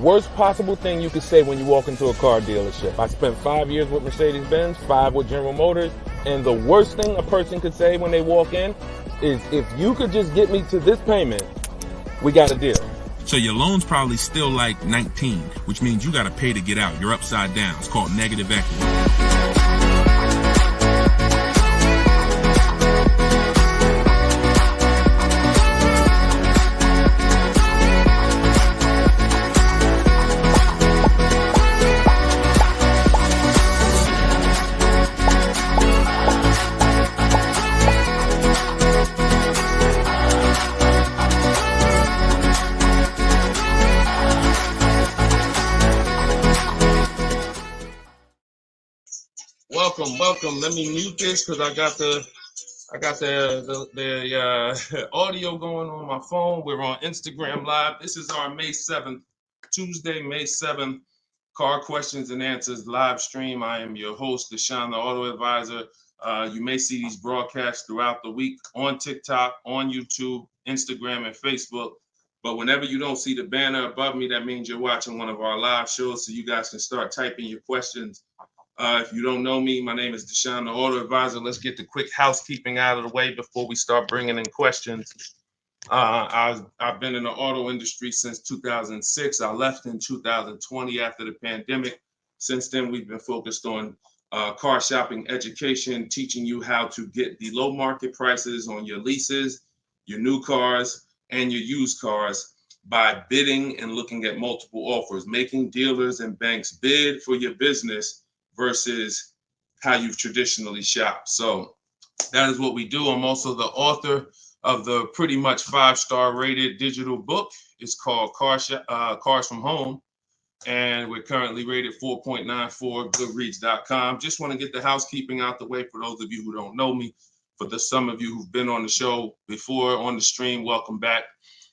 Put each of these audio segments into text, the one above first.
worst possible thing you could say when you walk into a car dealership. I spent 5 years with Mercedes-Benz, 5 with General Motors, and the worst thing a person could say when they walk in is, if you could just get me to this payment, we got a deal. So your loan's probably still like 19, which means you got to pay to get out. You're upside down. It's called negative equity. Welcome. Let me mute this because I got the audio going on my phone. We're on Instagram Live. This is our May 7th, Tuesday, May 7th, Car Questions and Answers live stream. I am your host, Deshone the Auto Advisor. You may see these broadcasts throughout the week on TikTok, on YouTube, Instagram, and Facebook. But whenever you don't see the banner above me, that means you're watching one of our live shows, so you guys can start typing your questions. If you don't know me, my name is Deshone the Auto Advisor. Let's get the quick housekeeping out of the way before we start bringing in questions. I've been in the auto industry since 2006. I left in 2020 after the pandemic. Since then, we've been focused on car shopping education, teaching you how to get the low market prices on your leases, your new cars, and your used cars by bidding and looking at multiple offers, making dealers and banks bid for your business versus how you've traditionally shopped. So that is what we do. I'm also the author of the pretty much 5-star rated digital book. It's called Cars from Home, and we're currently rated 4.94, goodreads.com. Just want to get the housekeeping out the way for those of you who don't know me. For some of you who've been on the show before on the stream, welcome back.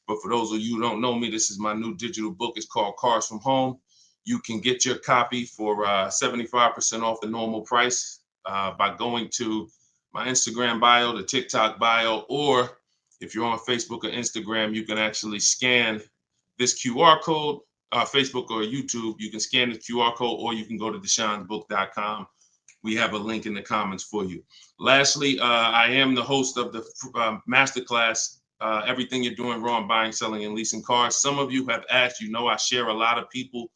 But for those of you who don't know me, this is my new digital book. It's called Cars from Home. You can get your copy for 75% off the normal price by going to my Instagram bio, the TikTok bio, or if you're on Facebook or Instagram, you can actually scan this QR code, Facebook or YouTube. You can scan the QR code, or you can go to deshonsbook.com. We have a link in the comments for you. Lastly, I am the host of the masterclass, Everything You're Doing Wrong Buying, Selling, and Leasing Cars. Some of you have asked, I share a lot of people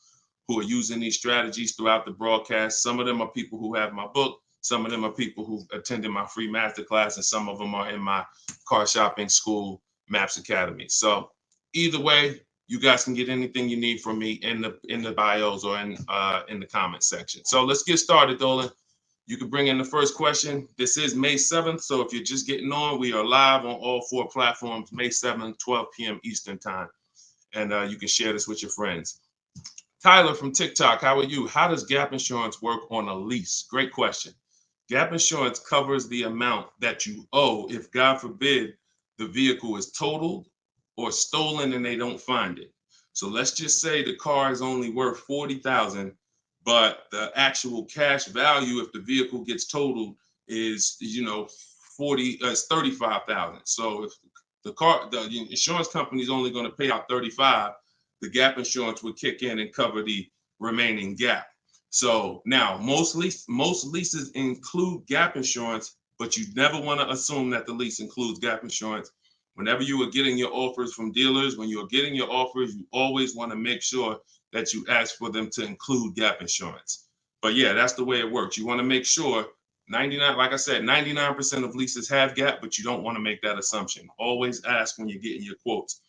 who are using these strategies throughout the broadcast. Some of them are people who have my book. Some of them are people who attended my free masterclass, and some of them are in my car shopping school, Maps Academy. So either way, you guys can get anything you need from me in the bios or in the comment section. So let's get started, Dolan. You can bring in the first question. This is May 7th. So if you're just getting on, we are live on all 4 platforms, May 7th, 12 p.m. Eastern time. And you can share this with your friends. Tyler from TikTok, how are you? How does gap insurance work on a lease? Great question. Gap insurance covers the amount that you owe if, God forbid, the vehicle is totaled or stolen and they don't find it. So let's just say the car is only worth $40,000, but the actual cash value if the vehicle gets totaled is, $35,000. So if the insurance company is only going to pay out $35,000, the gap insurance would kick in and cover the remaining gap. So now most leases include gap insurance, but you never want to assume that the lease includes gap insurance. Whenever you are getting your offers from dealers, when you're getting your offers, you always want to make sure that you ask for them to include gap insurance. But yeah, that's the way it works. You want to make sure 99% of leases have gap, but you don't want to make that assumption. Always ask when you're getting your quotes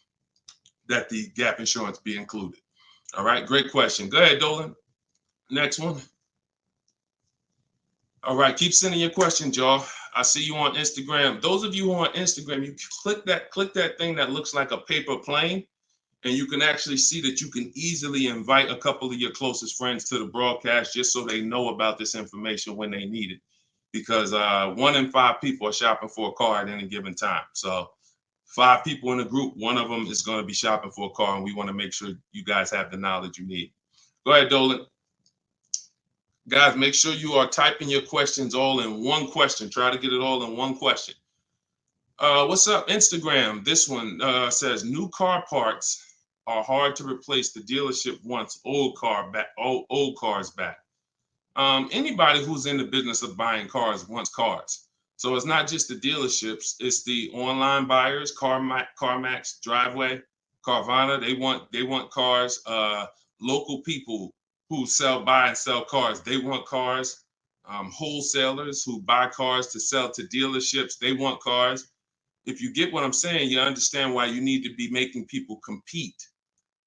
that the gap insurance be included. All right, great question. Go ahead, Dolan. Next one. All right, keep sending your questions, y'all. I see you on Instagram. Those of you who are on Instagram, you click that thing that looks like a paper plane, and you can actually see that you can easily invite a couple of your closest friends to the broadcast just so they know about this information when they need it. Because 1 in 5 people are shopping for a car at any given time. So 5 people in a group, 1 of them is going to be shopping for a car, and we want to make sure you guys have the knowledge you need. Go ahead, Dolan. Guys, make sure you are typing your questions all in one question. Try to get it all in one question. What's up, Instagram? This one says, new car parts are hard to replace. The dealership wants old cars back. Anybody who's in the business of buying cars wants cars. So it's not just the dealerships, it's the online buyers, CarMax, Driveway, Carvana. They want cars. Local people who buy and sell cars, they want cars. Wholesalers who buy cars to sell to dealerships, they want cars. If you get what I'm saying, you understand why you need to be making people compete.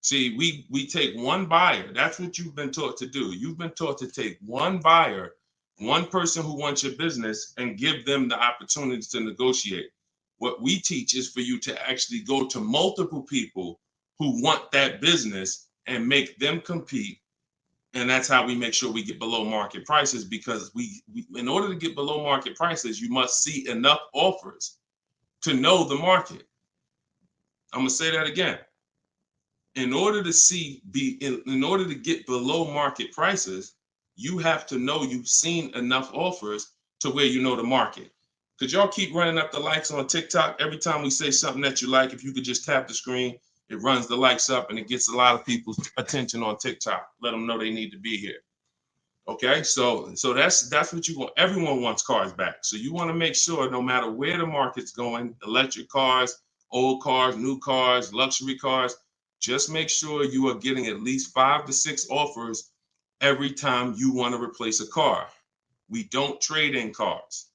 See, we take one buyer. That's what you've been taught to do. You've been taught to take one buyer, one person who wants your business, and give them the opportunity to negotiate. What we teach is for you to actually go to multiple people who want that business and make them compete. And that's how we make sure we get below market prices, because we in order to get below market prices, you must see enough offers to know the market. I'm gonna say that again. In order to get below market prices, you have to know you've seen enough offers to where you know the market. Could y'all keep running up the likes on TikTok? Every time we say something that you like, if you could just tap the screen, it runs the likes up and it gets a lot of people's attention on TikTok. Let them know they need to be here. Okay, so that's what you want. Everyone wants cars back. So you want to make sure no matter where the market's going, electric cars, old cars, new cars, luxury cars, just make sure you are getting at least 5 to 6 offers every time you want to replace a car. We don't trade in cars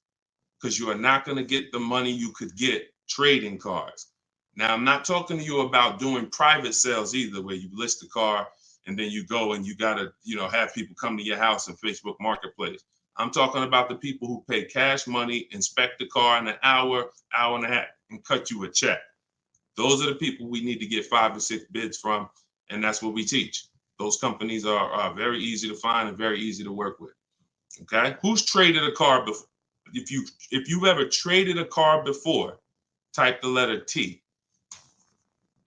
because you are not going to get the money you could get trading cars. Now, I'm not talking to you about doing private sales either, where you list a car and then you go and you got to, have people come to your house in Facebook Marketplace. I'm talking about the people who pay cash money, inspect the car in an hour and a half, and cut you a check. Those are the people we need to get 5 to 6 bids from, and that's what we teach. Those companies are very easy to find and very easy to work with. Okay, who's traded a car before? If you've ever traded a car before, type the letter T.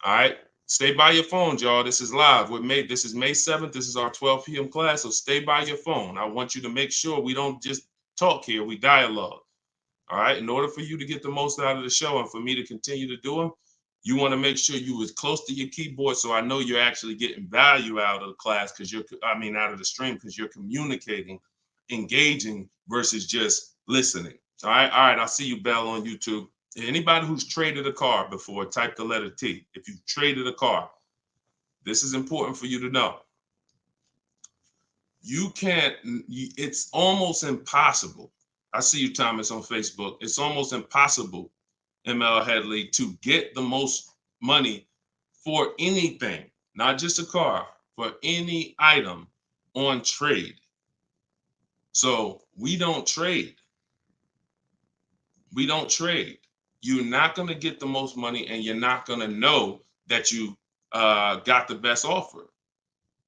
All right, stay by your phones, y'all. This is live. This is May 7th. This is our 12 p.m. class, so stay by your phone. I want you to make sure we don't just talk here, we dialogue. All right, in order for you to get the most out of the show and for me to continue to do them, you want to make sure you as close to your keyboard so I know you're actually getting value out of the class, out of the stream, because you're communicating, engaging versus just listening. All right, I'll see you, Bell, on YouTube. Anybody who's traded a car before, type the letter T. If you've traded a car, this is important for you to know. It's almost impossible. I see you, Thomas, on Facebook. It's almost impossible, ML Headley, to get the most money for anything, not just a car, for any item on trade. So we don't trade. We don't trade. You're not going to get the most money, and you're not going to know that you got the best offer.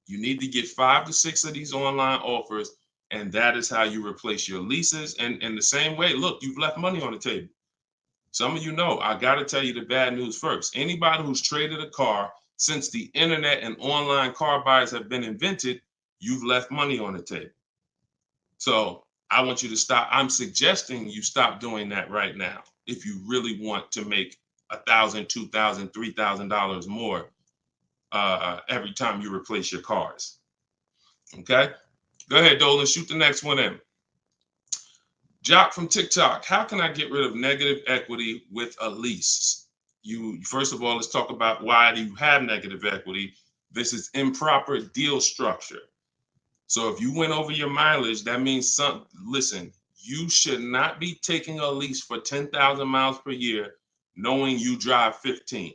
You need to get 5 to 6 of these online offers, and that is how you replace your leases. And in the same way, look, you've left money on the table. Some of you know, I got to tell you the bad news first. Anybody who's traded a car since the internet and online car buyers have been invented, you've left money on the table. So I want you to stop. I'm suggesting you stop doing that right now if you really want to make $1,000, $2,000, $3,000 more every time you replace your cars. Okay? Go ahead, Dolan. Shoot the next one in. Jock from TikTok. How can I get rid of negative equity with a lease? First of all, let's talk about why do you have negative equity. This is improper deal structure. So if you went over your mileage, that means listen, you should not be taking a lease for 10,000 miles per year knowing you drive 15.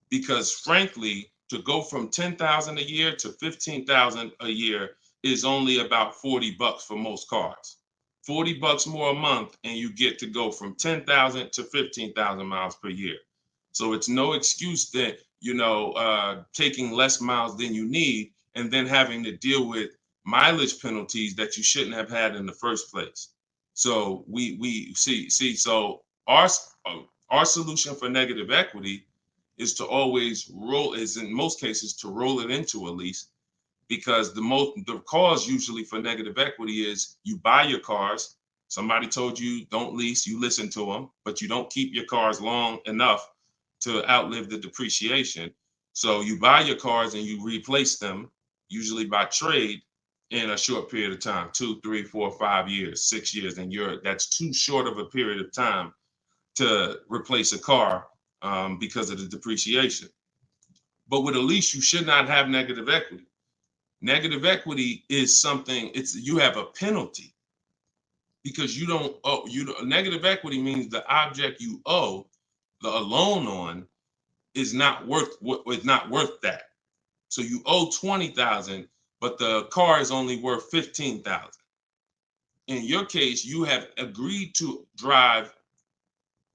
Because frankly, to go from 10,000 a year to 15,000 a year is only about $40 for most cars. $40 more a month, and you get to go from 10,000 to 15,000 miles per year. So it's no excuse that, taking less miles than you need and then having to deal with mileage penalties that you shouldn't have had in the first place. So we see. So our solution for negative equity is to always in most cases, to roll it into a lease, because the cause usually for negative equity is you buy your cars. Somebody told you don't lease, you listen to them, but you don't keep your cars long enough to outlive the depreciation. So you buy your cars and you replace them, usually by trade, in a short period of time, 2, 3, 4, 5 years, 6 years, and that's too short of a period of time to replace a car because of the depreciation. But with a lease, you should not have negative equity. Negative equity is something, you have a penalty because you don't owe. Negative equity means the object you owe a loan on is not worth that. So you owe 20,000, but the car is only worth 15,000. In your case, you have agreed to drive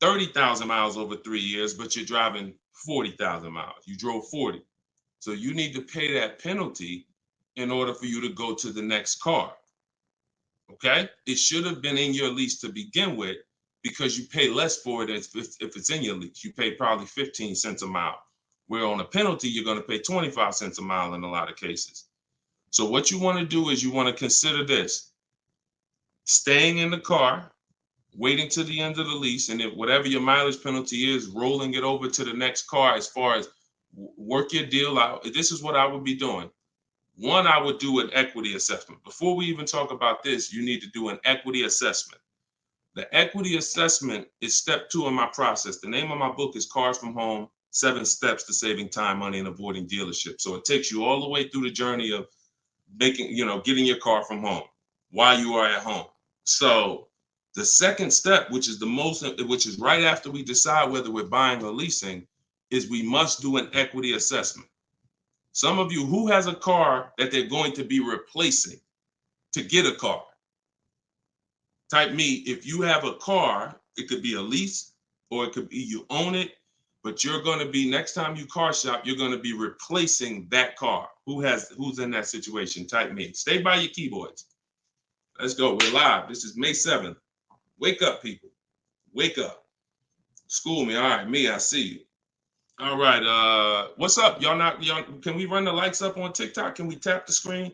30,000 miles over 3 years, but you're driving 40,000 miles. You drove 40. So you need to pay that penalty in order for you to go to the next car. Okay? It should have been in your lease to begin with because you pay less for it if it's in your lease. You pay probably 15 cents a mile. Where on a penalty, you're going to pay 25 cents a mile in a lot of cases. So what you want to do is you want to consider this. Staying in the car, waiting to the end of the lease, and if whatever your mileage penalty is, rolling it over to the next car as far as work your deal out. This is what I would be doing. One, I would do an equity assessment. Before we even talk about this, you need to do an equity assessment. The equity assessment is step 2 in my process. The name of my book is Cars from Home, 7 Steps to Saving Time, Money, and Avoiding Dealership. So it takes you all the way through the journey of getting your car from home while you are at home. So the second step, which is right after we decide whether we're buying or leasing, is we must do an equity assessment. Some of you, who has a car that they're going to be replacing to get a car? Type me. If you have a car, it could be a lease or it could be you own it, but you're going to be, next time you car shop, you're going to be replacing that car. Who's in that situation? Type me. Stay by your keyboards. Let's go. We're live. This is May 7th. Wake up, people. Wake up. School me. All right, me, I see you. All right. What's up? Y'all can we run the lights up on TikTok? Can we tap the screen?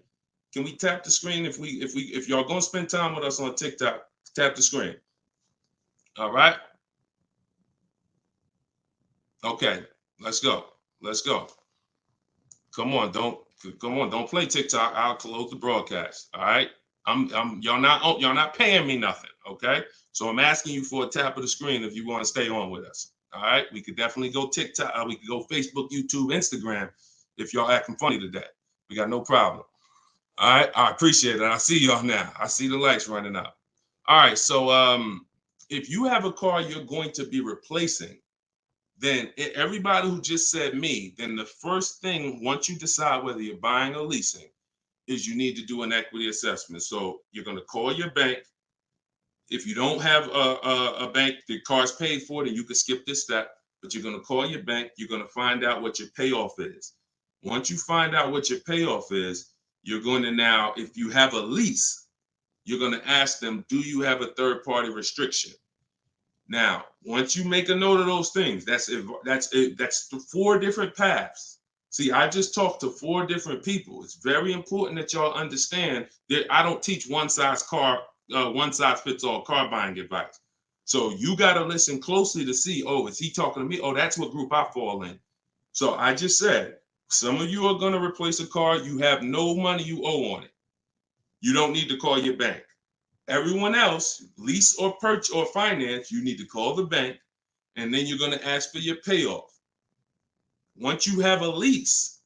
Can we tap the screen if y'all gonna spend time with us on TikTok, tap the screen. All right. Okay, let's go. Let's go. Come on, don't play TikTok. I'll close the broadcast. All right. Y'all not paying me nothing. Okay. So I'm asking you for a tap of the screen if you want to stay on with us. All right, we could definitely go TikTok. We could go Facebook, YouTube, Instagram. If y'all acting funny today, we got no problem. All right, I appreciate it. I see y'all now. I see the lights running up. All right, so if you have a car you're going to be replacing, then everybody who just said me, then the first thing, once you decide whether you're buying or leasing, is you need to do an equity assessment. So you're going to call your bank. If you don't have a bank, the car's paid for, then you can skip this step, but you're going to call your bank. You're going to find out what your payoff is. Once you find out what your payoff is, you're going to now, if you have a lease, you're going to ask them, do you have a third-party restriction? Now, once you make a note of those things, that's 4 different paths. See, I just talked to 4 different people. It's very important that y'all understand that I don't teach one size fits all car buying advice. So you got to listen closely to see, oh, is he talking to me? Oh, that's what group I fall in. So I just said, some of you are going to replace a car. You have no money you owe on it. You don't need to call your bank. Everyone else, lease or purchase or finance, you need to call the bank, and then you're going to ask for your payoff. Once you have a lease,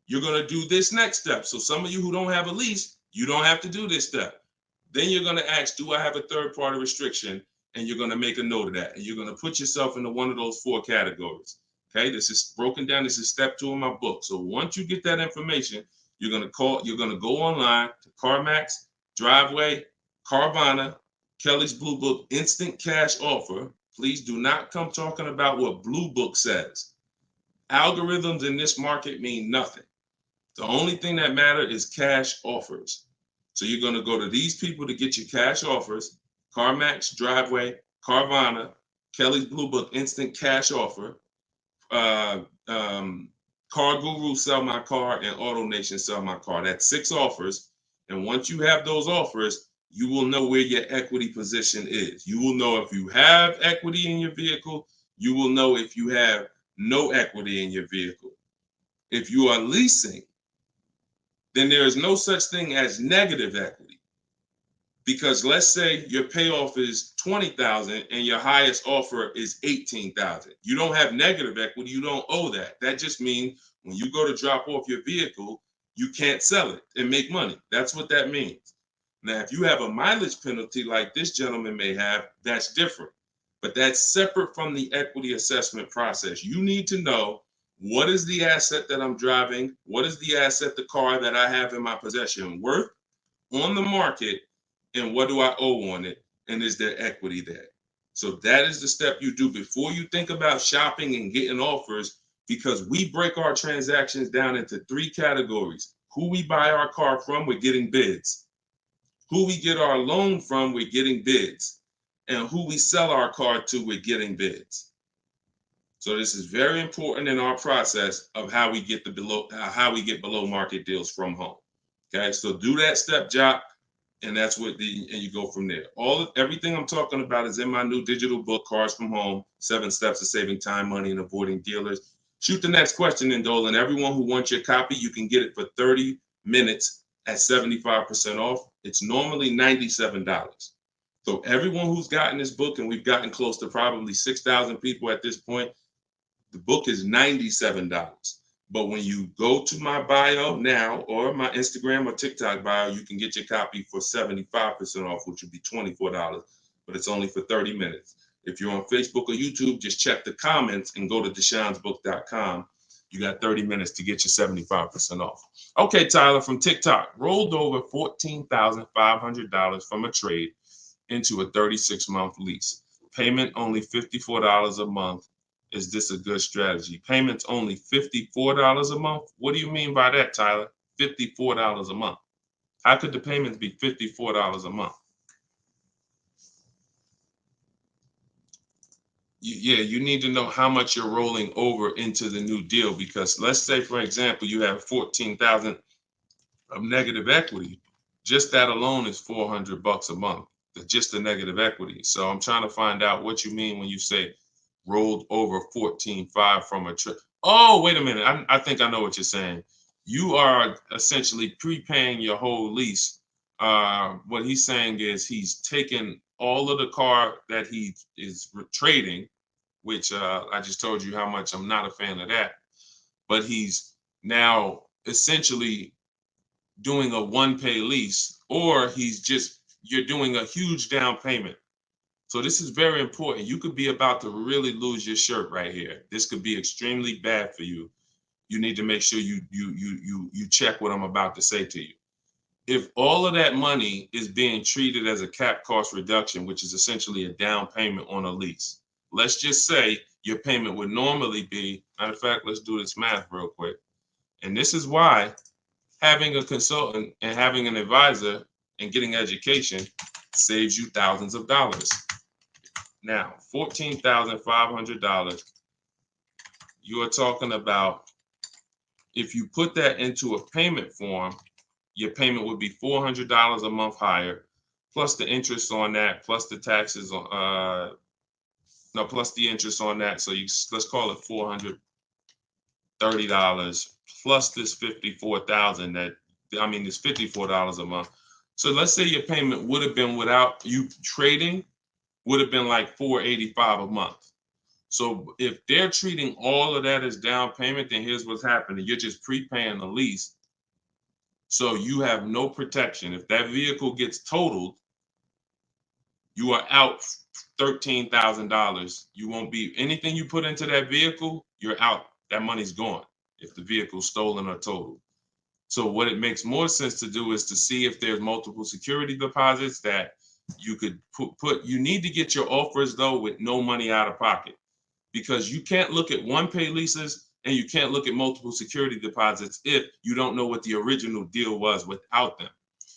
you're going to do this next step. So some of you who don't have a lease, you don't have to do this step. Then you're going to ask, do I have a third-party restriction? And you're going to make a note of that. And you're going to put yourself into one of those 4 categories. Okay, this is broken down. This is step 2 in my book. So once you get that information, you're going to go online to CarMax, Driveway, Carvana, Kelly's Blue Book, Instant Cash Offer. Please do not come talking about what Blue Book says. Algorithms in this market mean nothing. The only thing that matters is cash offers. So you're going to go to these people to get your cash offers: CarMax, Driveway, Carvana, Kelly's Blue Book, Instant Cash Offer, Car Guru, Sell My Car, and Auto Nation, Sell My Car. That's 6 offers. And once you have those offers, you will know where your equity position is. You will know if you have equity in your vehicle. You will know if you have no equity in your vehicle. If you are leasing, then there is no such thing as negative equity. Because let's say your payoff is $20,000 and your highest offer is $18,000. You don't have negative equity. You don't owe that. That just means when you go to drop off your vehicle, you can't sell it and make money. That's what that means. Now, if you have a mileage penalty like this gentleman may have, that's different. But that's separate from the equity assessment process. You need to know, what is the asset that I'm driving? What is the asset, the car that I have in my possession, worth on the market? And what do I owe on it? And is there equity there? So that is the step you do before you think about shopping and getting offers, because we break our transactions down into 3 categories. Who we buy our car from, we're getting bids. Who we get our loan from, we're getting bids. And who we sell our car to, we're getting bids. So this is very important in our process of how we get below market deals from home. Okay, so do that step, Jock. And that's what and you go from there. Everything I'm talking about is in my new digital book, Cars from Home, 7 Steps to Saving Time, Money, and Avoiding Dealers. Shoot the next question in, Dolan. Everyone who wants your copy, you can get it for 30 minutes at 75% off. It's normally $97. So everyone who's gotten this book, and we've gotten close to probably 6,000 people at this point, the book is $97. But when you go to my bio now, or my Instagram or TikTok bio, you can get your copy for 75% off, which would be $24, but it's only for 30 minutes. If you're on Facebook or YouTube, just check the comments and go to deshonsbook.com. You got 30 minutes to get your 75% off. Okay, Tyler from TikTok, rolled over $14,500 from a trade into a 36-month lease. Payment only $54 a month. Is this a good strategy? Payments only $54 a month? What do you mean by that, Tyler? $54 a month. How could the payments be $54 a month? You need to know how much you're rolling over into the new deal, because let's say, for example, you have $14,000 of negative equity. Just that alone is $400 a month. Just the negative equity. So I'm trying to find out what you mean when you say rolled over 14.5 from a trip. Oh, wait a minute. I think I know what you're saying. You are essentially prepaying your whole lease. What he's saying is he's taken all of the car that he is trading, which I just told you how much I'm not a fan of that. But he's now essentially doing a one-pay lease, or you're doing a huge down payment. So this is very important. You could be about to really lose your shirt right here. This could be extremely bad for you. You need to make sure you check what I'm about to say to you. If all of that money is being treated as a cap cost reduction, which is essentially a down payment on a lease, let's just say your payment would normally be, matter of fact, let's do this math real quick. And this is why having a consultant and having an advisor and getting education saves you thousands of dollars. Now, $14,500, you are talking about, if you put that into a payment form, your payment would be $400 a month higher, plus the interest on that, plus the taxes on, plus the interest on that. So let's call it $430 plus this $54,000 it's $54 a month. So let's say your payment would have been, without you trading, would have been like $485 a month. So if they're treating all of that as down payment, then here's what's happening. You're just prepaying the lease. So you have no protection. If that vehicle gets totaled, you are out $13,000. You won't be, anything you put into that vehicle, you're out. That money's gone if the vehicle's stolen or totaled. So what it makes more sense to do is to see if there's multiple security deposits that you could put. You need to get your offers, though, with no money out of pocket, because you can't look at one-pay leases and you can't look at multiple security deposits if you don't know what the original deal was without them.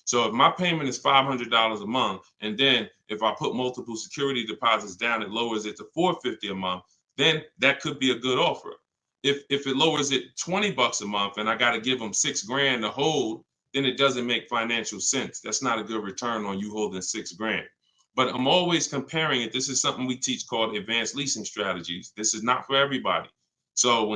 So if my payment is $500 a month, and then if I put multiple security deposits down, it lowers it to $450 a month, then that could be a good offer. If it lowers it $20 a month and I got to give them $6,000 to hold, then it doesn't make financial sense. That's not a good return on you holding $6,000. But I'm always comparing it. This is something we teach called advanced leasing strategies. This is not for everybody. So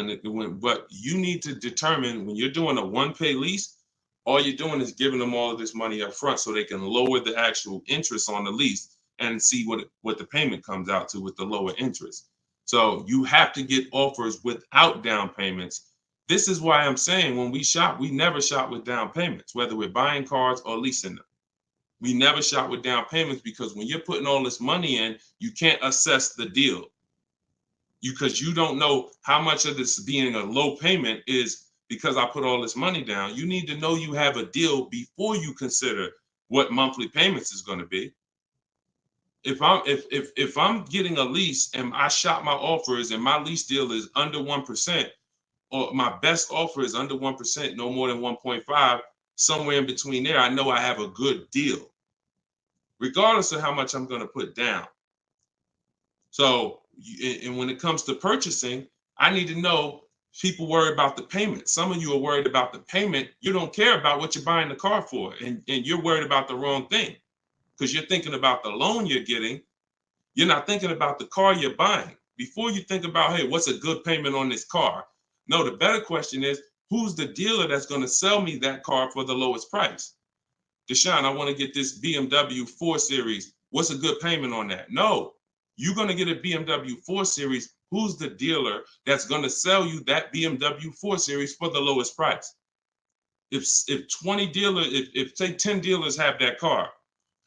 but you need to determine when you're doing a one-pay lease, all you're doing is giving them all of this money up front so they can lower the actual interest on the lease and see what the payment comes out to with the lower interest. So you have to get offers without down payments. This is why I'm saying when we shop, we never shop with down payments, whether we're buying cars or leasing them. We never shop with down payments because when you're putting all this money in, you can't assess the deal. Because you don't know how much of this being a low payment is because I put all this money down. You need to know you have a deal before you consider what monthly payments is going to be. If I'm getting a lease and I shop my offers and my lease deal is under 1%, or my best offer is under 1%, no more than 1.5, somewhere in between there, I know I have a good deal, regardless of how much I'm going to put down. So, and when it comes to purchasing, I need to know people worry about the payment. Some of you are worried about the payment. You don't care about what you're buying the car for, and you're worried about the wrong thing because you're thinking about the loan you're getting. You're not thinking about the car you're buying. Before you think about, hey, what's a good payment on this car? No, the better question is, who's the dealer that's going to sell me that car for the lowest price? Deshone, I want to get this BMW 4 Series. What's a good payment on that? No, you're going to get a BMW 4 Series. Who's the dealer that's going to sell you that BMW 4 Series for the lowest price? If 20 dealers, if say 10 dealers have that car,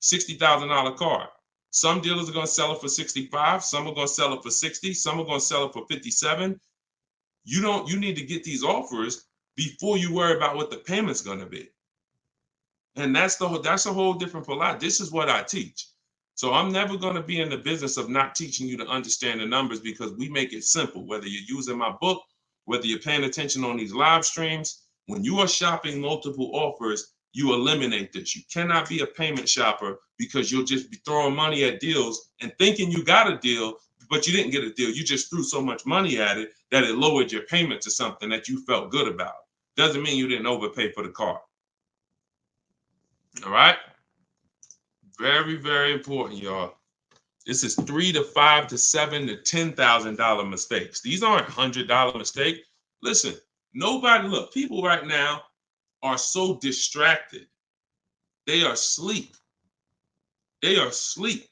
$60,000 car, some dealers are going to sell it for 65, some are going to sell it for 60, some are going to sell it for 57. You need to get these offers before you worry about what the payment's going to be. And that's a whole different philosophy. This is what I teach. So I'm never going to be in the business of not teaching you to understand the numbers because we make it simple. Whether you're using my book, whether you're paying attention on these live streams, when you are shopping multiple offers, you eliminate this. You cannot be a payment shopper because you'll just be throwing money at deals and thinking you got a deal, but you didn't get a deal. You just threw so much money at it that it lowered your payment to something that you felt good about. Doesn't mean you didn't overpay for the car. All right. Very, very important, y'all. This is $3,000 to $5,000 to $7,000 to $10,000 mistakes. These aren't $100 mistakes. Listen, look, people right now are so distracted. They are asleep. They are asleep.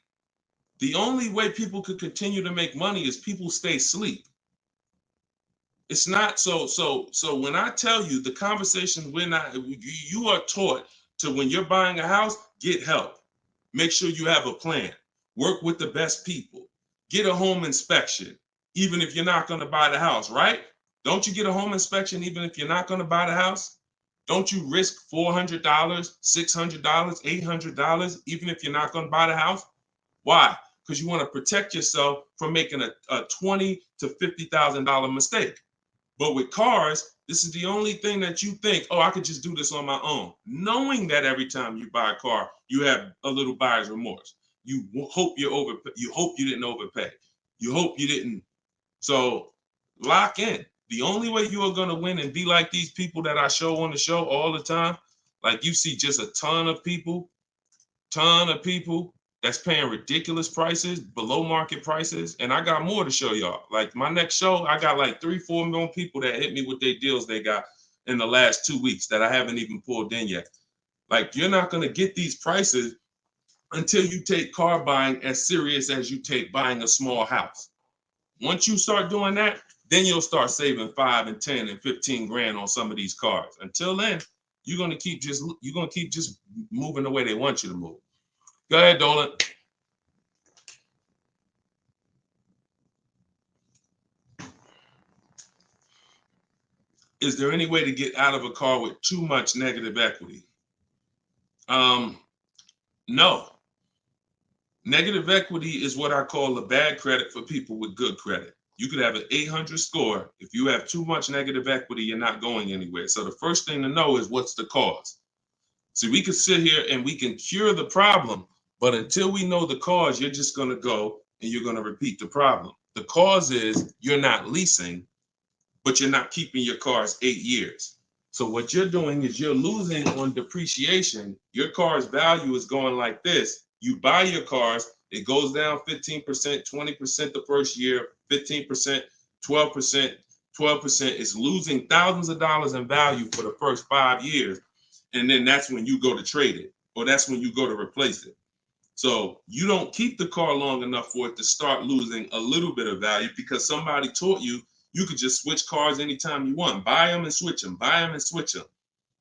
The only way people could continue to make money is people stay asleep. It's not so when I tell you the conversation, you are taught to, when you're buying a house, get help. Make sure you have a plan. Work with the best people. Get a home inspection, even if you're not going to buy the house, right? Don't you get a home inspection even if you're not going to buy the house? Don't you risk $400, $600, $800, even if you're not going to buy the house? Why? Because you want to protect yourself from making a $20,000 to $50,000 mistake. But with cars, this is the only thing that you think, oh, I could just do this on my own. Knowing that every time you buy a car, you have a little buyer's remorse. You hope you hope you didn't overpay. You hope you didn't. So lock in. The only way you are going to win and be like these people that I show on the show all the time, like you see just a ton of people that's paying ridiculous prices, below market prices. And I got more to show y'all. Like my next show, I got like 3-4 million people that hit me with their deals they got in the last 2 weeks that I haven't even pulled in yet. Like you're not going to get these prices until you take car buying as serious as you take buying a small house. Once you start doing that, then you'll start saving 5 and 10 and 15 grand on some of these cars. Until then, you're gonna keep just moving the way they want you to move. Go ahead, Dolan. Is there any way to get out of a car with too much negative equity? No. Negative equity is what I call a bad credit for people with good credit. You could have an 800 score. If you have too much negative equity, you're not going anywhere. So the first thing to know is what's the cause. See, we can sit here and we can cure the problem, but until we know the cause, you're just going to go and you're going to repeat the problem. The cause is you're not leasing, but you're not keeping your cars 8 years. So what you're doing is you're losing on depreciation. Your car's value is going like this, You buy your cars, it goes down 15%, 20% the first year, 15%, 12%, 12%. It's losing thousands of dollars in value for the first 5 years. And then that's when you go to trade it, or that's when you go to replace it. So you don't keep the car long enough for it to start losing a little bit of value because somebody taught you you could just switch cars anytime you want. Buy them and switch them, buy them and switch them.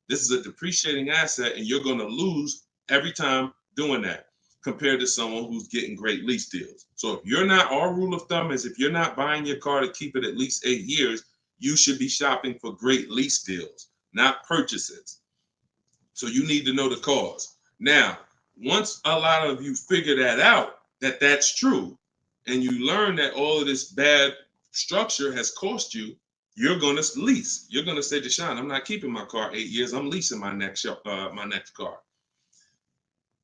This is a depreciating asset, and you're going to lose every time doing that compared to someone who's getting great lease deals. So if you're not, our rule of thumb is if you're not buying your car to keep it at least 8 years, you should be shopping for great lease deals, not purchases. So you need to know the cause. Now, once a lot of you figure that out, that that's true, and you learn that all of this bad structure has cost you, you're going to lease. You're going to say, Deshone, I'm not keeping my car 8 years. I'm leasing my next car.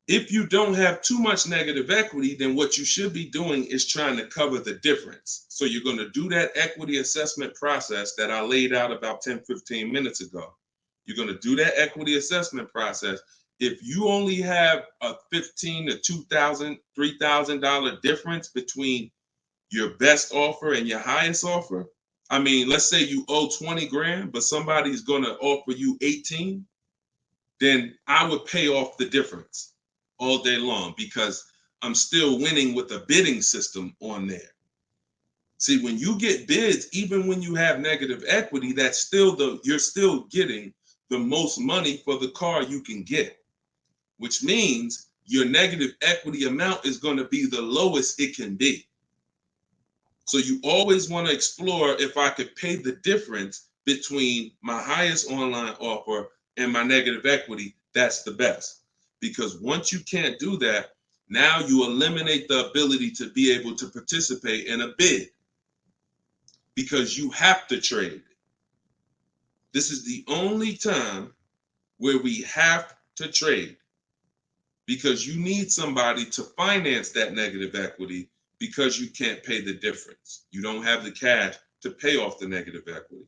If you don't have too much negative equity, then what you should be doing is trying to cover the difference. So you're going to do that equity assessment process that I laid out about 10, 15 minutes ago. You're going to do that equity assessment process. If you only have a $1,500 to $2,000, $3,000 difference between your best offer and your highest offer, I mean, let's say you owe 20 grand, but somebody's going to offer you 18, then I would pay off the difference all day long because I'm still winning with a bidding system on there. See, when you get bids, even when you have negative equity, that's still you're still getting the most money for the car you can get, which means your negative equity amount is going to be the lowest it can be. So you always want to explore if I could pay the difference between my highest online offer and my negative equity, that's the best. Because once you can't do that, now you eliminate the ability to be able to participate in a bid because you have to trade. This is the only time where we have to trade because you need somebody to finance that negative equity because you can't pay the difference. You don't have the cash to pay off the negative equity.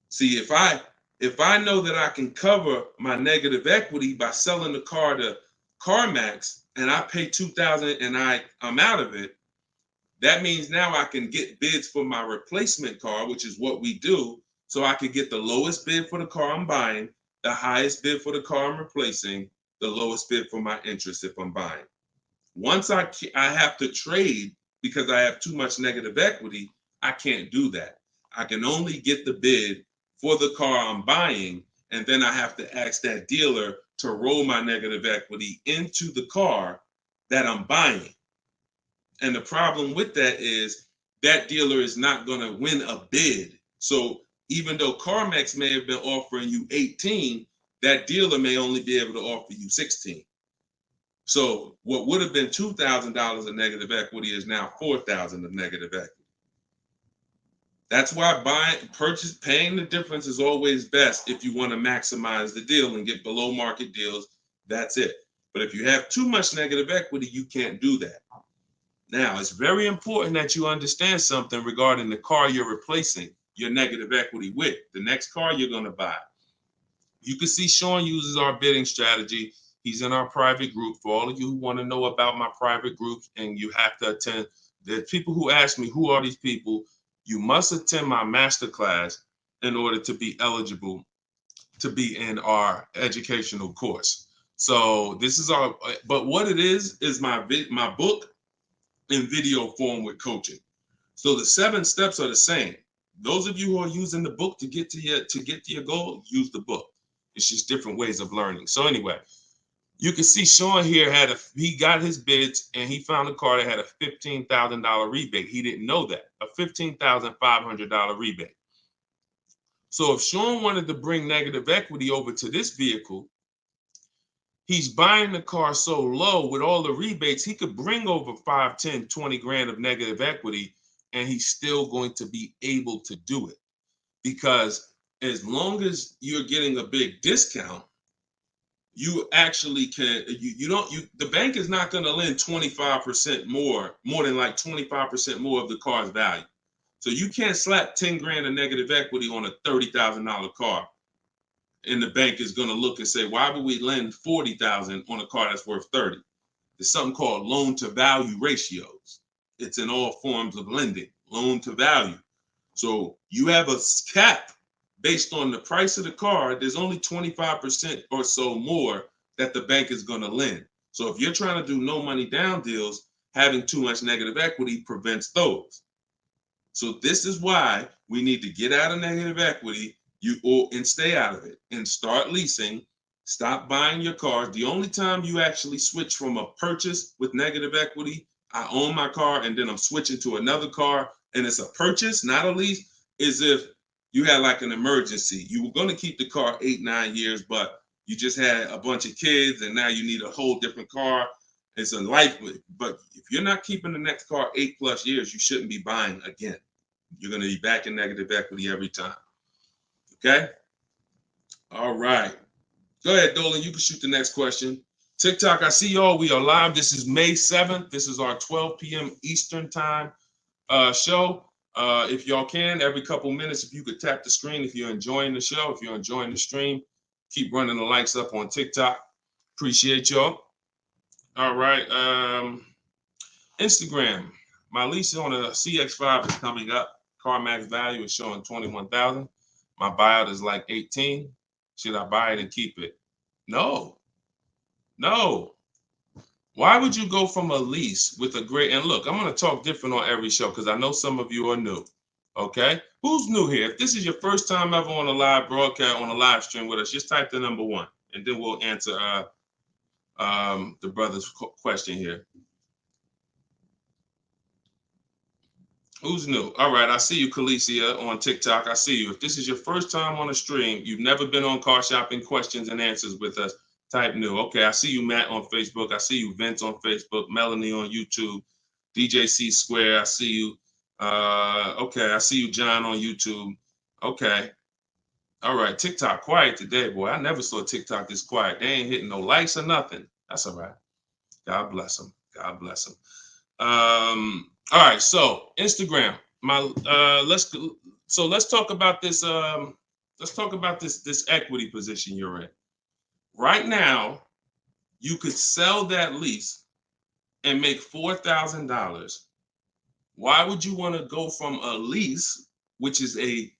See, if I know that I can cover my negative equity by selling the car to CarMax and I pay $2,000 and I'm out of it, that means now I can get bids for my replacement car, which is what we do. So I could get the lowest bid for the car I'm buying, the highest bid for the car I'm replacing, the lowest bid for my interest if I'm buying. Once I have to trade because I have too much negative equity, I can't do that. I can only get the bid for the car I'm buying, and then I have to ask that dealer to roll my negative equity into the car that I'm buying. And the problem with that is that dealer is not going to win a bid. So even though CarMax may have been offering you 18, that dealer may only be able to offer you 16. So what would have been $2,000 of negative equity is now $4,000 of negative equity. That's why paying the difference is always best if you want to maximize the deal and get below market deals. That's it. But if you have too much negative equity, you can't do that. Now, it's very important that you understand something regarding the car you're replacing your negative equity with, the next car you're going to buy. You can see Sean uses our bidding strategy. He's in our private group. For all of you who want to know about my private groups and you have to attend, there's people who ask me, who are these people? You must attend my masterclass in order to be eligible to be in our educational course. So this is but what it is my book in video form with coaching. So the 7 steps are the same. Those of you who are using the book to get to your goal, use the book. It's just different ways of learning. So anyway, you can see Sean here he got his bids and he found a car that had a $15,000 rebate. He didn't know that, a $15,500 rebate. So if Sean wanted to bring negative equity over to this vehicle, he's buying the car so low with all the rebates, he could bring over 5, 10, 20 grand of negative equity and he's still going to be able to do it. Because as long as you're getting a big discount, you actually can, the bank is not going to lend 25% more than like 25% more of the car's value. So you can't slap 10 grand of negative equity on a $30,000 car. And the bank is going to look and say, why would we lend 40,000 on a car that's worth 30? there's something called loan to value ratios. It's in all forms of lending, loan to value. So you have a cap based on the price of the car. There's only 25% or so more that the bank is going to lend. So if you're trying to do no money down deals, having too much negative equity prevents those. So this is why we need to get out of negative equity and stay out of it and start leasing. Stop buying your cars. The only time you actually switch from a purchase with negative equity, I own my car and then I'm switching to another car and it's a purchase, not a lease, is if you had like an emergency. You were going to keep the car 8-9 years, but you just had a bunch of kids and now you need a whole different car. It's a life. But if you're not keeping the next car 8+ years, you shouldn't be buying again. You're going to be back in negative equity every time. Okay? All right. Go ahead, Dolan. You can shoot the next question. TikTok, I see y'all. We are live. This is May 7th. This is our 12 p.m. Eastern time show. If y'all can, every couple minutes, if you could tap the screen, if you're enjoying the show, if you're enjoying the stream, keep running the likes up on TikTok. Appreciate y'all. All right. Instagram. My lease on a CX5 is coming up. Car max value is showing 21,000. My buyout is like 18. Should I buy it and keep it? No. Why would you go from a lease with a great, and look, I'm going to talk different on every show because I know some of you are new. Okay. Who's new here? If this is your first time ever on a live broadcast, on a live stream with us, just type the number 1 and then we'll answer the brother's question here. Who's new? All right, I see you, Khaleesi, on TikTok. I see you. If this is your first time on a stream, you've never been on Car Shopping Questions and Answers with us, type new. Okay, I see you, Matt, on Facebook. I see you, Vince, on Facebook. Melanie on YouTube. DJ C Square, I see you. Okay, I see you, John, on YouTube. Okay. All right, TikTok quiet today, boy. I never saw TikTok this quiet. They ain't hitting no likes or nothing. That's all right. God bless them. God bless them. All right, so Instagram. Let's talk about this. Let's talk about this equity position you're in. Right now, you could sell that lease and make $4,000. Why would you want to go from a lease, which is a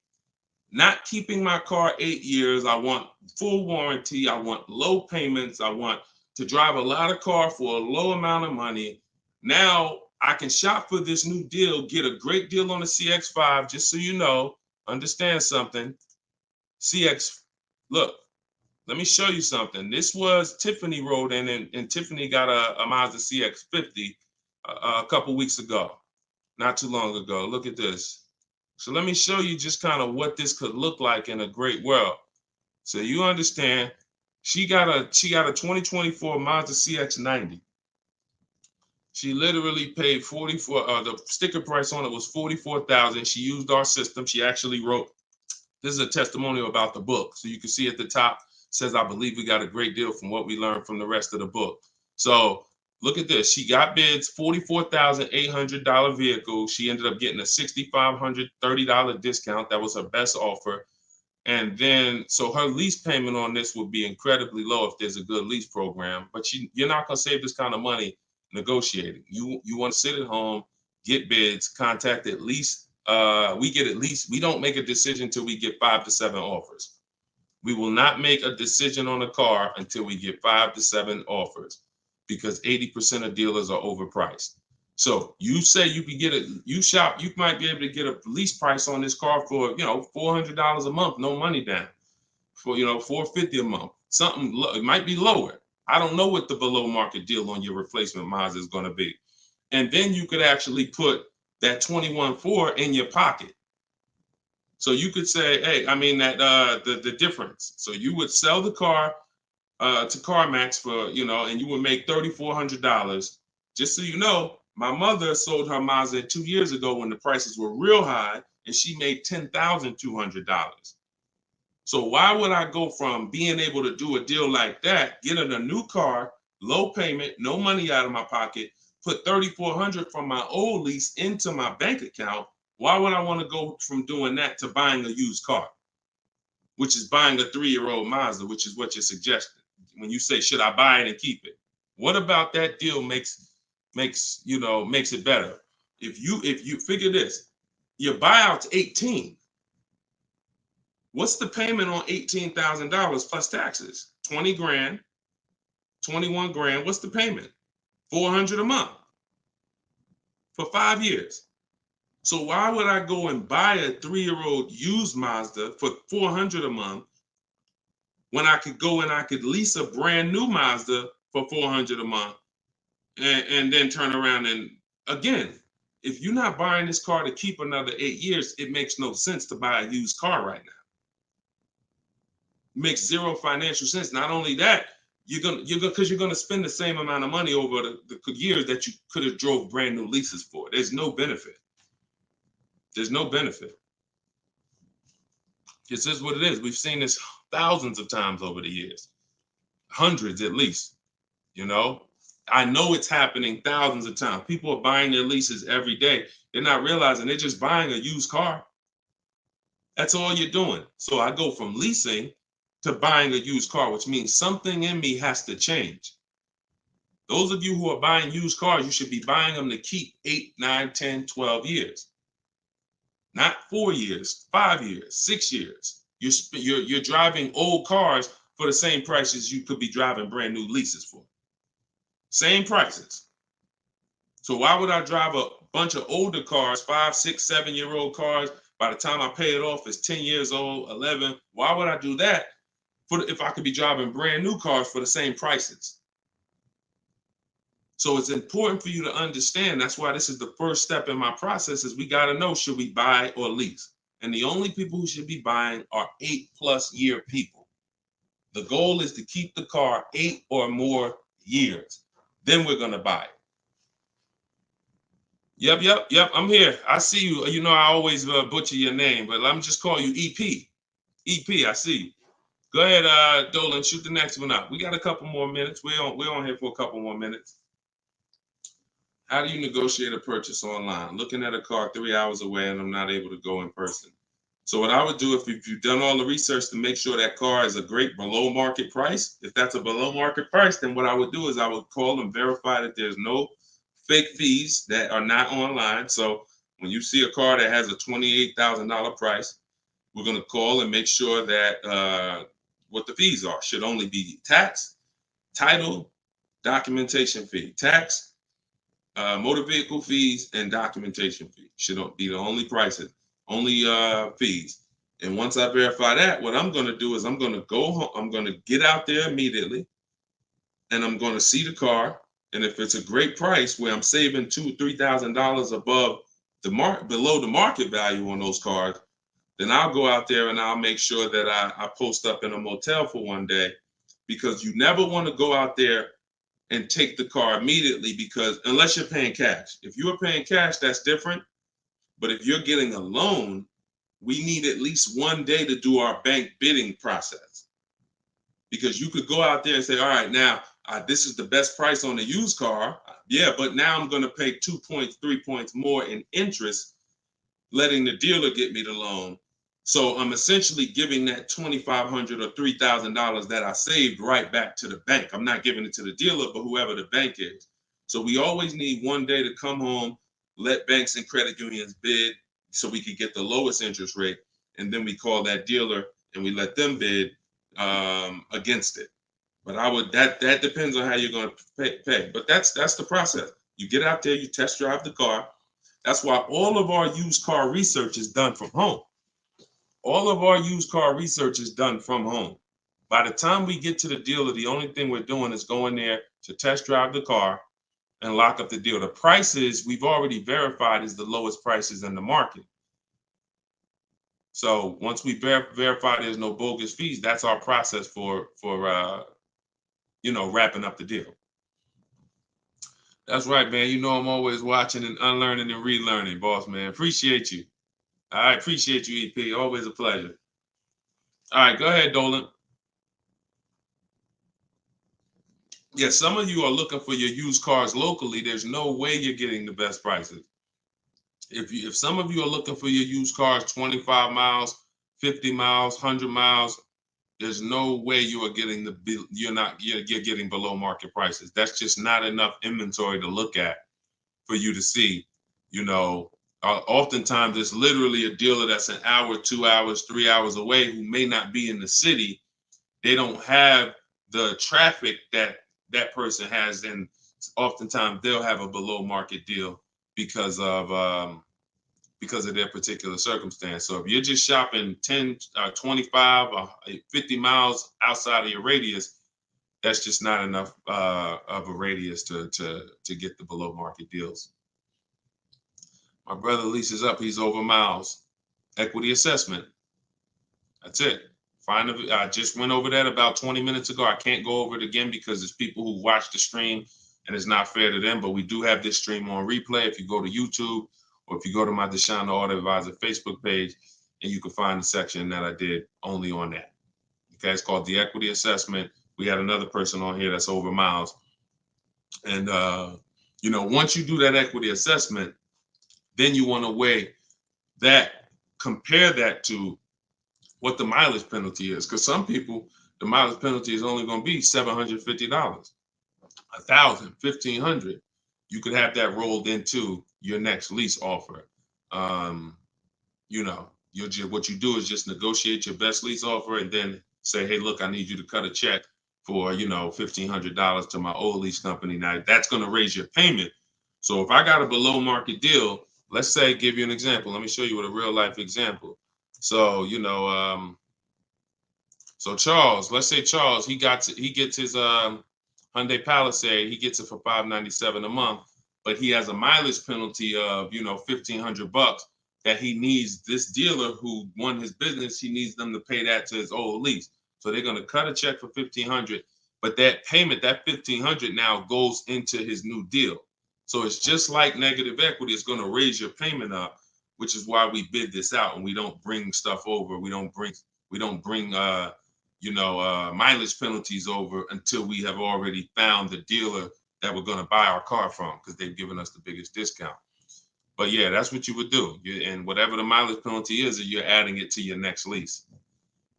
not keeping my car 8 years? I want full warranty. I want low payments. I want to drive a lot of car for a low amount of money. Now I can shop for this new deal, get a great deal on the CX5, just so you know, understand something. Look, let me show you something. This was Tiffany rode in, and Tiffany got a Mazda CX50 a couple weeks ago, not too long ago. Look at this. So let me show you just kind of what this could look like in a great world. So you understand, she got a 2024 Mazda CX90. She literally paid the sticker price on it was $44,000. She used our system. She actually wrote, this is a testimonial about the book. So you can see at the top, says, I believe we got a great deal from what we learned from the rest of the book. So look at this. She got bids, $44,800 vehicle. She ended up getting a $6,530 discount. That was her best offer. And then, so her lease payment on this would be incredibly low if there's a good lease program. But you're not going to save this kind of money negotiating. You want to sit at home, get bids, contact at least. We don't make a decision until we get 5 to 7 offers. We will not make a decision on a car until we get 5 to 7 offers, because 80% of dealers are overpriced. So you say you can get you might be able to get a lease price on this car for, $400 a month, no money down, for, $450 a month. Something, it might be lower. I don't know what the below market deal on your replacement Mazda is going to be. And then you could actually put that 21.4 in your pocket. So you could say, hey, the difference. So you would sell the car to CarMax for, and you would make $3,400. Just so you know, my mother sold her Mazda 2 years ago when the prices were real high, and she made $10,200. So why would I go from being able to do a deal like that, getting a new car, low payment, no money out of my pocket, put $3,400 from my old lease into my bank account? Why would I want to go from doing that to buying a used car, which is buying a 3-year-old Mazda, which is what you're suggesting when you say, should I buy it and keep it? What about that deal makes it better? If you figure this, your buyout's 18. What's the payment on $18,000 plus taxes? 20 grand, 21 grand. What's the payment? 400 a month for 5 years. So why would I go and buy a 3-year-old used Mazda for 400 a month when I could go and I could lease a brand new Mazda for 400 a month and then turn around and again, if you're not buying this car to keep another 8 years, it makes no sense to buy a used car right now. It makes zero financial sense. Not only that, you're gonna spend the same amount of money over the years that you could have drove brand new leases for. There's no benefit. There's no benefit. This is what it is. We've seen this thousands of times over the years, hundreds at least. I know it's happening thousands of times. People are buying their leases every day. They're not realizing they're just buying a used car. That's all you're doing. So I go from leasing to buying a used car, which means something in me has to change. Those of you who are buying used cars, you should be buying them to keep 8, 9, 10, 12 years. Not 4 years, 5 years, 6 years. You're driving old cars for the same prices you could be driving brand new leases for. Same prices. So why would I drive a bunch of older cars, 5, 6, 7-year-old cars? By the time I pay it off, it's 10 years old, 11. Why would I do that if I could be driving brand new cars for the same prices? So it's important for you to understand. That's why this is the first step in my process is we got to know, should we buy or lease? And the only people who should be buying are 8+ year people. The goal is to keep the car 8 or more years. Then we're going to buy it. Yep. I'm here. I see you. You know, I always butcher your name, but I'm just calling you EP. EP, I see you. Go ahead, Dolan, shoot the next one up. We got a couple more minutes. We're on here for a couple more minutes. How do you negotiate a purchase online? Looking at a car 3 hours away and I'm not able to go in person. So what I would do, if you've done all the research to make sure that car is a great below market price, if that's a below market price, then what I would do is I would call and verify that there's no fake fees that are not online. So when you see a car that has a $28,000 price, we're going to call and make sure that what the fees are should only be tax, title, documentation fee. Tax, motor vehicle fees, and documentation fee should be the only prices, only fees. And once I verify that, what I'm going to do is I'm going to go home. I'm going to get out there immediately, and I'm going to see the car. And if it's a great price where I'm saving $2,000-3,000 above below the market value on those cars, then I'll go out there and I'll make sure that I post up in a motel for one day, because you never want to go out there and take the car immediately, because unless you're paying cash. If you're paying cash, that's different. But if you're getting a loan, we need at least one day to do our bank bidding process. Because you could go out there and say, all right, now this is the best price on the used car. Yeah, but now I'm going to pay 2 points, 3 points more in interest, letting the dealer get me the loan. So I'm essentially giving that $2,500 or $3,000 that I saved right back to the bank. I'm not giving it to the dealer, but whoever the bank is. So we always need one day to come home, let banks and credit unions bid so we could get the lowest interest rate. And then we call that dealer and we let them bid against it. But that depends on how you're going to pay. But that's the process. You get out there, you test drive the car. That's why all of our used car research is done from home. All of our used car research is done from home. By the time we get to the dealer, the only thing we're doing is going there to test drive the car and lock up the deal. The prices we've already verified is the lowest prices in the market. So once we verify there's no bogus fees, that's our process for wrapping up the deal. That's right, man. You know I'm always watching and unlearning and relearning, boss man. Appreciate you. I appreciate you, EP. Always a pleasure. All right, go ahead, Dolan. Yeah, some of you are looking for your used cars locally. There's no way you're getting the best prices. If some of you are looking for your used cars 25 miles, 50 miles, 100 miles, There's no way you are getting you're getting below market prices. That's just not enough inventory to look at for you to see. You know, oftentimes it's literally a dealer that's an hour, 2 hours, 3 hours away who may not be in the city. They don't have the traffic that that person has, and oftentimes they'll have a below market deal because of their particular circumstance. So if you're just shopping 10, 25, 50 miles outside of your radius, that's just not enough of a radius to get the below market deals. My brother leases up, he's over miles. Equity assessment. That's it. I just went over that about 20 minutes ago. I can't go over it again because there's people who watch the stream and it's not fair to them, but we do have this stream on replay. If you go to YouTube or if you go to my Deshone the Auto Advisor Facebook page, and you can find the section that I did only on that. Okay, it's called the equity assessment. We had another person on here that's over miles. And, you know, once you do that equity assessment, then you want to weigh that, compare that to what the mileage penalty is. Because some people, the mileage penalty is only going to be $750, $1,000, $1,500. You could have that rolled into your next lease offer. You know, what you do is just negotiate your best lease offer and then say, hey, look, I need you to cut a check for, you know, $1,500 to my old lease company. Now that's going to raise your payment. So if I got a below market deal, let's say, give you an example. Let me show you with a real life example. So, you know, so Charles, let's say Charles, he gets his Hyundai Palisade, he gets it for $597 a month, but he has a mileage penalty of, you know, $1,500 that he needs. This dealer who won his business, he needs them to pay that to his old lease. So they're going to cut a check for $1,500, but that payment, that $1,500 now goes into his new deal. So it's just like negative equity. It's going to raise your payment up, which is why we bid this out and we don't bring stuff over. We don't bring mileage penalties over until we have already found the dealer that we're going to buy our car from, because they've given us the biggest discount. But yeah, that's what you would do. And whatever the mileage penalty is, you're adding it to your next lease.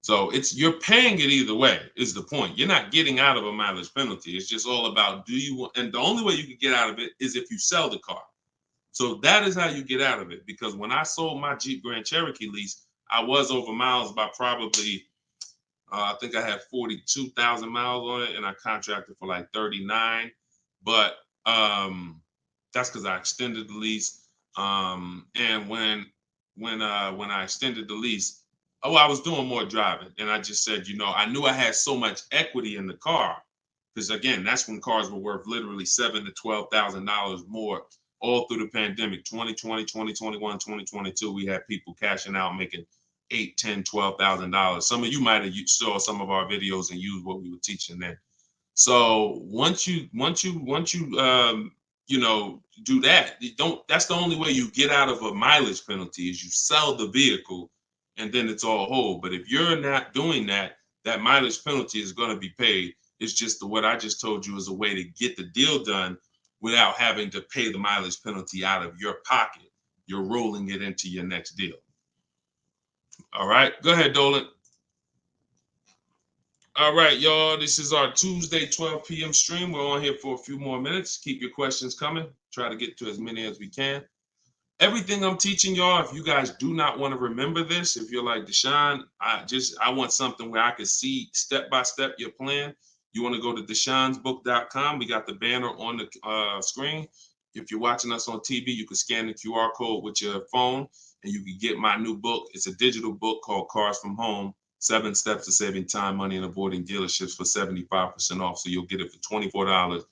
So you're paying it either way is the point. You're not getting out of a mileage penalty. It's just all about and the only way you can get out of it is if you sell the car. So that is how you get out of it. Because when I sold my Jeep Grand Cherokee lease, I was over miles by probably, I think I had 42,000 miles on it, and I contracted for like 39. But that's because I extended the lease. And when I extended the lease, I was doing more driving, and I just said, you know, I knew I had so much equity in the car, because again, that's when cars were worth literally $7,000 to $12,000 more all through the pandemic. 2020, 2021, 2022, we had people cashing out, making $8,000, $10,000, $12,000. Some of you might have saw some of our videos and used what we were teaching then. So once you you know, do that, that's the only way you get out of a mileage penalty is you sell the vehicle, and then it's all whole. But if you're not doing that, that mileage penalty is going to be paid. It's just what I just told you is a way to get the deal done without having to pay the mileage penalty out of your pocket. You're rolling it into your next deal. All right, go ahead, Dolan. All right, y'all, this is our Tuesday 12 p.m. stream. We're on here for a few more minutes. Keep your questions coming. Try to get to as many as we can. Everything I'm teaching y'all, if you guys do not want to remember this, if you're like, Deshone, I want something where I can see step-by-step your plan, you want to go to deshonesbook.com. We got the banner on the screen. If you're watching us on TV, you can scan the QR code with your phone, and you can get my new book. It's a digital book called Cars from Home, 7 Steps to Saving Time, Money, and Avoiding Dealerships for 75% off. So you'll get it for $24.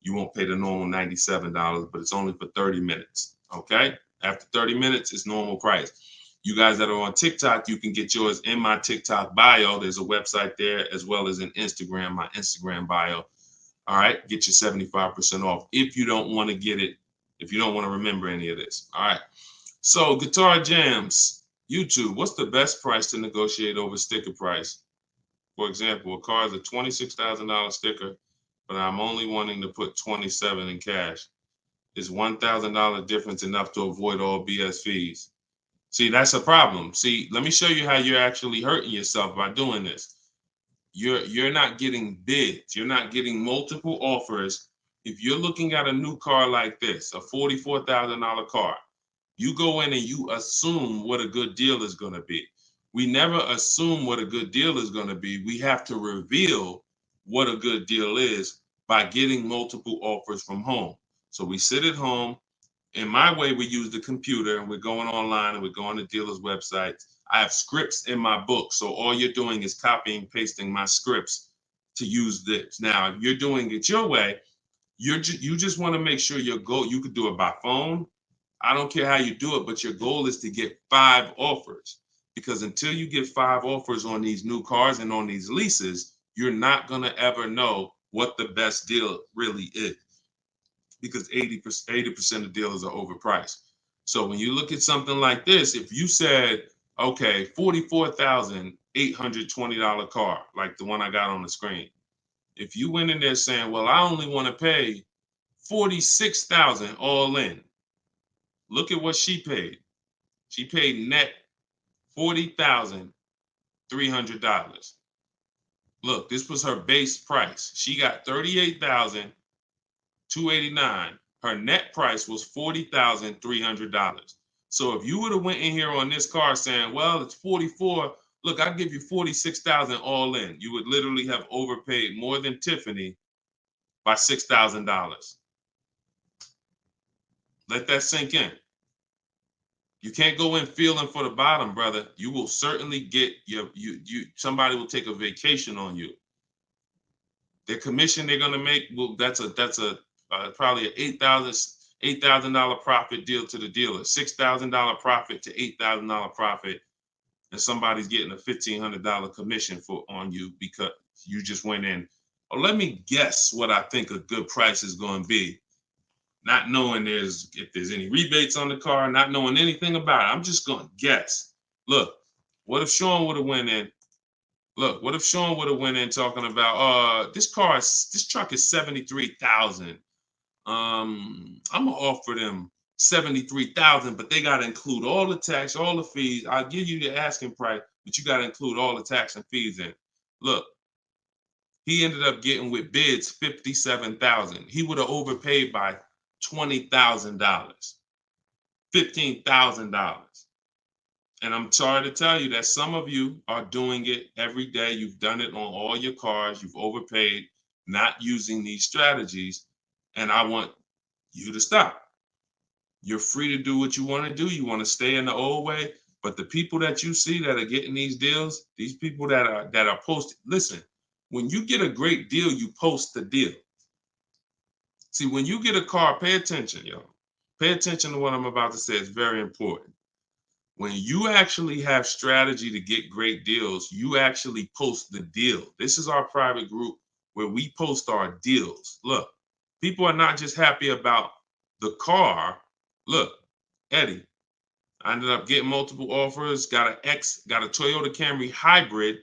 You won't pay the normal $97, but it's only for 30 minutes, okay? After 30 minutes, it's normal price. You guys that are on TikTok, you can get yours in my TikTok bio. There's a website there, as well as an Instagram, my Instagram bio. All right, get your 75% off if you don't want to get it, if you don't want to remember any of this. All right, so Guitar Jams, YouTube, what's the best price to negotiate over sticker price? For example, a car is a $26,000 sticker, but I'm only wanting to put $27,000 in cash. Is $1,000 difference enough to avoid all BS fees? See, that's a problem. See, let me show you how you're actually hurting yourself by doing this. you're not getting bids. You're not getting multiple offers. If you're looking at a new car like this, a $44,000 car, you go in and you assume what a good deal is going to be. We never assume what a good deal is going to be. We have to reveal what a good deal is by getting multiple offers from home. So we sit at home. In my way, we use the computer and we're going online and we're going to dealers' websites. I have scripts in my book. So all you're doing is copying, pasting my scripts to use this. Now, if you're doing it your way, you just want to make sure your goal, you could do it by phone. I don't care how you do it, but your goal is to get 5 offers. Because until you get 5 offers on these new cars and on these leases, you're not going to ever know what the best deal really is. Because 80% of dealers are overpriced. So when you look at something like this, if you said, okay, $44,820 car, like the one I got on the screen. If you went in there saying, well, I only want to pay $46,000 all in. Look at what she paid. She paid net $40,300. Look, this was her base price. She got $38,289. Her net price was $40,300. So if you would have went in here on this car saying, well, it's 44, look, I'll give you 46,000 all in. You would literally have overpaid more than Tiffany by $6,000. Let that sink in. You can't go in feeling for the bottom, brother. You will certainly get somebody will take a vacation on you. Their commission they're gonna make, well, that's probably an $8,000 profit deal to the dealer, $6,000 profit to $8,000 profit, and somebody's getting a $1,500 commission on you because you just went in. Oh, let me guess what I think a good price is going to be, not knowing if there's any rebates on the car, not knowing anything about it. I'm just going to guess. Look, what if Sean would have went in? Look, what if Sean would have went in talking about this truck is $73,000. I'm gonna offer them $73,000, but they gotta include all the tax, all the fees. I'll give you the asking price, but you gotta include all the tax and fees in. Look, he ended up getting with bids $57,000. He would have overpaid by $20,000, $15,000. And I'm sorry to tell you that some of you are doing it every day. You've done it on all your cars. You've overpaid, not using these strategies. And I want you to stop. You're free to do what you want to do. You want to stay in the old way. But the people that you see that are getting these deals, these people that are posting, listen, when you get a great deal, you post the deal. See, when you get a car, pay attention, y'all. Pay attention to what I'm about to say. It's very important. When you actually have strategy to get great deals, you actually post the deal. This is our private group where we post our deals. Look, people are not just happy about the car. Look, Eddie, I ended up getting multiple offers, got a Toyota Camry hybrid.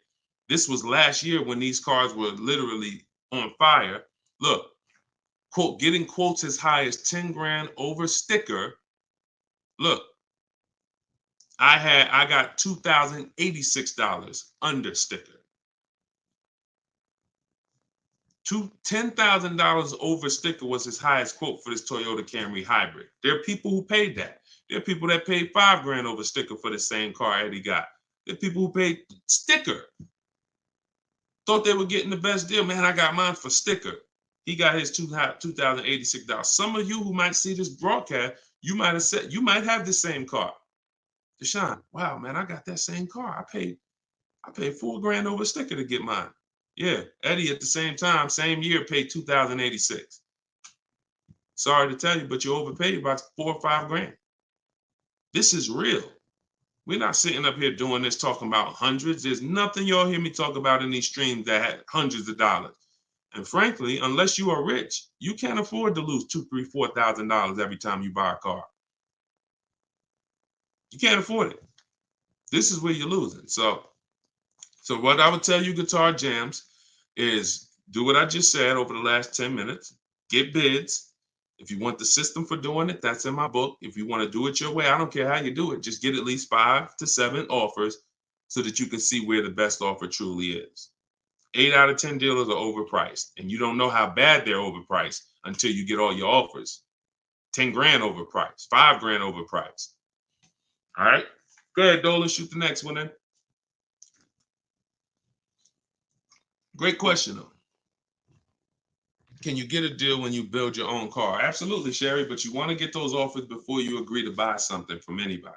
This was last year when these cars were literally on fire. Look, quote, getting quotes as high as 10 grand over sticker. Look, I got $2,086 under sticker. $10,000 over sticker was his highest quote for this Toyota Camry hybrid. There are people who paid that. There are people that paid 5 grand over sticker for the same car Eddie got. There are people who paid sticker. Thought they were getting the best deal. Man, I got mine for sticker. He got his $2,086. Some of you who might see this broadcast, you might have the same car. Deshone, wow, man, I got that same car. I paid 4 grand over sticker to get mine. Yeah, Eddie at the same time, same year, paid $2,086. Sorry to tell you, but you overpaid by 4 or 5 grand. This is real. We're not sitting up here doing this talking about hundreds. There's nothing y'all hear me talk about in these streams that had hundreds of dollars. And frankly, unless you are rich, you can't afford to lose $2,000, $3,000, $4,000 every time you buy a car. You can't afford it. This is where you're losing. So what I would tell you, Guitar Jams, is do what I just said over the last 10 minutes. Get bids. If you want the system for doing it, that's in my book. If you want to do it your way, I don't care how you do it. Just get at least 5 to 7 offers so that you can see where the best offer truly is. 8 out of 10 dealers are overpriced, and you don't know how bad they're overpriced until you get all your offers. 10 grand overpriced, 5 grand overpriced. All right, go ahead, Dolan, shoot the next one in. Great question, though. Can you get a deal when you build your own car? Absolutely, Sherry, but you want to get those offers before you agree to buy something from anybody.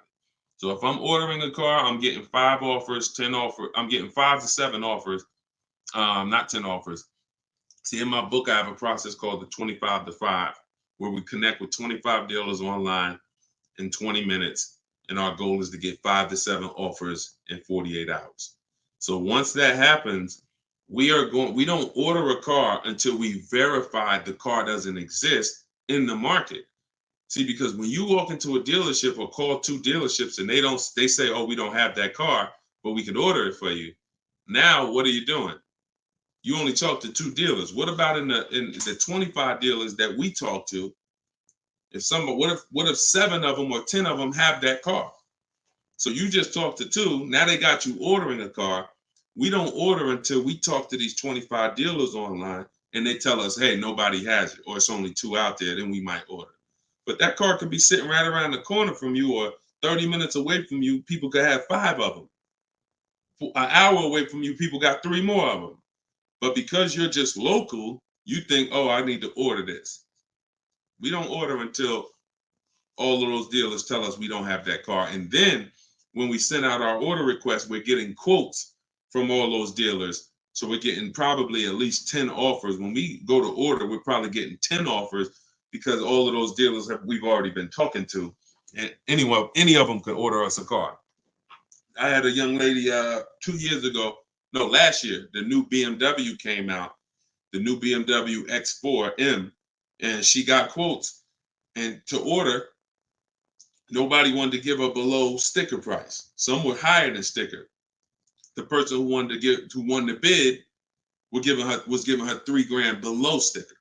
So if I'm ordering a car, I'm getting 5 offers, 10 offers. I'm getting 5 to 7 offers, not 10 offers. See, in my book, I have a process called the 25 to 5, where we connect with 25 dealers online in 20 minutes. And our goal is to get 5 to 7 offers in 48 hours. So once that happens, we don't order a car until we verify the car doesn't exist in the market. See, because when you walk into a dealership or call 2 dealerships and they say, oh, we don't have that car, but we can order it for you. Now, what are you doing? You only talk to 2 dealers. What about in the 25 dealers that we talk to? What if 7 of them or 10 of them have that car? So you just talked to 2. Now they got you ordering a car. We don't order until we talk to these 25 dealers online and they tell us, hey, nobody has it, or it's only 2 out there, then we might order. But that car could be sitting right around the corner from you, or 30 minutes away from you. People could have 5 of them. An hour away from you, people got 3 more of them. But because you're just local, you think, oh, I need to order this. We don't order until all of those dealers tell us we don't have that car. And then when we send out our order request, we're getting quotes from all those dealers. So we're getting probably at least 10 offers. When we go to order, we're probably getting 10 offers because all of those dealers we've already been talking to. And any of them could order us a car. I had a young lady 2 years ago, no, last year, the new BMW came out, the new BMW X4M, and she got quotes. And to order, nobody wanted to give her below sticker price. Some were higher than sticker. The person who won the bid was giving her 3 grand below sticker.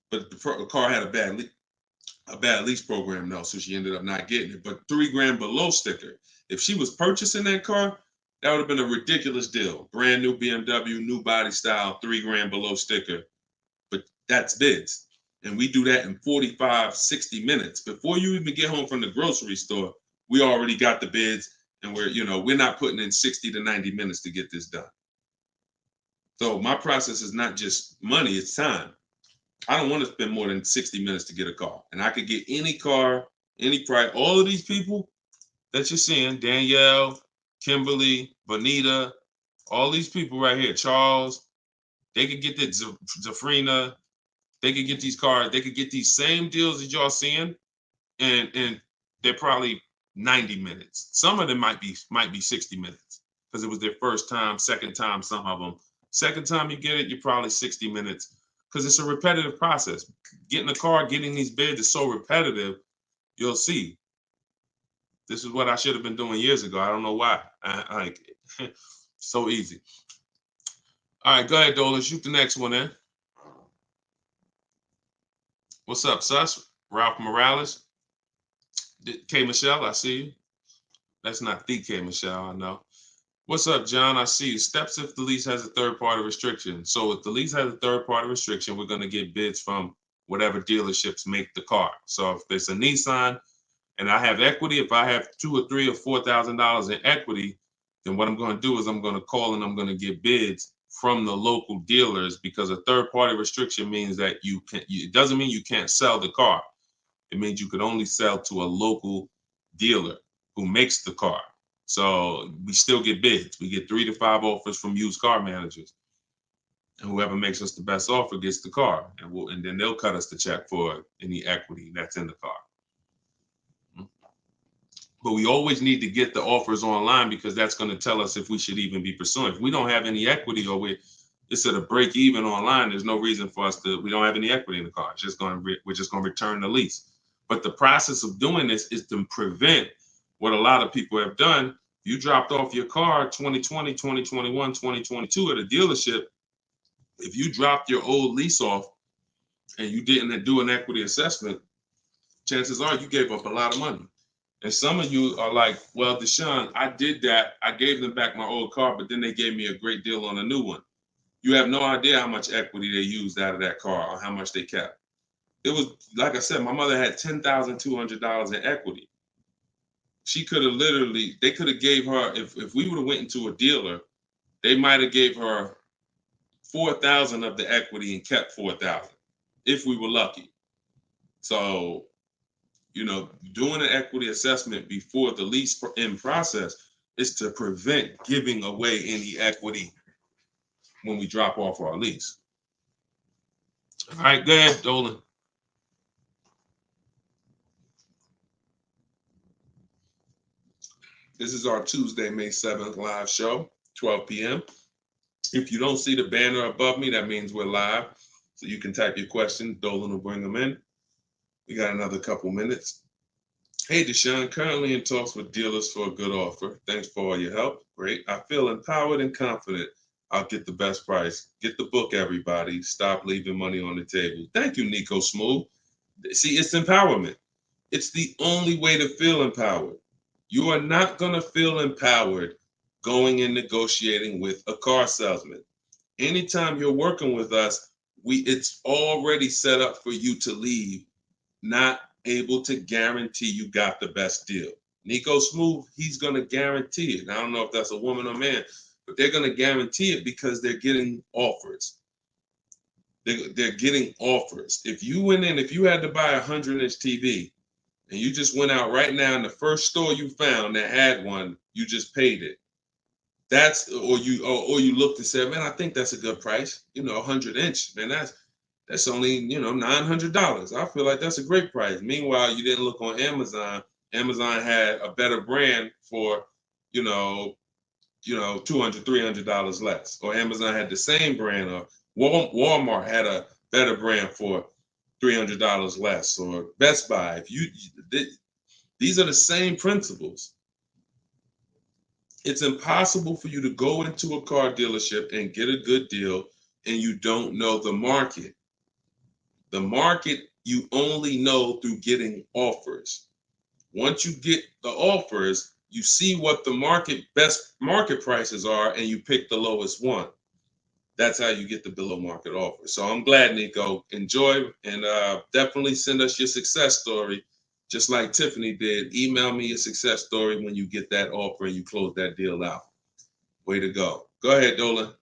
But the car had a bad lease program though, so she ended up not getting it. But 3 grand below sticker. If she was purchasing that car, that would have been a ridiculous deal. Brand new BMW, new body style, 3 grand below sticker. But that's bids. And we do that in 45, 60 minutes. Before you even get home from the grocery store, we already got the bids, and we're not putting in 60 to 90 minutes to get this done. So my process is not just money, it's time. I don't want to spend more than 60 minutes to get a car. And I could get any car, any price. All of these people that you're seeing, Danielle, Kimberly, Bonita, all these people right here, Charles, they could get the Zafrina, they could get these cars, they could get these same deals that y'all seeing, and they're probably 90 minutes. Some of them might be 60 minutes because it was their first time, second time, some of them. Second time you get it, you're probably 60 minutes because it's a repetitive process. Getting a car, getting these bids is so repetitive, you'll see. This is what I should have been doing years ago. I don't know why. So easy. All right, go ahead, Dolan. Shoot the next one in. What's up, Sus? Ralph Morales. K. Michelle, I see you. That's not the K. Michelle, I know. What's up, John? I see you. Steps if the lease has a third-party restriction. So if the lease has a third-party restriction, we're going to get bids from whatever dealerships make the car. So if it's a Nissan and I have equity, if I have $2,000 or $3,000 or $4,000 in equity, then what I'm going to do is I'm going to call and I'm going to get bids from the local dealers, because a third-party restriction means that it doesn't mean you can't sell the car. It means you could only sell to a local dealer who makes the car. So we still get bids. We get 3 to 5 offers from used car managers. And whoever makes us the best offer gets the car. And then they'll cut us the check for any equity that's in the car. But we always need to get the offers online, because that's going to tell us if we should even be pursuing. If we don't have any equity, or it's at a break even online, there's no reason for us we don't have any equity in the car. We're just going to return the lease. But the process of doing this is to prevent what a lot of people have done. You dropped off your car 2020, 2021, 2022 at a dealership. If you dropped your old lease off and you didn't do an equity assessment, chances are you gave up a lot of money. And some of you are like, well, Deshone, I did that. I gave them back my old car, but then they gave me a great deal on a new one. You have no idea how much equity they used out of that car or how much they kept. It was, like I said, my mother had $10,200 in equity. She could have literally, they could have gave her, if we would have went into a dealer, they might have gave her 4,000 of the equity and kept 4,000 if we were lucky. So, doing an equity assessment before the lease in process is to prevent giving away any equity when we drop off our lease. All right, go ahead, Dolan. This is our Tuesday, May 7th live show, 12 p.m. If you don't see the banner above me, that means we're live. So you can type your questions. Dolan will bring them in. We got another couple minutes. Hey, Deshone, currently in talks with dealers for a good offer. Thanks for all your help. Great. I feel empowered and confident I'll get the best price. Get the book, everybody. Stop leaving money on the table. Thank you, Nico Smooth. See, it's empowerment. It's the only way to feel empowered. You are not going to feel empowered going and negotiating with a car salesman. Anytime you're working with us, it's already set up for you to leave, not able to guarantee you got the best deal. Nico Smooth, he's going to guarantee it. I don't know if that's a woman or man, but they're going to guarantee it because they're getting offers. They're getting offers. If you had to buy a 100-inch TV and you just went out right now in the first store you found that had one, you just paid it. Or you looked and said, man, I think that's a good price. 100-inch, man, that's only, $900. I feel like that's a great price. Meanwhile, you didn't look on Amazon. Amazon had a better brand for, $200, $300 less. Or Amazon had the same brand, or Walmart had a better brand for $300 less, or Best Buy. These are the same principles. It's impossible for you to go into a car dealership and get a good deal and you don't know the market. The market you only know through getting offers. Once you get the offers, you see what the best market prices are and you pick the lowest one. That's how you get the below market offer. So I'm glad, Nico. Enjoy, and definitely send us your success story. Just like Tiffany did, email me your success story when you get that offer and you close that deal out. Way to go. Go ahead, Dolan.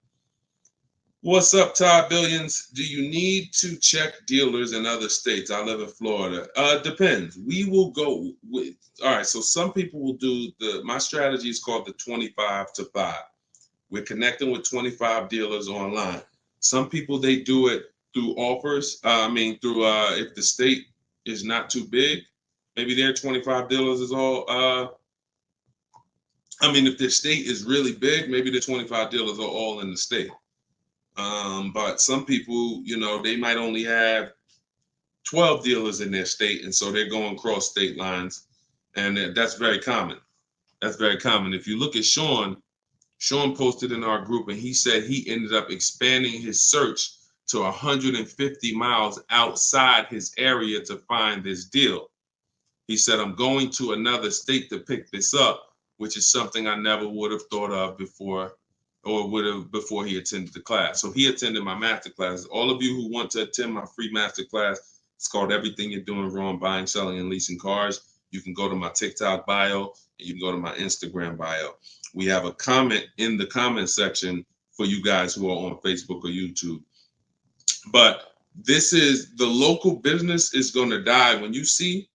What's up, Todd Billions? Do you need to check dealers in other states? I live in Florida. Depends. We will go with, all right, so some people will do my strategy is called the 25 to 5. We're connecting with 25 dealers online. Some people, they do it through offers. If the state is not too big, maybe their 25 dealers is all, if their state is really big, maybe the 25 dealers are all in the state. But some people, they might only have 12 dealers in their state, and so they're going across state lines, and that's very common. That's very common. If you look at Sean posted in our group, and he said he ended up expanding his search to 150 miles outside his area to find this deal. He said, I'm going to another state to pick this up, which is something I never would have thought of before he attended the class. So he attended my master class. All of you who want to attend my free master class, it's called Everything You're Doing Wrong, Buying, Selling, and Leasing Cars. You can go to my TikTok bio, and you can go to my Instagram bio. We have a comment in the comment section for you guys who are on Facebook or YouTube. But this is, the local business is going to die. When you see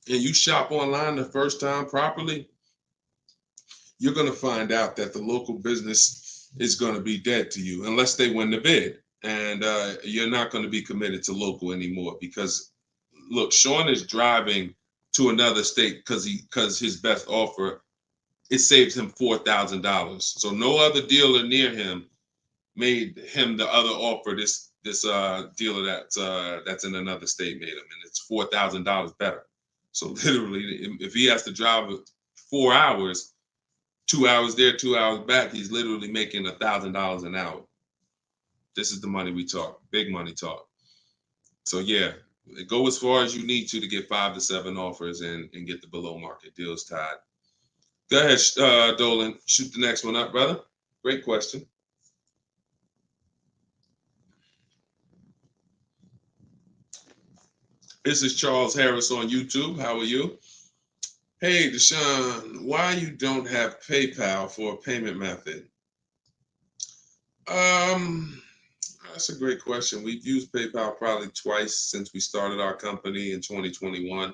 and you shop online the first time properly, you're going to find out that the local business is going to be dead to you unless they win the bid. And you're not going to be committed to local anymore because, look, Sean is driving to another state because his best offer, it saves him $4,000. So no other dealer near him made him the other offer. This dealer that's in another state made him, and it's $4,000 better. So literally, if he has to drive 4 hours, 2 hours there, 2 hours back, he's literally making $1,000 an hour. This is the money we talk, big money talk. So yeah, go as far as you need to get 5 to 7 offers and get the below market deals tied. Go ahead, Dolan, shoot the next one up, brother. Great question. This is Charles Harris on YouTube. How are you? Hey, Deshone, why you don't have PayPal for a payment method? Um, that's a great question. We've used PayPal probably twice since we started our company in 2021.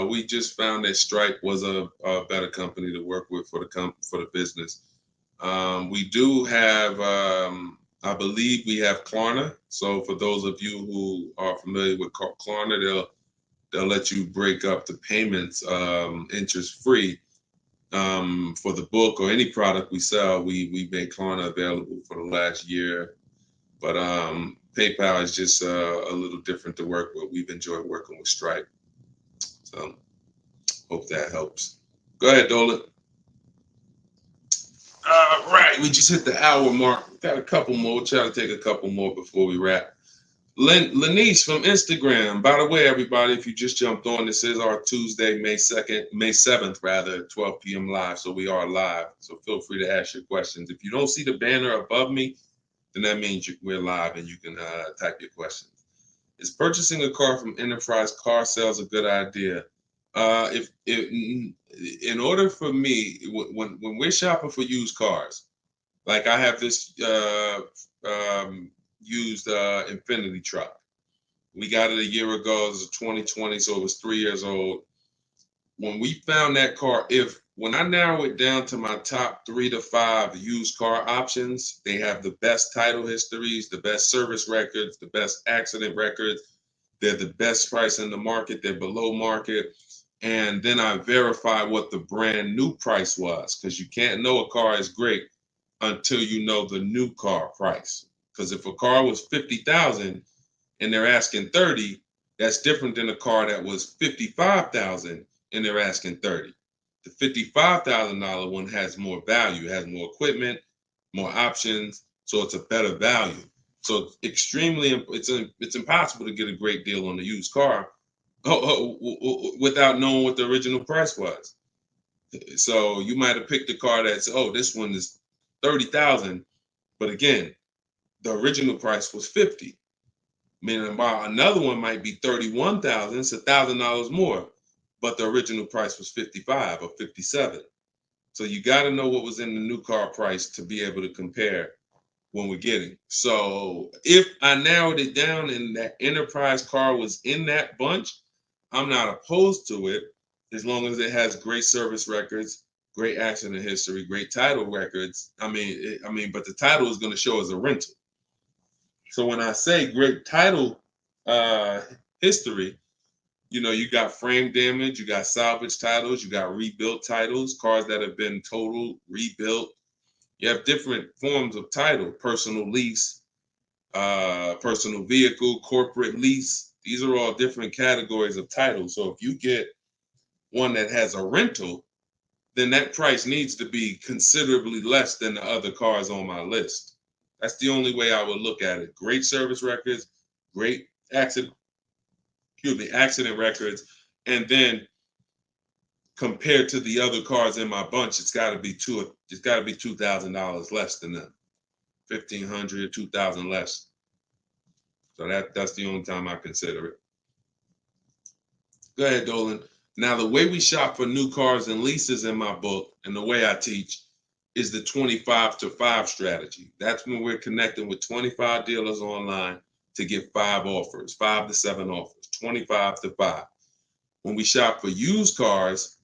We just found that Stripe was a better company to work with for the business. We do have, I believe we have Klarna. So for those of you who are familiar with Klarna, they'll let you break up the payments interest free. For the book or any product we sell, we make Klarna available for the last year. But PayPal is just a little different to work with. We've enjoyed working with Stripe. So hope that helps. Go ahead, Dolan. All right, we just hit the hour mark. Got a couple more. Try to take a couple more before we wrap. Lenice from Instagram. By the way, everybody, if you just jumped on, this is our Tuesday, May 7th, rather, 12 p.m. live. So we are live. So feel free to ask your questions. If you don't see the banner above me, then that means we're live and you can type your questions. Is purchasing a car from Enterprise Car Sales a good idea? If in order for me, when we're shopping for used cars, like I have this used Infinity truck. We got it a year ago. It was 2020, so it was 3 years old. When we found that car, when I narrow it down to my top 3 to 5 used car options, they have the best title histories, the best service records, the best accident records. They're the best price in the market. They're below market. And then I verify what the brand new price was, because you can't know a car is great until you know the new car price. Because if a car was 50,000 and they're asking 30, that's different than a car that was 55,000 and they're asking 30. The $55,000 one has more value, has more equipment, more options, so it's a better value. So it's impossible to get a great deal on a used car without knowing what the original price was. So you might have picked a car that's, this one is 30,000, but again, the original price was 50. Meaning another one might be 31,000, it's $1,000 more, but the original price was 55 or 57. So you got to know what was in the new car price to be able to compare when we're getting. So if I narrowed it down and that Enterprise car was in that bunch, I'm not opposed to it as long as it has great service records, great accident history, great title records. But the title is going to show as a rental. So when I say great title history, you got frame damage, you got salvage titles, you got rebuilt titles, cars that have been totaled, rebuilt. You have different forms of title: personal lease, personal vehicle, corporate lease. These are all different categories of title. So if you get one that has a rental, then that price needs to be considerably less than the other cars on my list. That's the only way I would look at it. Great service records, great accident records, and then compared to the other cars in my bunch, it's got to be $2,000 less than them. 1,500, 2,000 less. So that's the only time I consider it. Go ahead, Dolan. Now, the way we shop for new cars and leases in my book, and the way I teach, is the 25 to 5 strategy. That's when we're connecting with 25 dealers online to get 5 to 7 offers, 25 to 5. When we shop for used cars,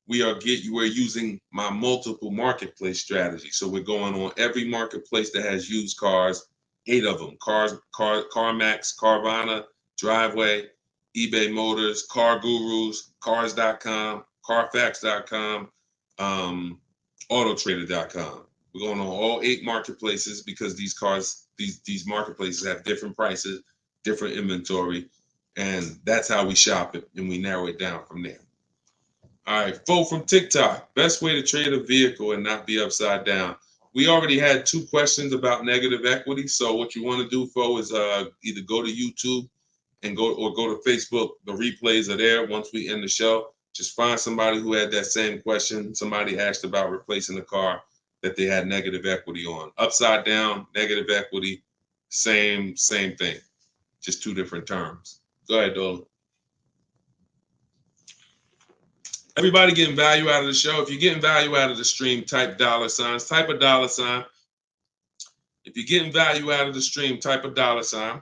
we're using my multiple marketplace strategy. So we're going on every marketplace that has used cars, 8 of them: CarMax, Carvana, Driveway, eBay Motors, Car Gurus, Cars.com, Carfax.com, Autotrader.com. We're going on all 8 marketplaces because these marketplaces have different prices, different inventory, and that's how we shop it, and we narrow it down from there. All right, Fo from TikTok. Best way to trade a vehicle and not be upside down. We already had 2 questions about negative equity. So what you want to do, Fo, is either go to YouTube and go to Facebook. The replays are there once we end the show. Just find somebody who had that same question. Somebody asked about replacing a car that they had negative equity on. Upside down, negative equity, same thing. just two different terms. Go ahead, Dolan. Everybody getting value out of the show. If you're getting value out of the stream, type $signs, type a $sign. If you're getting value out of the stream, type a $sign.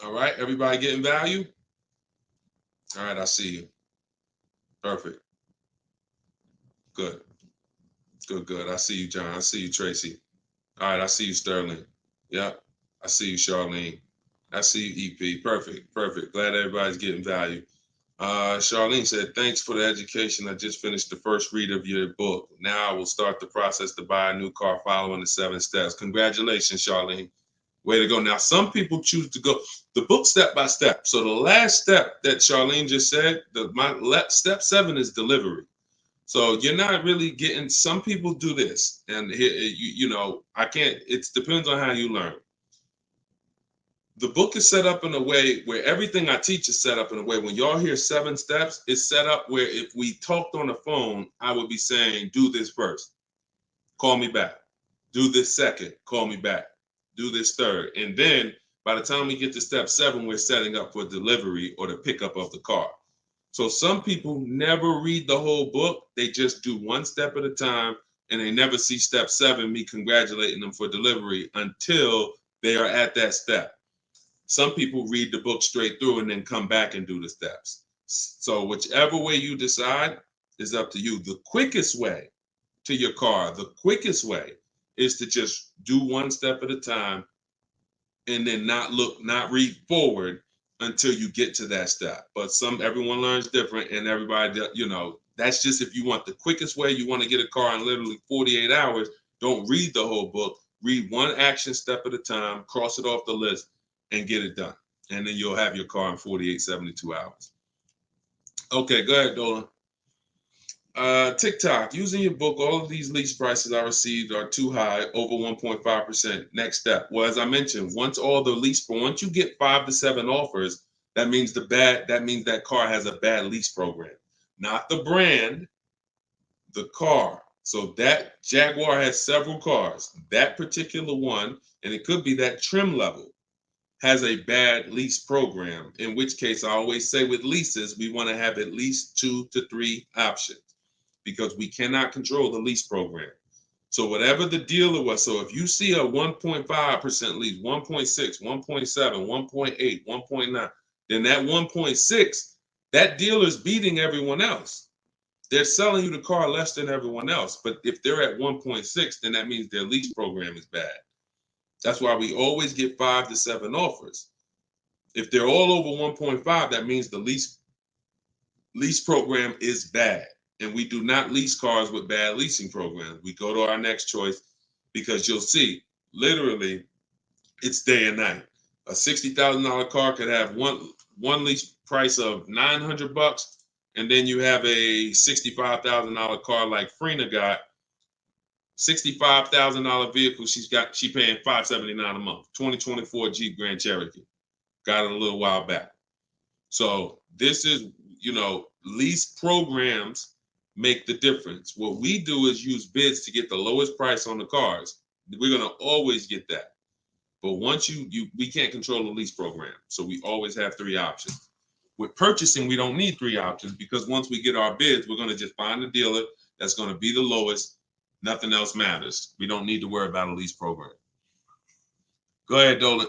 All right, everybody getting value? All right, I see you. Perfect. Good. Good. I see you, John. I see you, Tracy. All right, I see you, Sterling. Yep. I see you, Charlene. I see you, EP. Perfect. Glad everybody's getting value. Charlene said, thanks for the education. I just finished the first read of your book. Now I will start the process to buy a new car following the 7 steps. Congratulations, Charlene. Way to go. Now, some people choose to go the book step by step. So the last step that Charlene just said, step 7 is delivery. So you're not really getting, some people do this. And I can't, it depends on how you learn. The book is set up in a way where everything I teach is set up in a way when y'all hear 7 steps, it's set up where if we talked on the phone, I would be saying, do this first, call me back. Do this second, call me back. Do this third. And then by the time we get to step 7, we're setting up for delivery or the pickup of the car. So some people never read the whole book. They just do 1 step at a time and they never see step 7, me congratulating them for delivery until they are at that step. Some people read the book straight through and then come back and do the steps. So whichever way you decide is up to you. The quickest way to your car, the quickest way is to just do 1 step at a time and then not read forward until you get to that step. But everyone learns different, and everybody, that's just if you want the quickest way, you want to get a car in literally 48 hours, don't read the whole book. Read 1 action step at a time, cross it off the list, and get it done. And then you'll have your car in 48, 72 hours. Okay, go ahead, Dolan. TikTok, using your book, all of these lease prices I received are too high, over 1.5%. Next step. Well, as I mentioned, once you get 5 to 7 offers, that means that car has a bad lease program. Not the brand, the car. So that Jaguar has several cars. That particular one, and it could be that trim level, has a bad lease program, in which case I always say with leases, we want to have at least 2 to 3 options, because we cannot control the lease program. So whatever the dealer was, so if you see a 1.5% lease, 1.6, 1.7, 1.8, 1.9, then that 1.6, that dealer's beating everyone else. They're selling you the car less than everyone else. But if they're at 1.6, then that means their lease program is bad. That's why we always get 5 to 7 offers. If they're all over 1.5, that means the lease program is bad. And we do not lease cars with bad leasing programs. We go to our next choice, because you'll see, literally, it's day and night. A $60,000 car could have one lease price of $900, and then you have a $65,000 car like Frena got. $65,000 vehicle she paying $579 a month. 2024 Jeep Grand Cherokee. Got it a little while back. So this is, lease programs make the difference. What we do is use bids to get the lowest price on the cars. We're gonna always get that. But once we can't control the lease program. So we always have 3 options. With purchasing, we don't need 3 options, because once we get our bids, we're gonna just find a dealer that's gonna be the lowest. Nothing else matters. We don't need to worry about a lease program. Go ahead, Dolan.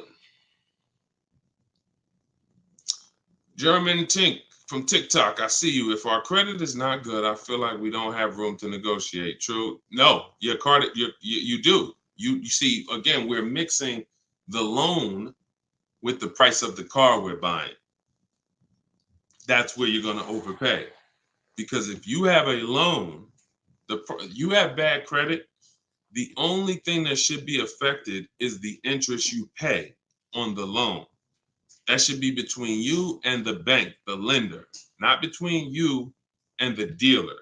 German Tink from TikTok, I see you. If our credit is not good, I feel like we don't have room to negotiate. True? No, your credit, you do. You see, again, we're mixing the loan with the price of the car we're buying. That's where you're going to overpay. Because if you have a loan, you have bad credit, the only thing that should be affected is the interest you pay on the loan. That should be between you and the bank, the lender, not between you and the dealer.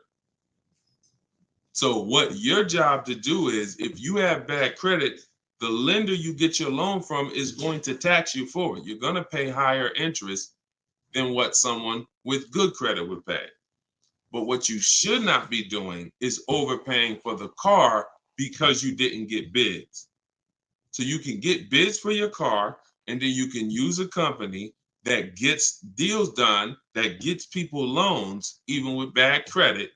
So what your job to do is, if you have bad credit, the lender you get your loan from is going to tax you for it. You're going to pay higher interest than what someone with good credit would pay. But what you should not be doing is overpaying for the car because you didn't get bids. So you can get bids for your car, and then you can use a company that gets deals done, that gets people loans, even with bad credit.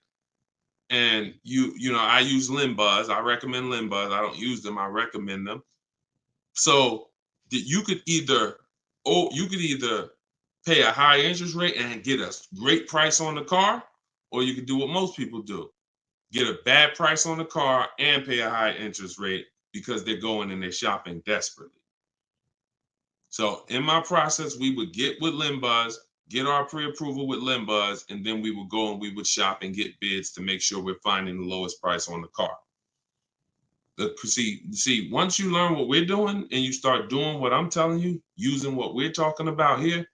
And I use Limbuzz. I recommend Limbuzz. I don't use them. I recommend them. So you could either pay a high interest rate and get a great price on the car, or you could do what most people do: get a bad price on the car and pay a high interest rate because they're going and they're shopping desperately. So in my process, we would get with Limbuzz, get our pre-approval with Limbuzz, and then we would go and we would shop and get bids to make sure we're finding the lowest price on the car. See, once you learn what we're doing and you start doing what I'm telling you, using what we're talking about here,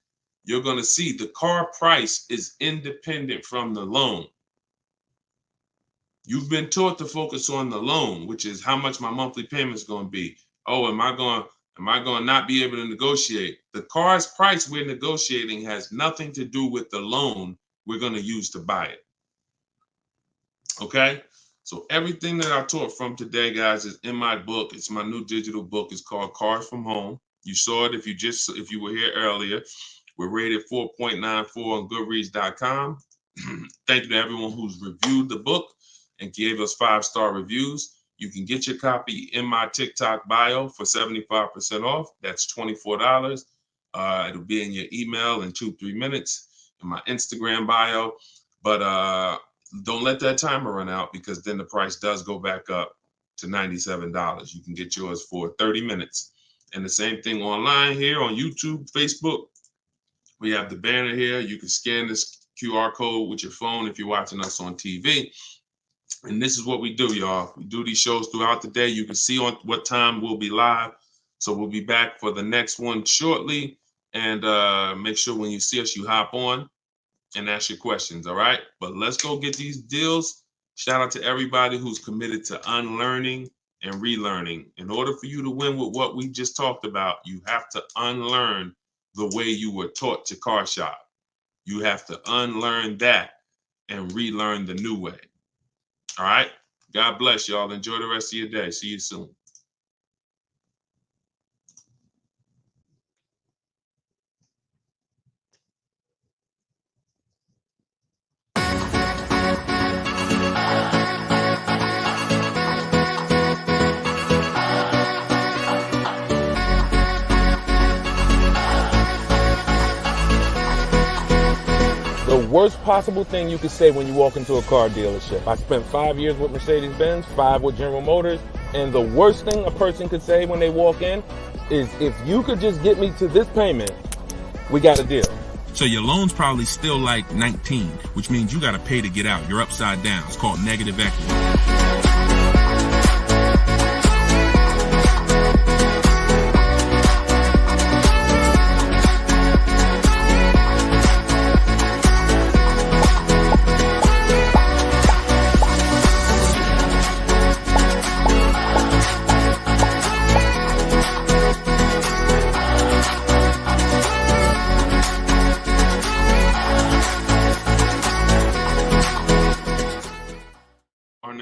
you're going to see the car price is independent from the loan. You've been taught to focus on the loan, which is how much my monthly payment is going to be. Oh, am I going to not be able to negotiate? The car's price we're negotiating has nothing to do with the loan we're going to use to buy it. Okay? So everything that I taught from today, guys, is in my book. It's my new digital book. It's called Cars from Home. You saw it if you were here earlier. We're rated 4.94 on Goodreads.com. Thank you to everyone who's reviewed the book and gave us 5-star reviews. You can get your copy in my TikTok bio for 75% off. That's $24. It'll be in your email in 2-3 minutes, in my Instagram bio. But don't let that timer run out, because then the price does go back up to $97. You can get yours for 30 minutes. And the same thing online here on YouTube, Facebook. We have the banner here. You can scan this QR code with your phone if you're watching us on TV. And this is what we do, y'all. We do these shows throughout the day. You can see on what time we'll be live. So we'll be back for the next one shortly. And make sure when you see us, you hop on and ask your questions, all right? But let's go get these deals. Shout out to everybody who's committed to unlearning and relearning. In order for you to win with what we just talked about, you have to unlearn the way you were taught to car shop. You have to unlearn that and relearn the new way. All right? God bless y'all. Enjoy the rest of your day. See you soon. The worst possible thing you could say when you walk into a car dealership. I spent 5 years with Mercedes-Benz, 5 with General Motors, and the worst thing a person could say when they walk in is, if you could just get me to this payment, we got a deal. So your loan's probably still like 19, which means you got to pay to get out. You're upside down. It's called negative equity.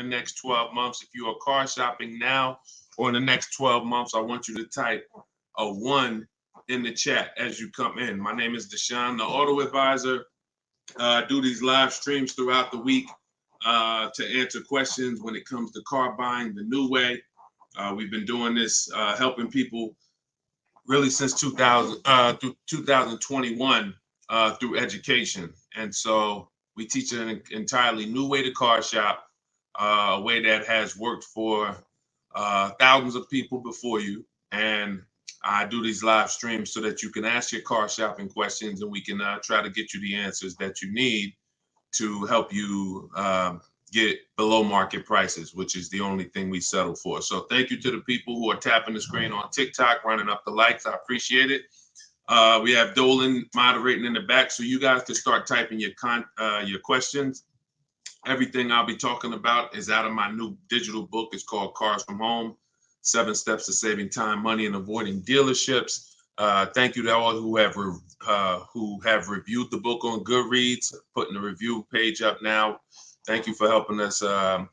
Next 12 months, if you are car shopping now, or in the next 12 months, I want you to type a 1 in the chat as you come in. My name is Deshone the Auto Advisor. I do these live streams throughout the week to answer questions when it comes to car buying the new way. We've been doing this, helping people really since 2021 through education. And so we teach an entirely new way to car shop, a way that has worked for thousands of people before you. And I do these live streams so that you can ask your car shopping questions, and we can try to get you the answers that you need to help you get below market prices, which is the only thing we settle for. So thank you to the people who are tapping the screen on TikTok, running up the likes. I appreciate it. We have Dolan moderating in the back, so you guys can start typing your questions. Everything I'll be talking about is out of my new digital book. It's called Cars from Home, 7 Steps to Saving Time, Money, and Avoiding Dealerships. Thank you to all who have reviewed the book on Goodreads, putting the review page up now. Thank you for helping us have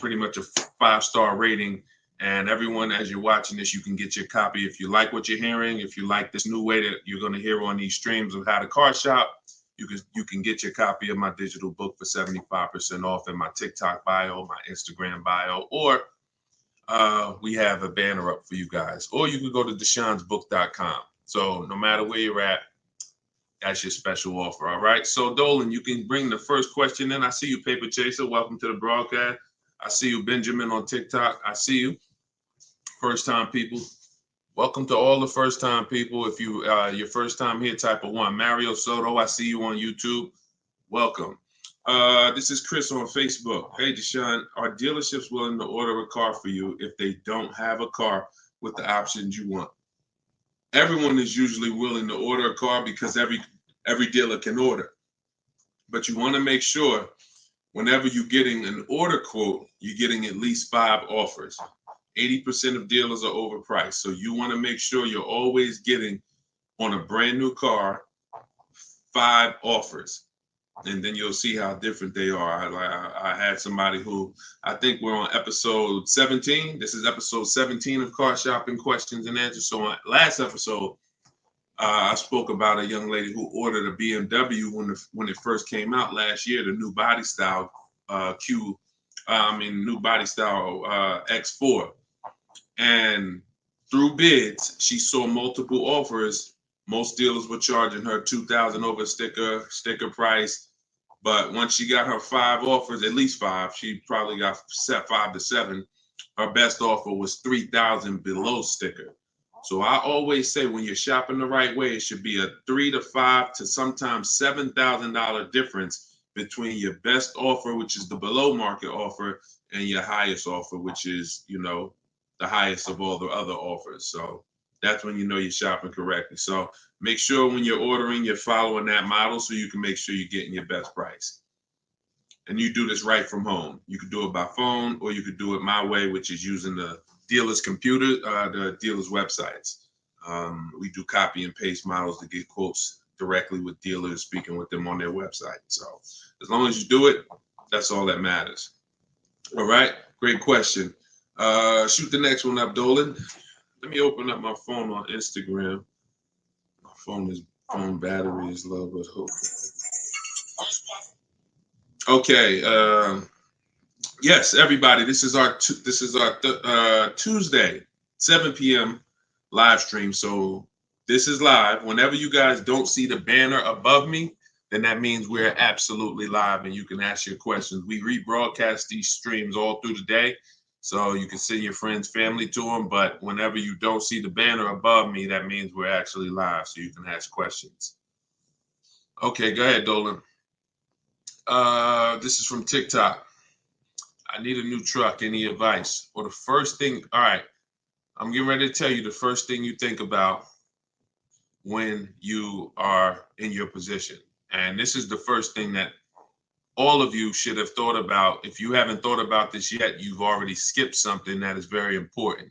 pretty much a 5-star rating And everyone, as you're watching this, you can get your copy. If you like what you're hearing, if you like this new way that you're going to hear on these streams of how to car shop, you can get your copy of my digital book for 75% off in my TikTok bio, my Instagram bio, or we have a banner up for you guys. Or you can go to deshonsbook.com. So no matter where you're at, that's your special offer. All right. So Dolan, you can bring the first question in. I see you, Paper Chaser. Welcome to the broadcast. I see you, Benjamin, on TikTok. I see you. First time people. Welcome to all the first time people. If you your first time here, type of 1. Mario Soto, I see you on YouTube. Welcome. This is Chris on Facebook. Hey, Deshone, are dealerships willing to order a car for you if they don't have a car with the options you want? Everyone is usually willing to order a car because every dealer can order. But you want to make sure whenever you're getting an order quote, you're getting at least 5 offers. 80% of dealers are overpriced. So you want to make sure you're always getting on a brand new car 5 offers. And then you'll see how different they are. I had somebody who, I think we're on episode 17. This is episode 17 of Car Shopping Questions and Answers. So on last episode, I spoke about a young lady who ordered a BMW when it first came out last year, the new body style new body style X4. And through bids, she saw multiple offers. Most dealers were charging her $2,000 over sticker price. But once she got her 5 offers, at least 5, she probably got set 5 to 7. Her best offer was $3,000 below sticker. So I always say when you're shopping the right way, it should be a $3,000 to $5,000 to sometimes $7,000 difference between your best offer, which is the below market offer, and your highest offer, which is, the highest of all the other offers. So that's when you know you're shopping correctly. So make sure when you're ordering, you're following that model so you can make sure you're getting your best price. And you do this right from home. You could do it by phone, or you could do it my way, which is using the dealer's computer, the dealer's websites. We do copy and paste models to get quotes directly with dealers, speaking with them on their website. So as long as you do it, that's all that matters. All right, great question. Shoot the next one up, Dolan. Let me open up my phone on Instagram. My phone battery is low, but hope. Okay. Yes, everybody. This is our Tuesday 7 p.m. live stream. So this is live. Whenever you guys don't see the banner above me, then that means we're absolutely live, and you can ask your questions. We rebroadcast these streams all through the day. So you can send your friends, family to them. But whenever you don't see the banner above me, that means we're actually live. So you can ask questions. Okay, go ahead, Dolan. This is from TikTok. I need a new truck. Any advice? Or the first thing, all right, I'm getting ready to tell you the first thing you think about when you are in your position. And this is the first thing that all of you should have thought about. If you haven't thought about this yet, you've already skipped something that is very important.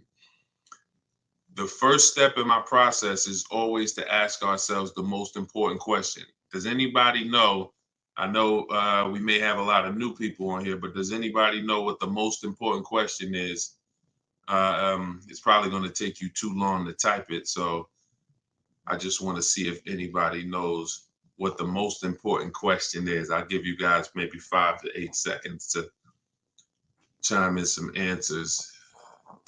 The first step in my process is always to ask ourselves the most important question. Does anybody know? I know we may have a lot of new people on here, but does anybody know what the most important question is? It's probably going to take you too long to type it. So I just want to see if anybody knows what the most important question is. I'll give you guys maybe 5 to 8 seconds to chime in some answers.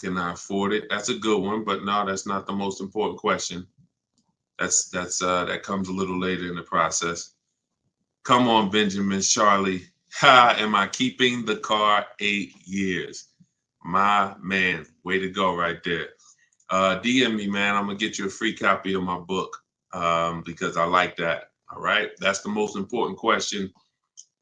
Can I afford it? That's a good one, but no, that's not the most important question. That comes a little later in the process. Come on, Benjamin, Charlie. Am I keeping the car 8 years? My man, way to go right there. DM me, man. I'm gonna get you a free copy of my book because I like that. All right, that's the most important question.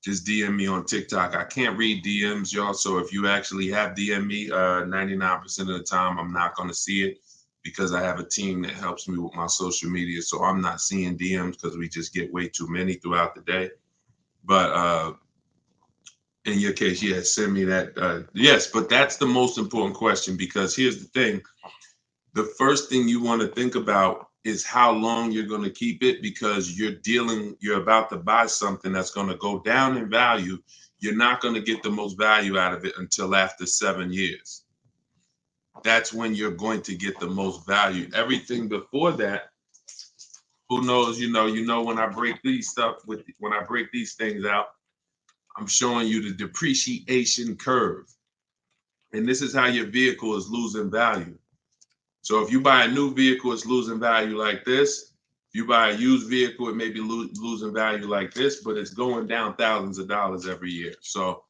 Just DM me on TikTok. I can't read DMs, y'all. So if you actually have DM me, 99% of the time, I'm not going to see it because I have a team that helps me with my social media. So I'm not seeing DMs because we just get way too many throughout the day. But in your case, yeah, send me that. Yes, but that's the most important question because here's the thing. The first thing you want to think about is how long you're going to keep it because you're about to buy something that's going to go down in value. You're not going to get the most value out of it until after 7 years. that's when you're going to get the most value. Everything before that, who knows, when I break these things out, I'm showing you the depreciation curve. And this is how your vehicle is losing value. So if you buy a new vehicle, it's losing value like this. If you buy a used vehicle, it may be losing value like this, but it's going down thousands of dollars every year. So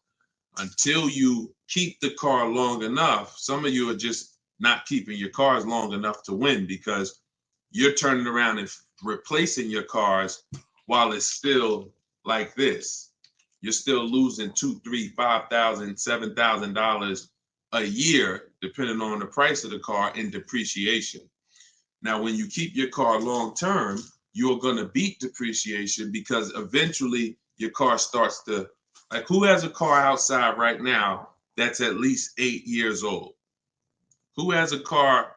until you keep the car long enough, some of you are just not keeping your cars long enough to win, because you're turning around and replacing your cars while it's still like this. You're still losing $2,000, $3,000, $5,000, $7,000 a year, depending on the price of the car, in depreciation. Now, when you keep your car long term, you're going to beat depreciation, because eventually your car starts to, like, who has a car outside right now that's at least 8 years old? Who has a car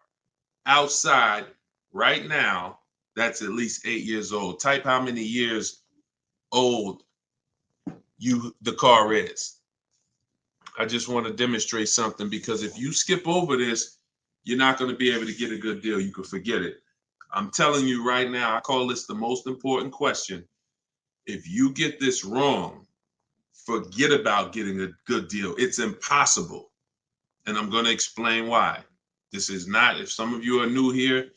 outside right now that's at least 8 years old? Type how many years old the car is. I just want to demonstrate something, because if you skip over this, you're not going to be able to get a good deal. You can forget it. I'm telling you right now, I call this the most important question. If you get this wrong, forget about getting a good deal. It's impossible. And I'm going to explain why. This is not, if some of you are new here,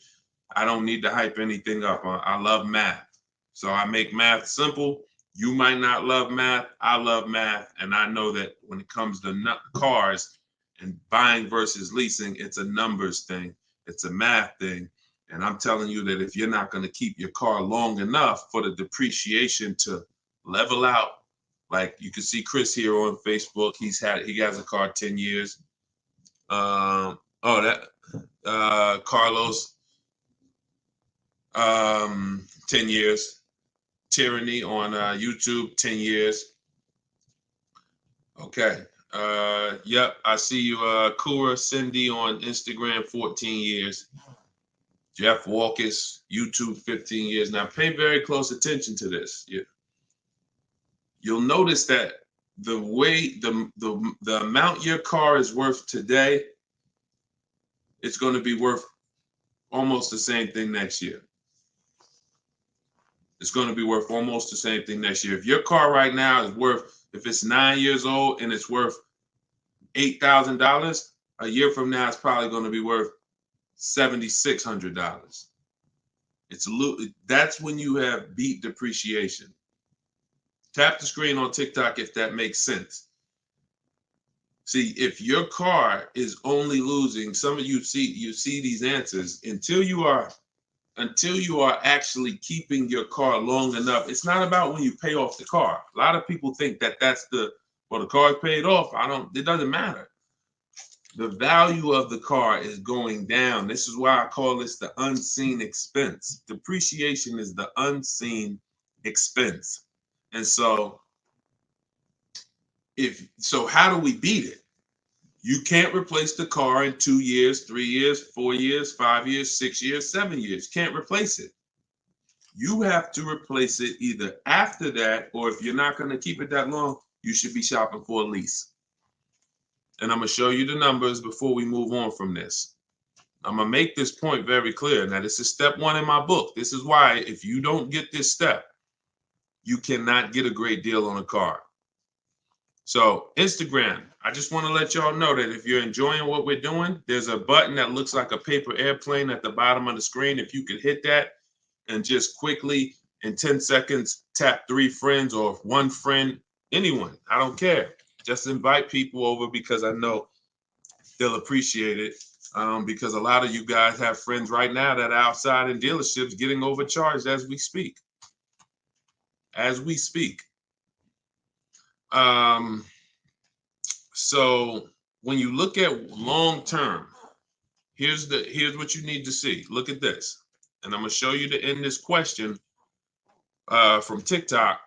I don't need to hype anything up. I love math. So I make math simple. You might not love math. I love math. And I know that when it comes to cars and buying versus leasing, it's a numbers thing. It's a math thing. And I'm telling you that if you're not going to keep your car long enough for the depreciation to level out, like you can see Chris here on Facebook, he has a car 10 years. Carlos, 10 years. Tyranny on YouTube, 10 years. Okay. Yep, I see you. Kura Cindy on Instagram, 14 years. Jeff Walkus, YouTube, 15 years. Now pay very close attention to this. You'll notice that the way the amount your car is worth today, it's going to be worth almost the same thing next year. It's going to be worth almost the same thing next year. If your car right now is worth, if it's 9 years old and it's worth $8,000, a year from now it's probably going to be worth $7,600. That's when you have beat depreciation. Tap the screen on TikTok if that makes sense. See, if your car is only losing, some of you see these answers, until you are actually keeping your car long enough. It's not about when you pay off the car. A lot of people think that that's the car is paid off. It doesn't matter. The value of the car is going down. This is why I call this the unseen expense. Depreciation is the unseen expense. And so how do we beat it? You can't replace the car in 2 years, 3 years, 4 years, 5 years, 6 years, 7 years. Can't replace it. You have to replace it either after that, or if you're not going to keep it that long, you should be shopping for a lease. And I'm going to show you the numbers before we move on from this. I'm going to make this point very clear. Now, this is step 1 in my book. This is why if you don't get this step, you cannot get a great deal on a car. So Instagram, I just want to let y'all know that if you're enjoying what we're doing, there's a button that looks like a paper airplane at the bottom of the screen. If you could hit that and just quickly in 10 seconds, tap 3 friends or 1 friend, anyone, I don't care. Just invite people over, because I know they'll appreciate it. Because a lot of you guys have friends right now that are outside in dealerships getting overcharged as we speak. So when you look at long term, here's what you need to see. Look at this, and I'm gonna show you to end this question from TikTok,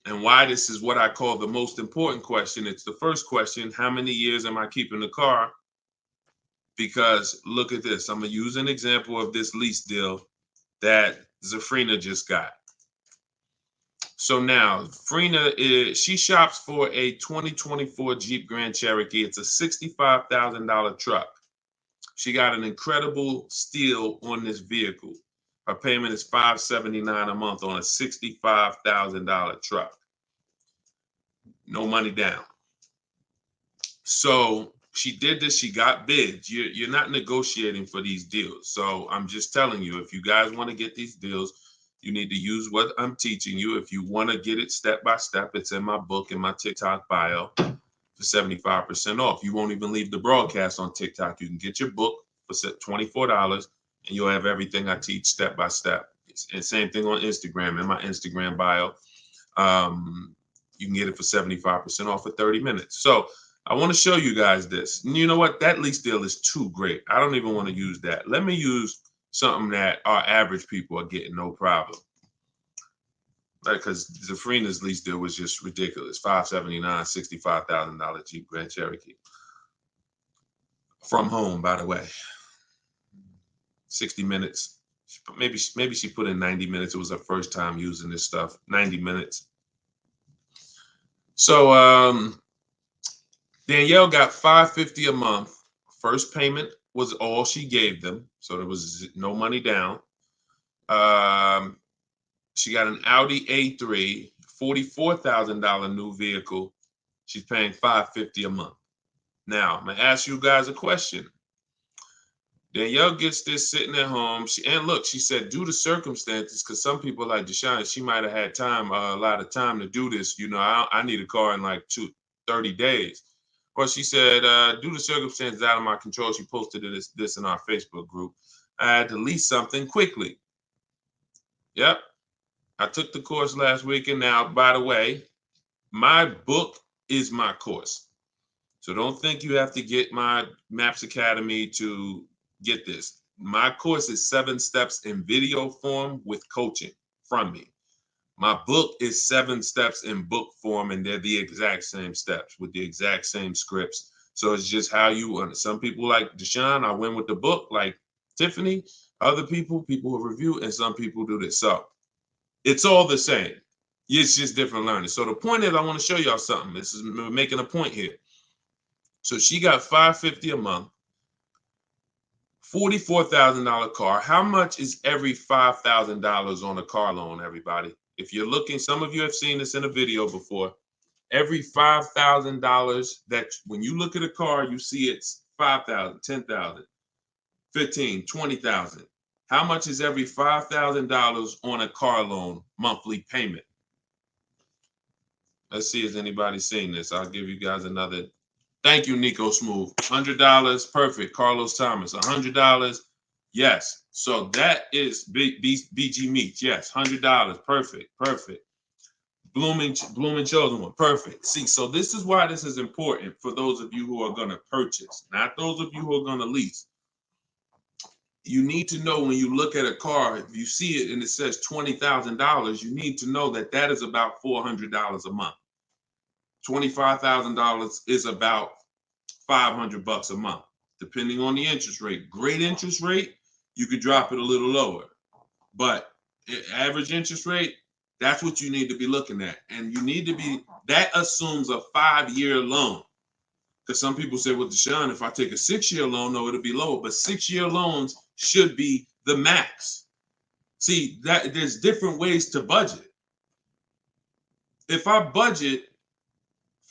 and why this is what I call the most important question. It's the first question: how many years am I keeping the car? Because look at this. I'm gonna use an example of this lease deal that Zafrina just got. So now, Frina she shops for a 2024 Jeep Grand Cherokee. It's a $65,000 truck. She got an incredible steal on this vehicle. Her payment is $579 a month on a $65,000 truck. No money down. So she did this. She got bids. You're not negotiating for these deals. So I'm just telling you, if you guys want to get these deals, you need to use what I'm teaching you. If you want to get it step by step, it's in my book, in my TikTok bio for 75% off. You won't even leave the broadcast on TikTok. You can get your book for $24 and you'll have everything I teach step by step. And same thing on Instagram, in my Instagram bio. You can get it for 75% off for 30 minutes. So I want to show you guys this. And you know what? That lease deal is too great. I don't even want to use that. Let me use something that our average people are getting no problem. Because Zafrina's lease deal was just ridiculous. $579, $65,000 Jeep Grand Cherokee. From home, by the way. 60 minutes. Maybe she put in 90 minutes. It was her first time using this stuff. 90 minutes. So Danielle got $550 a month. First payment was all she gave them, so there was no money down. She got an Audi A3, $44,000 new vehicle. She's paying $550 a month. Now I'm gonna ask you guys a question. Danielle gets this sitting at home. She said due to circumstances, because some people like Deshone, she might have had time, a lot of time to do this. You know, I need a car in like 30 days. But she said, due to circumstances out of my control, she posted this in our Facebook group. I had to lease something quickly. Yep. I took the course last weekend. Now, by the way, my book is my course. So don't think you have to get my Maps Academy to get this. My course is 7 steps in video form with coaching from me. My book is 7 steps in book form, and they're the exact same steps with the exact same scripts. So it's just how you want it. Some people like Deshone, I went with the book, like Tiffany. Other people who review, and some people do this. So it's all the same. It's just different learning. So the point is, I want to show y'all something. This is making a point here. So she got $550 a month, $44,000 car. How much is every $5,000 on a car loan, everybody? If you're looking, some of you have seen this in a video before. Every $5,000 that when you look at a car, you see it's $5,000, $10,000, $15,000, $20,000. How much is every $5,000 on a car loan monthly payment? Let's see if anybody's seen this. I'll give you guys another. Thank you, Nico Smooth. $100, perfect. Carlos Thomas, $100. Yes. So that is BG Meats. Yes, $100. Perfect. Perfect. Blooming Chosen One. Perfect. See, so this is why this is important for those of you who are going to purchase, not those of you who are going to lease. You need to know when you look at a car, if you see it and it says $20,000, you need to know that that is about $400 a month. $25,000 is about $500 a month, depending on the interest rate. Great interest rate, you could drop it a little lower. But average interest rate, that's what you need to be looking at. And you need to be, that assumes a 5-year loan. Because some people say, well, Deshone, if I take a 6-year loan, no, it'll be lower. But 6-year loans should be the max. See, that there's different ways to budget. If I budget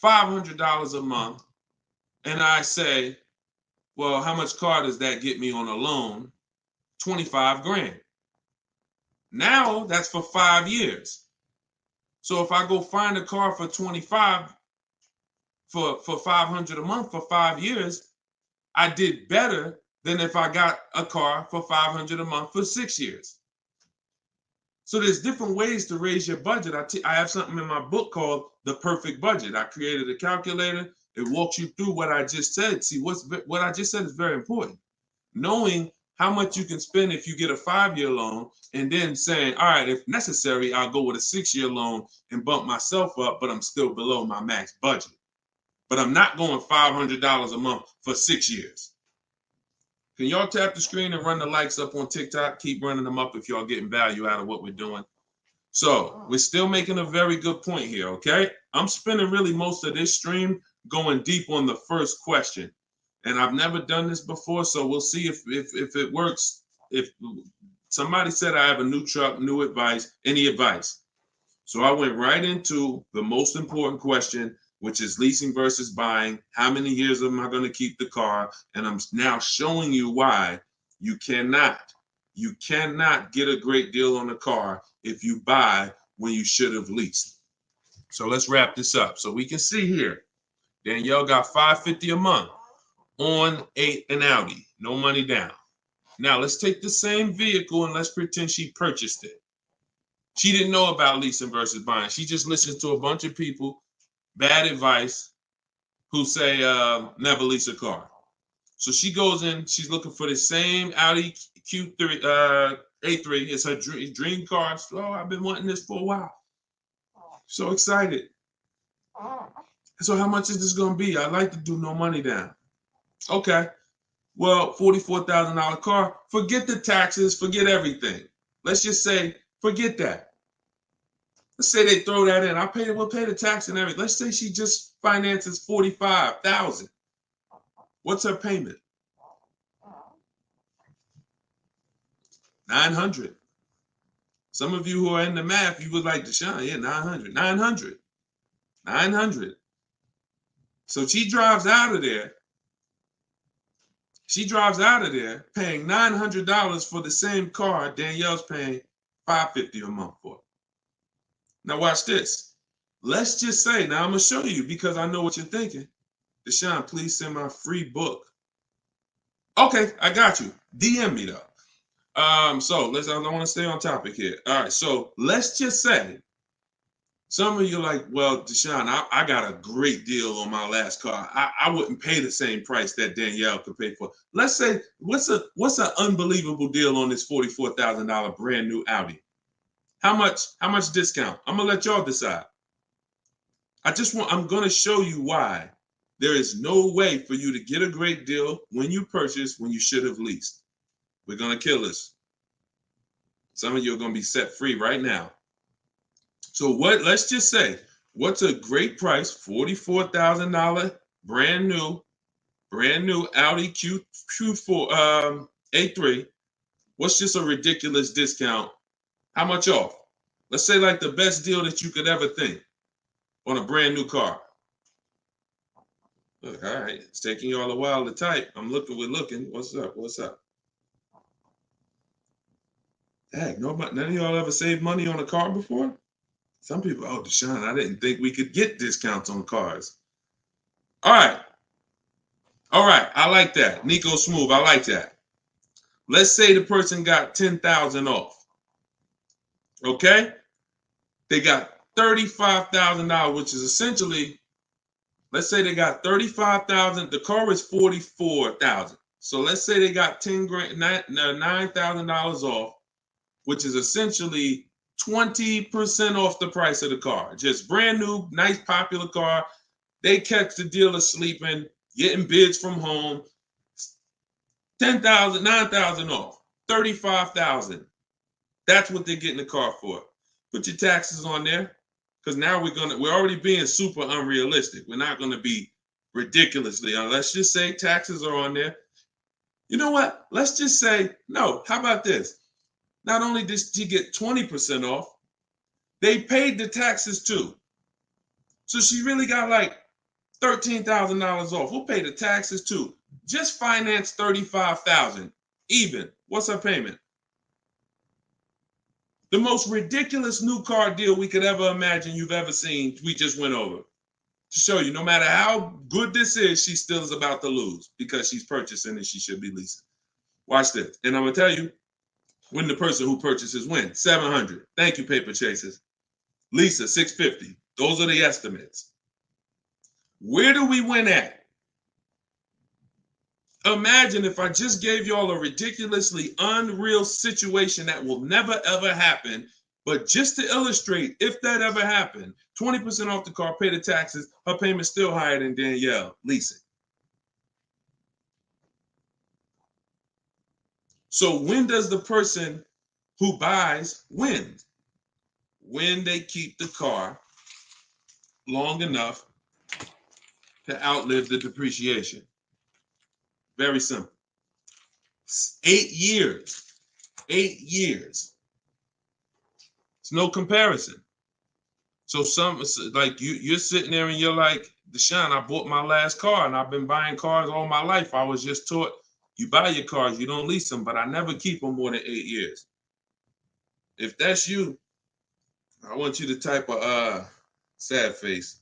$500 a month and I say, well, how much car does that get me on a loan? 25 grand. Now that's for 5 years. So if I go find a car for 25 for $500 a month for 5 years, I did better than if I got a car for $500 a month for 6 years. So there's different ways to raise your budget. I have something in my book called The Perfect Budget. I created a calculator. It walks you through what I just said. See, what I just said is very important. Knowing how much you can spend if you get a 5-year loan, and then saying, all right, if necessary, I'll go with a 6-year loan and bump myself up, but I'm still below my max budget. But I'm not going $500 a month for 6 years. Can y'all tap the screen and run the likes up on TikTok? Keep running them up if y'all getting value out of what we're doing. So we're still making a very good point here, okay? I'm spending really most of this stream going deep on the first question. And I've never done this before, so we'll see if it works. If somebody said I have a new truck, new advice, any advice. So I went right into the most important question, which is leasing versus buying. How many years am I going to keep the car? And I'm now showing you why you cannot get a great deal on a car if you buy when you should have leased. So let's wrap this up. So we can see here, Danielle got $550 a month on an Audi, no money down. Now let's take the same vehicle and let's pretend she purchased it. She didn't know about leasing versus buying. She just listened to a bunch of people, bad advice, who say never lease a car. So she goes in, she's looking for the same Audi Q3, A3. It's her dream car. Oh, I've been wanting this for a while. So excited. So how much is this going to be? I'd like to do no money down. Okay. Well, $44,000 car. Forget the taxes. Forget everything. Let's just say, forget that. Let's say they throw that in. We'll pay the tax and everything. Let's say she just finances $45,000. What's her payment? $900. Some of you who are in the math, you would like Deshone, yeah, $900. So she drives out of there. She drives out of there paying $900 for the same car Danielle's paying $550 a month for. Now watch this. Let's just say, now I'm going to show you because I know what you're thinking. Deshone, please send my free book. Okay, I got you. DM me though. So I want to stay on topic here. All right, so let's just say some of you are like, well, Deshone, I got a great deal on my last car. I wouldn't pay the same price that Danielle could pay for. Let's say, what's an unbelievable deal on this $44,000 brand new Audi? How much discount? I'm gonna let y'all decide. I'm gonna show you why there is no way for you to get a great deal when you purchase when you should have leased. We're gonna kill this. Some of you are gonna be set free right now. So let's just say, what's a great price? $44,000 brand new Audi Q4 A3. What's just a ridiculous discount? How much off? Let's say like the best deal that you could ever think on a brand new car. Look, all right, it's taking you all a while to type. We're looking. What's up? Heck, none of y'all ever saved money on a car before? Some people, oh, Deshone, I didn't think we could get discounts on cars. All right, I like that. Nico Smooth, I like that. Let's say the person got $10,000 off. Okay? They got $35,000, which is essentially, let's say they got $35,000. The car is $44,000. So let's say they got $9,000 off, which is essentially 20% off the price of the car. Just brand new, nice, popular car. They catch the dealer sleeping, getting bids from home. $10,000, $9,000 off, $35,000. That's what they're getting the car for. Put your taxes on there, because now we're already being super unrealistic. We're not gonna be ridiculously. Let's just say taxes are on there. You know what? Let's just say no. How about this? Not only did she get 20% off, they paid the taxes too. So she really got like $13,000 off. We'll pay the taxes too. Just finance $35,000 even. What's her payment? The most ridiculous new car deal we could ever imagine you've ever seen, we just went over. To show you, no matter how good this is, she still is about to lose because she's purchasing and she should be leasing. Watch this. And I'm going to tell you, when the person who purchases wins, $700. Thank you, paper chasers. Lisa, $650. Those are the estimates. Where do we win at? Imagine if I just gave y'all a ridiculously unreal situation that will never ever happen, but just to illustrate, if that ever happened, 20% off the car, pay the taxes, her payment's still higher than Danielle leasing. So when does the person who buys win? When they keep the car long enough to outlive the depreciation. Very simple. 8 years. 8 years. It's no comparison. So like you're sitting there and you're like, Deshone, I bought my last car and I've been buying cars all my life. I was just taught you buy your cars, you don't lease them, but I never keep them more than 8 years. If that's you, I want you to type a sad face.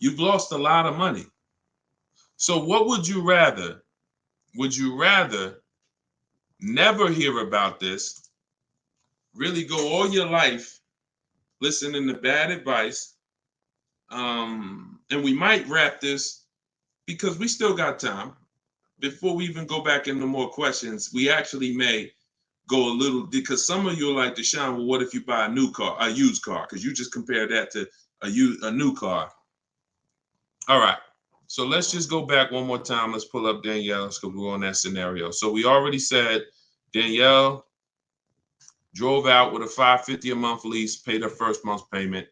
You've lost a lot of money. So what would you rather? Would you rather never hear about this, really go all your life listening to bad advice? And we might wrap this because we still got time. Before we even go back into more questions, we actually may go a little, because some of you are like, Deshone, well, what if you buy a new car, a used car? Because you just compared that to a new car. All right. So let's just go back one more time. Let's pull up Danielle's because we're on that scenario. So we already said Danielle drove out with a $550 a month lease, paid her first month's payment.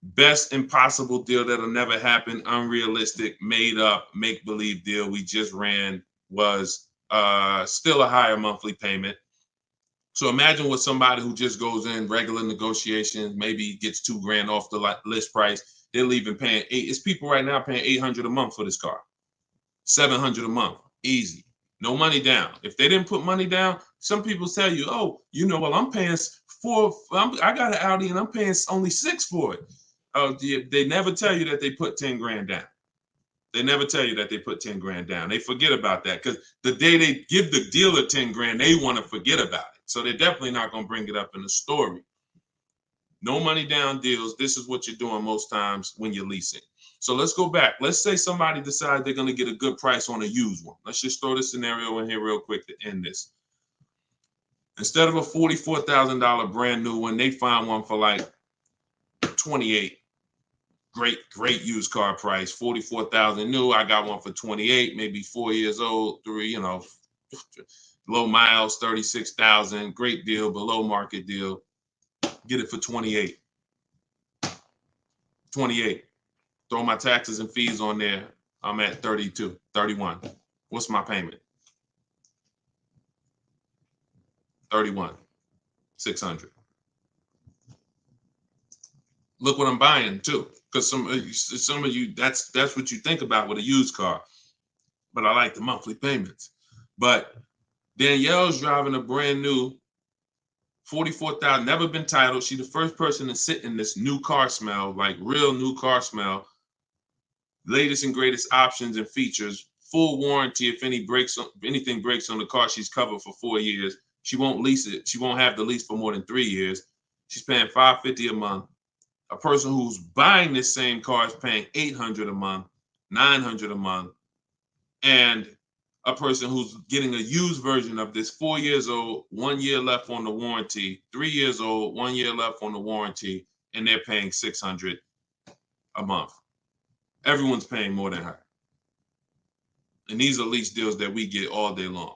Best impossible deal that'll never happen, unrealistic, made up, make-believe deal we just ran was still a higher monthly payment. So imagine with somebody who just goes in regular negotiations, maybe gets $2,000 off the list price. They're leaving paying it's people right now paying $800 a month for this car, $700 a month, easy, no money down. If they didn't put money down, some people tell you, oh, you know, well, I'm paying I got an Audi and I'm paying only $6 for it. They never tell you that they put 10 grand down. They never tell you that they put 10 grand down. They forget about that because the day they give the dealer 10 grand, they want to forget about it. So they're definitely not going to bring it up in the story. No money down deals. This is what you're doing most times when you're leasing. So let's go back. Let's say somebody decides they're going to get a good price on a used one. Let's just throw this scenario in here real quick to end this. Instead of a $44,000 brand new one, they find one for like 28. Great used car price, 44,000 new. I got one for 28, maybe 4 years old, low miles, 36,000. Great deal, below market deal. Get it for 28. 28. Throw my taxes and fees on there. I'm at 32, 31. What's my payment? 31, 600. Look what I'm buying too, because some of you that's what you think about with a used car. But I like the monthly payments. But Danielle's driving a brand new 44,000, never been titled. She's the first person to sit in this new car smell, like real new car smell. Latest and greatest options and features, full warranty. If anything breaks on the car, she's covered for 4 years. She won't lease it. She won't have the lease for more than 3 years. She's paying $550 a month. A person who's buying this same car is paying $800 a month, $900 a month. And a person who's getting a used version of this, 4 years old, 1 year left on the warranty, 3 years old, 1 year left on the warranty, and they're paying $600 a month. Everyone's paying more than her. And these are lease deals that we get all day long.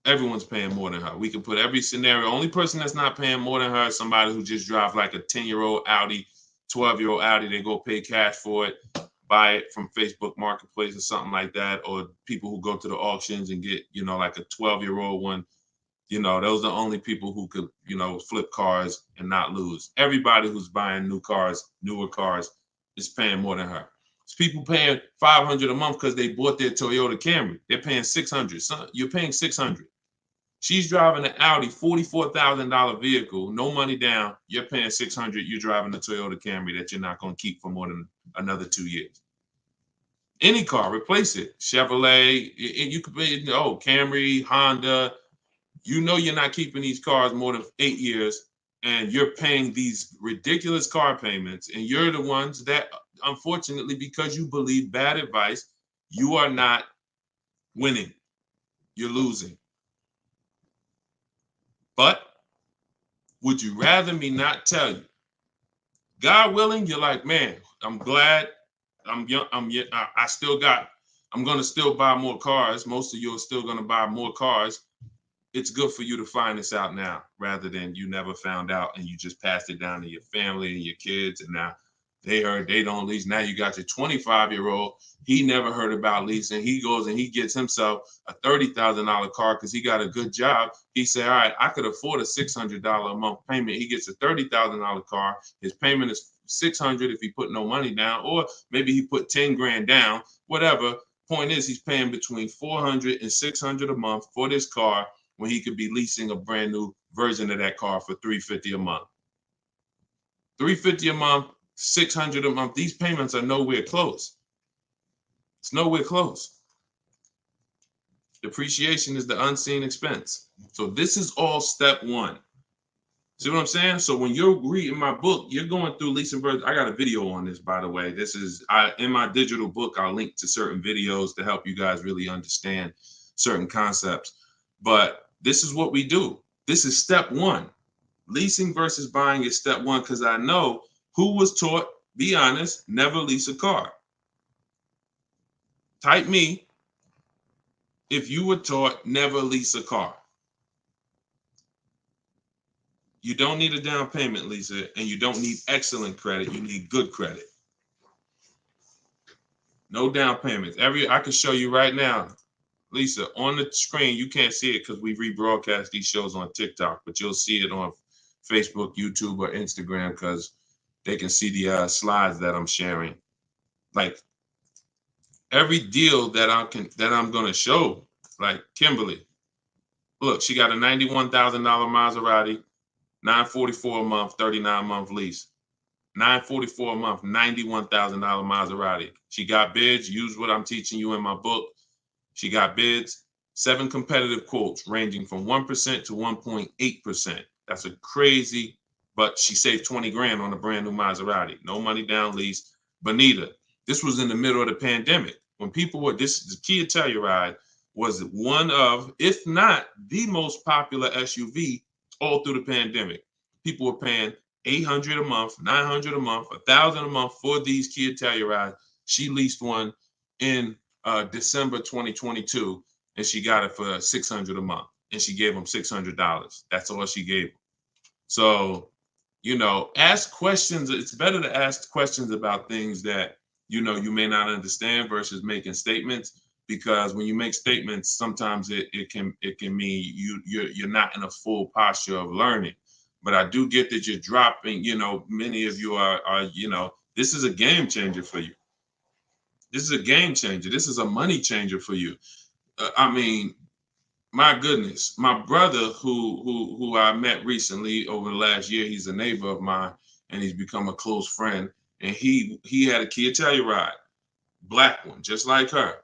Everyone's paying more than her. We can put every scenario. Only person that's not paying more than her is somebody who just drives like a 10-year-old Audi, 12-year-old Audi. They go pay cash for it, buy it from Facebook Marketplace or something like that, or people who go to the auctions and get, like a 12-year-old one. Those are the only people who could, flip cars and not lose. Everybody who's buying newer cars, is paying more than her. It's people paying $500 a month because they bought their Toyota Camry. They're paying $600. So you're paying $600. She's driving an Audi, $44,000 vehicle, no money down. You're paying $600. You're driving a Toyota Camry that you're not going to keep for more than another 2 years. Any car, replace it. Chevrolet, you could pay, Camry, Honda. You're not keeping these cars more than 8 years, and you're paying these ridiculous car payments, and you're the ones that, unfortunately, because you believe bad advice, you are not winning. You're losing. But would you rather me not tell you? God willing, you're like, man, I'm glad I'm young. I'm going to still buy more cars. Most of you are still going to buy more cars. It's good for you to find this out now rather than you never found out and you just passed it down to your family and your kids. And now They heard they don't lease. Now you got your 25-year-old. He never heard about leasing. He goes and he gets himself a $30,000 car because he got a good job. He said, all right, I could afford a $600 a month payment. He gets a $30,000 car. His payment is $600 if he put no money down, or maybe he put 10 grand down, whatever. Point is, he's paying between $400 and $600 a month for this car when he could be leasing a brand new version of that car for $350 a month. $350 a month, $600 a month. These payments are nowhere close. It's nowhere close. Depreciation is the unseen expense. So this is all step one. See what I'm saying? So when you're reading my book, you're going through leasing versions. I got a video on this, by the way. This is in my digital book. I'll link to certain videos to help you guys really understand certain concepts. But this is what we do. This is step one. Leasing versus buying is step one, because I know who was taught, be honest, never lease a car. Type me if you were taught never lease a car. You don't need a down payment, Lisa, and you don't need excellent credit. You need good credit. No down payments. I can show you right now, Lisa, on the screen. You can't see it because we rebroadcast these shows on TikTok, but you'll see it on Facebook, YouTube, or Instagram because they can see the slides that I'm sharing. Like every deal that I'm gonna show, like Kimberly. Look, she got a $91,000 Maserati, $944 a month, 39-month lease. $944 a month, $91,000 Maserati. She got bids. Use what I'm teaching you in my book. She got bids. 7 competitive quotes ranging from 1% to 1.8%. That's a crazy, but she saved 20 grand on a brand new Maserati. No money down lease. Bonita, this was in the middle of the pandemic. When people were, the Kia Telluride was one of, if not the most popular SUV all through the pandemic. People were paying $800 a month, $900 a month, $1,000 a month for these Kia Tellurides. She leased one in December 2022, and she got it for $600 a month, and she gave them $600. That's all she gave them. So, ask questions. It's better to ask questions about things that you may not understand versus making statements. Because when you make statements, sometimes it can mean you're not in a full posture of learning. But I do get that you're dropping. Many of you are this is a game changer for you. This is a game changer. This is a money changer for you. I mean, my goodness, my brother who I met recently over the last year, he's a neighbor of mine, and he's become a close friend. And he had a Kia Telluride, black one, just like her.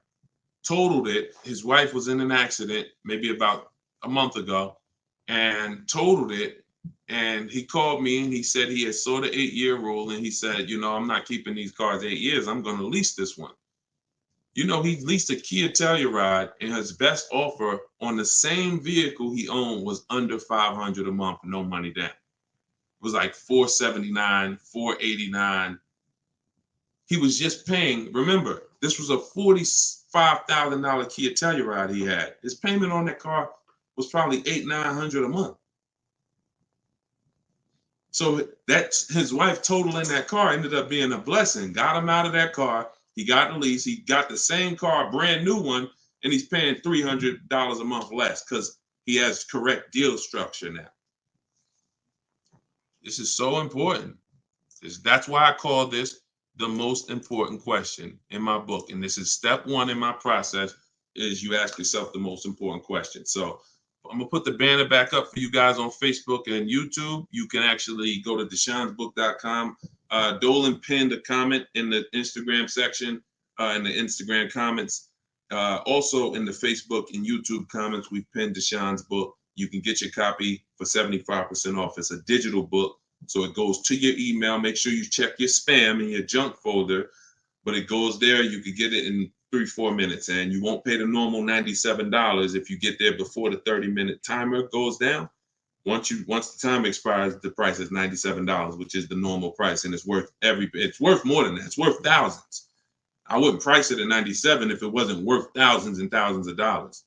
Totaled it. His wife was in an accident maybe about a month ago and totaled it. And he called me and he said he had saw the 8-year rule. And he said, I'm not keeping these cars 8 years. I'm going to lease this one. He leased a Kia Telluride, and his best offer on the same vehicle he owned was under $500 a month, no money down. It was like $479, $489. He was just paying. Remember, this was a $45,000 Kia Telluride he had. His payment on that car was probably $800-900 a month. So that's his wife totaling that car ended up being a blessing. Got him out of that car. He got the lease. He got the same car, brand new one, and he's paying $300 a month less because he has correct deal structure now. This is so important. That's why I call this the most important question in my book. And this is step one in my process, is you ask yourself the most important question. So I'm going to put the banner back up for you guys on Facebook and YouTube. You can actually go to deshonsbook.com. Dolan pinned a comment in the Instagram section, in the Instagram comments. Also in the Facebook and YouTube comments, we've pinned Deshon's book. You can get your copy for 75% off. It's a digital book, so it goes to your email. Make sure you check your spam and your junk folder, but it goes there. You can get it in 3-4 minutes, and you won't pay the normal $97 if you get there before the 30-minute timer goes down. Once the time expires, the price is $97, which is the normal price, and it's worth more than that. It's worth thousands. I wouldn't price it at $97 if it wasn't worth thousands and thousands of dollars.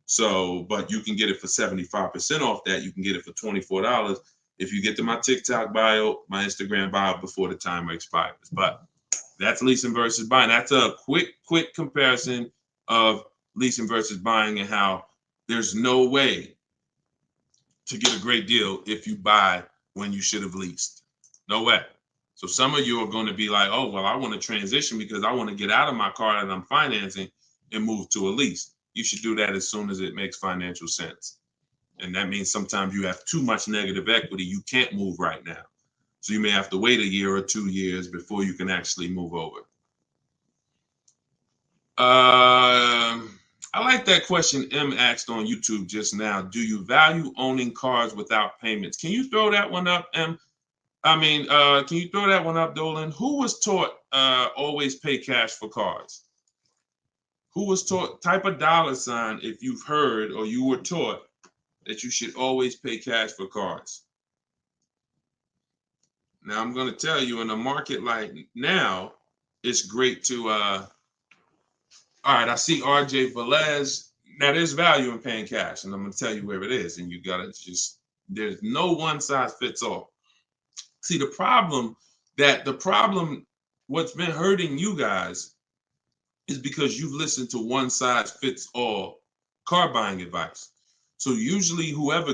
So, but you can get it for 75% off that. You can get it for $24, if you get to my TikTok bio, my Instagram bio before the timer expires. But that's leasing versus buying. That's a quick comparison of leasing versus buying and how there's no way to get a great deal if you buy when you should have leased. No way. So some of you are going to be like, oh, well, I want to transition because I want to get out of my car that I'm financing and move to a lease. You should do that as soon as it makes financial sense. And that means sometimes you have too much negative equity. You can't move right now. So you may have to wait a year or 2 years before you can actually move over. I like that question M asked on YouTube just now. Do you value owning cars without payments? Can you throw that one up, M? Can you throw that one up, Dolan? Who was taught always pay cash for cars? Who was taught, type a dollar sign if you've heard or you were taught that you should always pay cash for cars. Now, I'm going to tell you, in a market like now, it's great to, all right, I see RJ Velez. Now, there's value in paying cash, and I'm going to tell you where it is, and you got to just, there's no one size fits all. See, the problem, what's been hurting you guys is because you've listened to one size fits all car buying advice. So usually whoever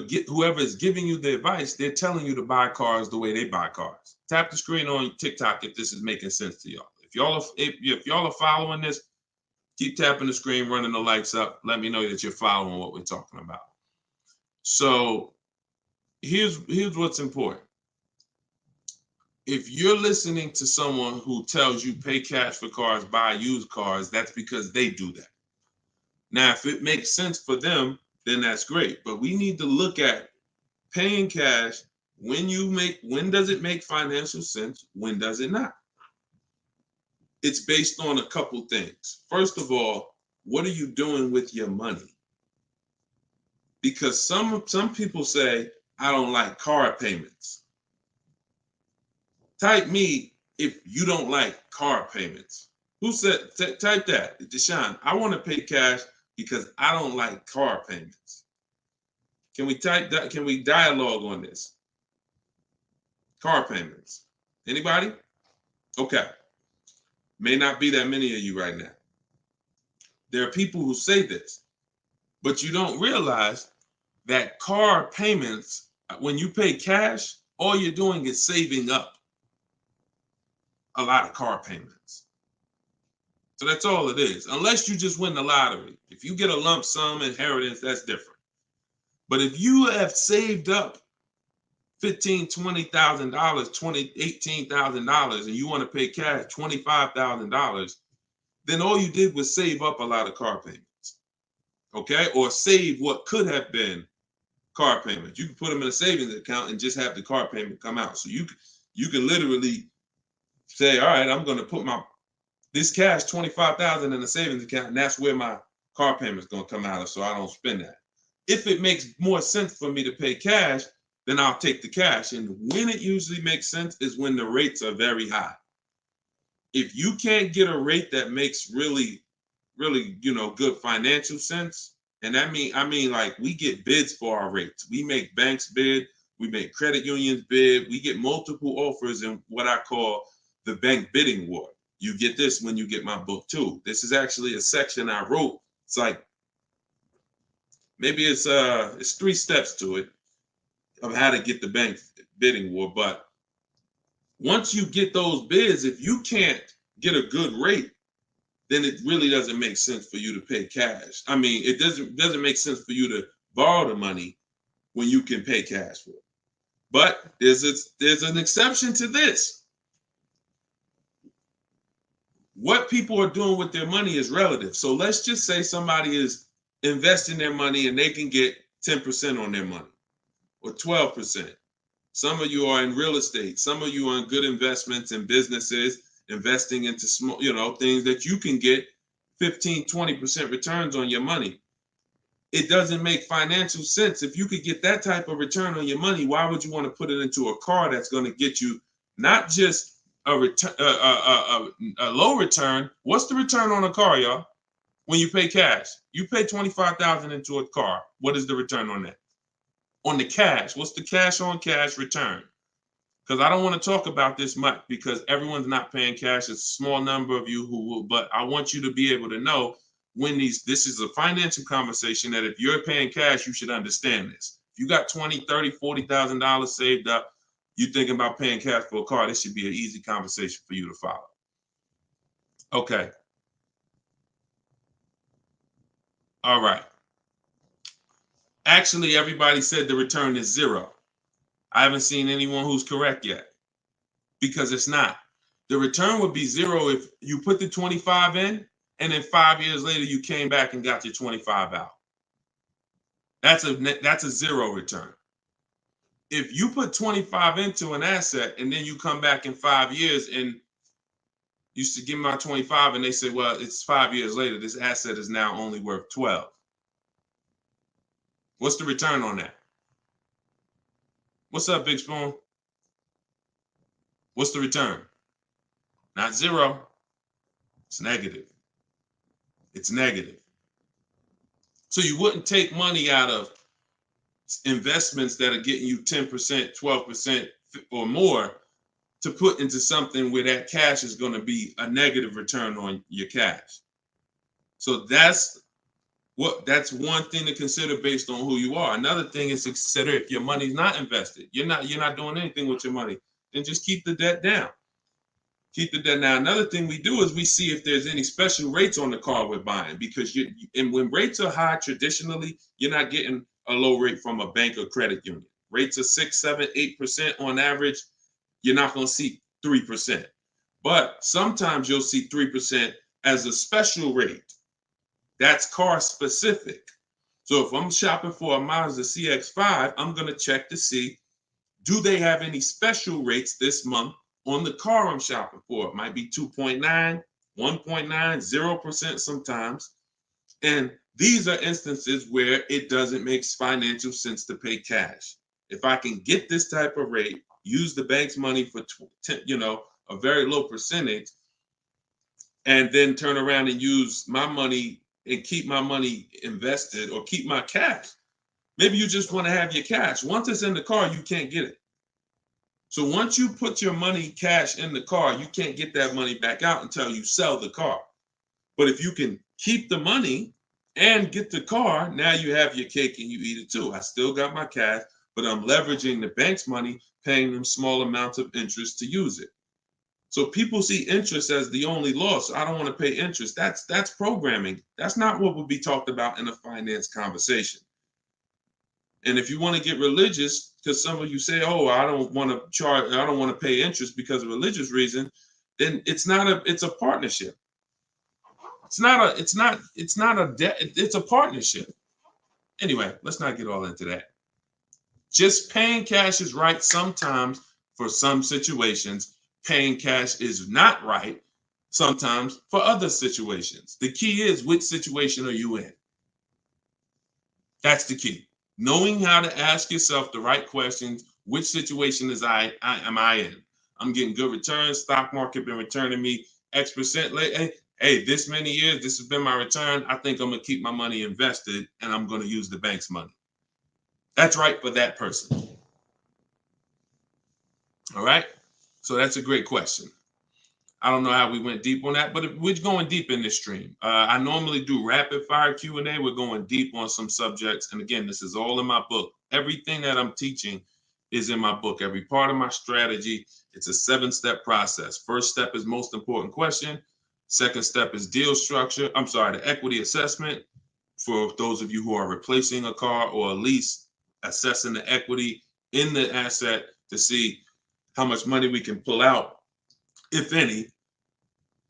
is giving you the advice, they're telling you to buy cars the way they buy cars. Tap the screen on TikTok if this is making sense to y'all. If y'all are following this, keep tapping the screen, running the lights up. Let me know that you're following what we're talking about. So here's what's important. If you're listening to someone who tells you pay cash for cars, buy used cars, that's because they do that. Now, if it makes sense for them, then that's great. But we need to look at paying cash. When does it make financial sense? When does it not? It's based on a couple things. First of all, what are you doing with your money? Because some people say, I don't like car payments. Type me if you don't like car payments. Who said, type that, Deshone, I want to pay cash because I don't like car payments. Can we type that? Can we dialogue on this? Car payments. Anybody? Okay. May not be that many of you right now. There are people who say this, but you don't realize that car payments, when you pay cash, all you're doing is saving up a lot of car payments. So that's all it is, unless you just win the lottery. If you get a lump sum inheritance, that's different. But if you have saved up $15,000, $20,000, $18,000, and you want to pay cash $25,000, then all you did was save up a lot of car payments, okay? Or save what could have been car payments. You can put them in a savings account and just have the car payment come out. So you can literally say, all right, I'm going to put this cash, $25,000 in a savings account, and that's where my car payment is going to come out of, so I don't spend that. If it makes more sense for me to pay cash, then I'll take the cash. And when it usually makes sense is when the rates are very high. If you can't get a rate that makes really, really, good financial sense, and I mean like we get bids for our rates. We make banks bid, we make credit unions bid, we get multiple offers in what I call the bank bidding war. You get this when you get my book too. This is actually a section I wrote. It's like, maybe it's 3 steps to it of how to get the bank bidding war. But once you get those bids, if you can't get a good rate, then it really doesn't make sense for you to pay cash. I mean, it doesn't make sense for you to borrow the money when you can pay cash for it. But there's an exception to this. What people are doing with their money is relative. So let's just say somebody is investing their money and they can get 10% on their money or 12%. Some of you are in real estate. Some of you are in good investments and businesses, investing into small, things that you can get 15, 20% returns on your money. It doesn't make financial sense. If you could get that type of return on your money, why would you want to put it into a car that's going to get you not just a low return? What's the return on a car, y'all? When you pay cash, you pay $25,000 into a car. What is the return on that? On the cash, what's the cash on cash return? Because I don't want to talk about this much because everyone's not paying cash. It's a small number of you who will, but I want you to be able to know when this is a financial conversation that if you're paying cash, you should understand this. If you got $20,000, $30,000, $40,000 saved up, you thinking about paying cash for a car, this should be an easy conversation for you to follow. Okay. All right. Actually, everybody said the return is 0. I haven't seen anyone who's correct yet because it's not. The return would be 0 if you put the 25 in and then 5 years later you came back and got your 25 out. That's a 0 return. If you put 25 into an asset and then you come back in 5 years and you should give me my 25 and they say, well, it's 5 years later, this asset is now only worth 12. What's the return on that? What's up, Big Spoon? What's the return? Not 0. It's negative. It's negative. So you wouldn't take money out of investments that are getting you 10%, 12% or more to put into something where that cash is going to be a negative return on your cash. So that's one thing to consider based on who you are. Another thing is to consider if your money's not invested, you're not doing anything with your money, then just keep the debt down. Keep the debt down. Another thing we do is we see if there's any special rates on the car we're buying, because and when rates are high, traditionally, you're not getting a low rate from a bank or credit union. Rates are 6, 7, 8% on average. You're not going to see 3%. But sometimes you'll see 3% as a special rate. That's car specific. So if I'm shopping for a Mazda CX-5, I'm going to check to see, do they have any special rates this month on the car I'm shopping for? It might be 2.9, 1.9, 0% sometimes. And these are instances where it doesn't make financial sense to pay cash. If I can get this type of rate, use the bank's money for a very low percentage, and then turn around and use my money and keep my money invested or keep my cash. Maybe you just want to have your cash. Once it's in the car, you can't get it. So once you put your money cash in the car, you can't get that money back out until you sell the car. But if you can keep the money and get the car, now you have your cake and you eat it too. I still got my cash, but I'm leveraging the bank's money, paying them small amounts of interest to use it. So people see interest as the only loss. I don't want to pay interest. That's programming. That's not what would be talked about in a finance conversation. And if you want to get religious, because some of you say, "Oh, I don't want to pay interest because of religious reason," then it's a partnership. It's not a debt. It's a partnership. Anyway, let's not get all into that. Just paying cash is right sometimes for some situations. Paying cash is not right sometimes for other situations. The key is, which situation are you in? That's the key. Knowing how to ask yourself the right questions. Which situation am I in? I'm getting good returns. Stock market been returning me X% late. Hey, this many years, this has been my return. I think I'm going to keep my money invested and I'm going to use the bank's money. That's right for that person. All right. So that's a great question. I don't know how we went deep on that, but we're going deep in this stream. I normally do rapid fire Q&A. We're going deep on some subjects. And again, this is all in my book. Everything that I'm teaching is in my book. Every part of my strategy, it's a 7-step process. First step is most important question. Second step is deal structure. The equity assessment. For those of you who are replacing a car or a lease, assessing the equity in the asset to see how much money we can pull out, if any,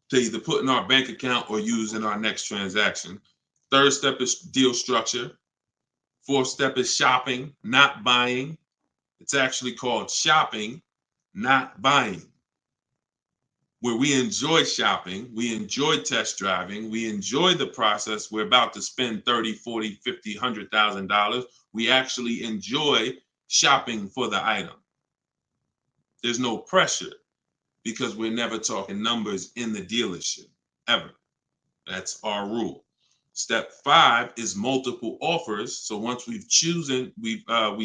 to either put in our bank account or use in our next transaction. Third step is deal structure. Fourth step is shopping, not buying. It's actually called shopping, not buying, where we enjoy shopping, we enjoy test driving, we enjoy the process. We're about to spend $30, $40, $50, $100,000. We actually enjoy shopping for the item. There's no pressure because we're never talking numbers in the dealership, ever. That's our rule. Step 5 is multiple offers. So once we've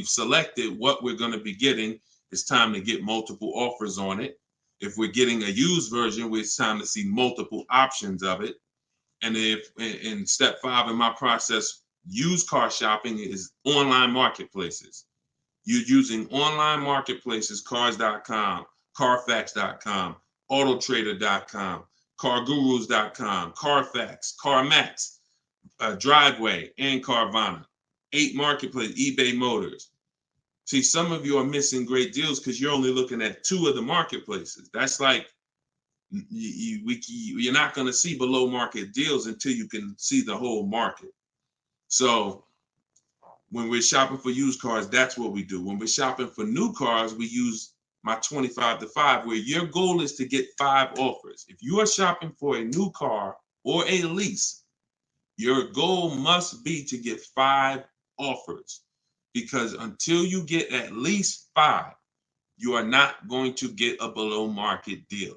selected what we're going to be getting, it's time to get multiple offers on it. If we're getting a used version, it's time to see multiple options of it. And if in step 5 in my process, used car shopping is online marketplaces. You're using online marketplaces, cars.com, carfax.com, autotrader.com, cargurus.com, Carfax, CarMax, Driveway, and Carvana. 8 marketplace, eBay Motors. See, some of you are missing great deals because you're only looking at 2 of the marketplaces. That's like you're not going to see below market deals until you can see the whole market. So when we're shopping for used cars, that's what we do. When we're shopping for new cars, we use my 25 to 5, where your goal is to get 5 offers. If you are shopping for a new car or a lease, your goal must be to get 5 offers, because until you get at least 5, you are not going to get a below market deal.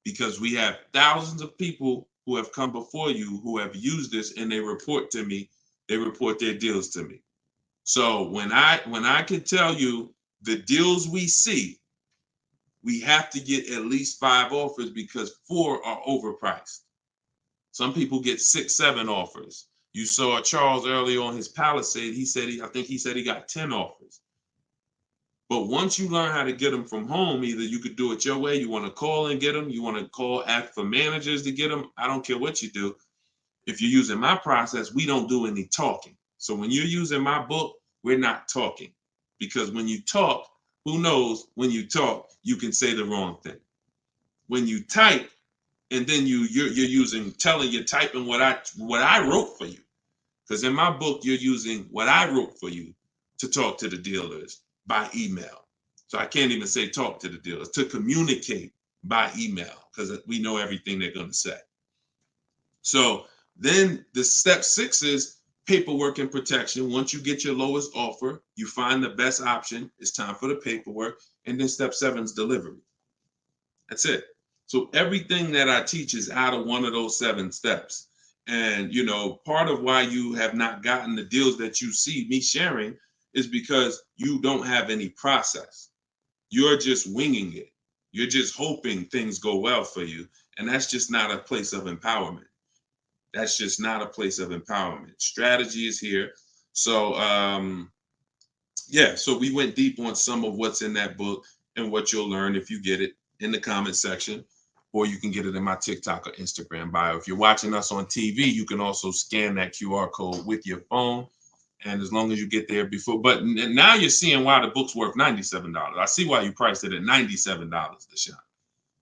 Because we have thousands of people who have come before you who have used this, and they report to me, they report their deals to me. So when I can tell you the deals we see, we have to get at least 5 offers, because 4 are overpriced. Some people get 6, 7 offers. You saw Charles earlier on his Palisade. I think he said he got 10 offers. But once you learn how to get them from home, either you could do it your way, you want to call and get them, you want to ask for managers to get them. I don't care what you do. If you're using my process, we don't do any talking. So when you're using my book, we're not talking. Because when you talk, who knows, when you talk, you can say the wrong thing. When you type, and then you're typing what I wrote for you. Because in my book, you're using what I wrote for you to talk to the dealers by email. So I can't even say talk to the dealers, to communicate by email, because we know everything they're going to say. So then the step 6 is paperwork and protection. Once you get your lowest offer, you find the best option. It's time for the paperwork. And then step 7 is delivery. That's it. So everything that I teach is out of one of those 7 steps. And, part of why you have not gotten the deals that you see me sharing is because you don't have any process. You're just winging it. You're just hoping things go well for you. And that's just not a place of empowerment. That's just not a place of empowerment. Strategy is here. So, so we went deep on some of what's in that book and what you'll learn if you get it in the comment section, or you can get it in my TikTok or Instagram bio. If you're watching us on TV, you can also scan that QR code with your phone. And as long as you get there before, but now you're seeing why the book's worth $97. I see why you priced it at $97, Deshone.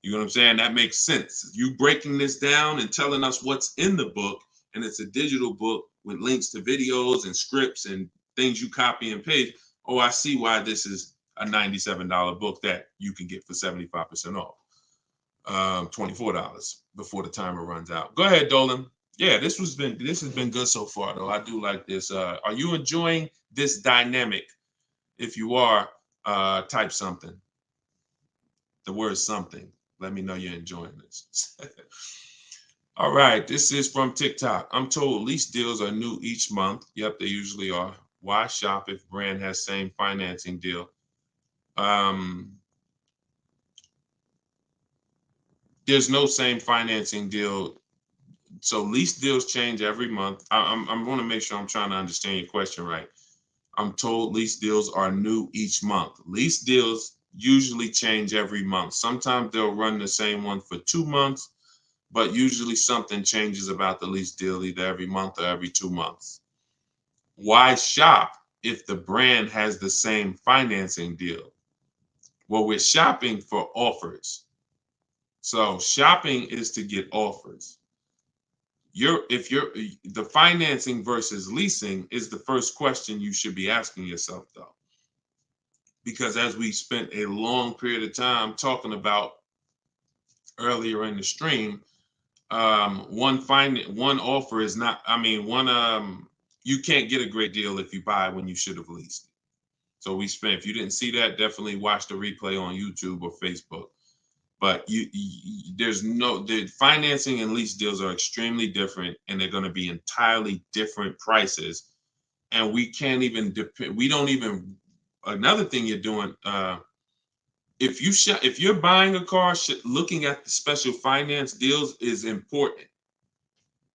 You know what I'm saying? That makes sense. You breaking this down and telling us what's in the book, and it's a digital book with links to videos and scripts and things you copy and paste. Oh, I see why this is a $97 book that you can get for 75% off. $24 before the timer runs out. Go ahead, Dolan. Yeah, this has been good so far, though. I do like this. Are you enjoying this dynamic? If you are, type something. The word something. Let me know you're enjoying this. All right, this is from TikTok. I'm told lease deals are new each month. Yep, they usually are. Why shop if brand has same financing deal? There's no same financing deal. So lease deals change every month. I want to make sure I'm trying to understand your question right. I'm told lease deals are new each month. Lease deals usually change every month. Sometimes they'll run the same one for 2 months, but usually something changes about the lease deal either every month or every 2 months. Why shop if the brand has the same financing deal? Well, we're shopping for offers. So shopping is to get offers. The financing versus leasing is the first question you should be asking yourself, though. Because as we spent a long period of time talking about earlier in the stream, one offer is not, you can't get a great deal if you buy when you should have leased. So if you didn't see that, definitely watch the replay on YouTube or Facebook. But there's no, the financing and lease deals are extremely different, and they're going to be entirely different prices. And we can't even depend. We don't even. Another thing you're doing, if you're buying a car, looking at the special finance deals is important,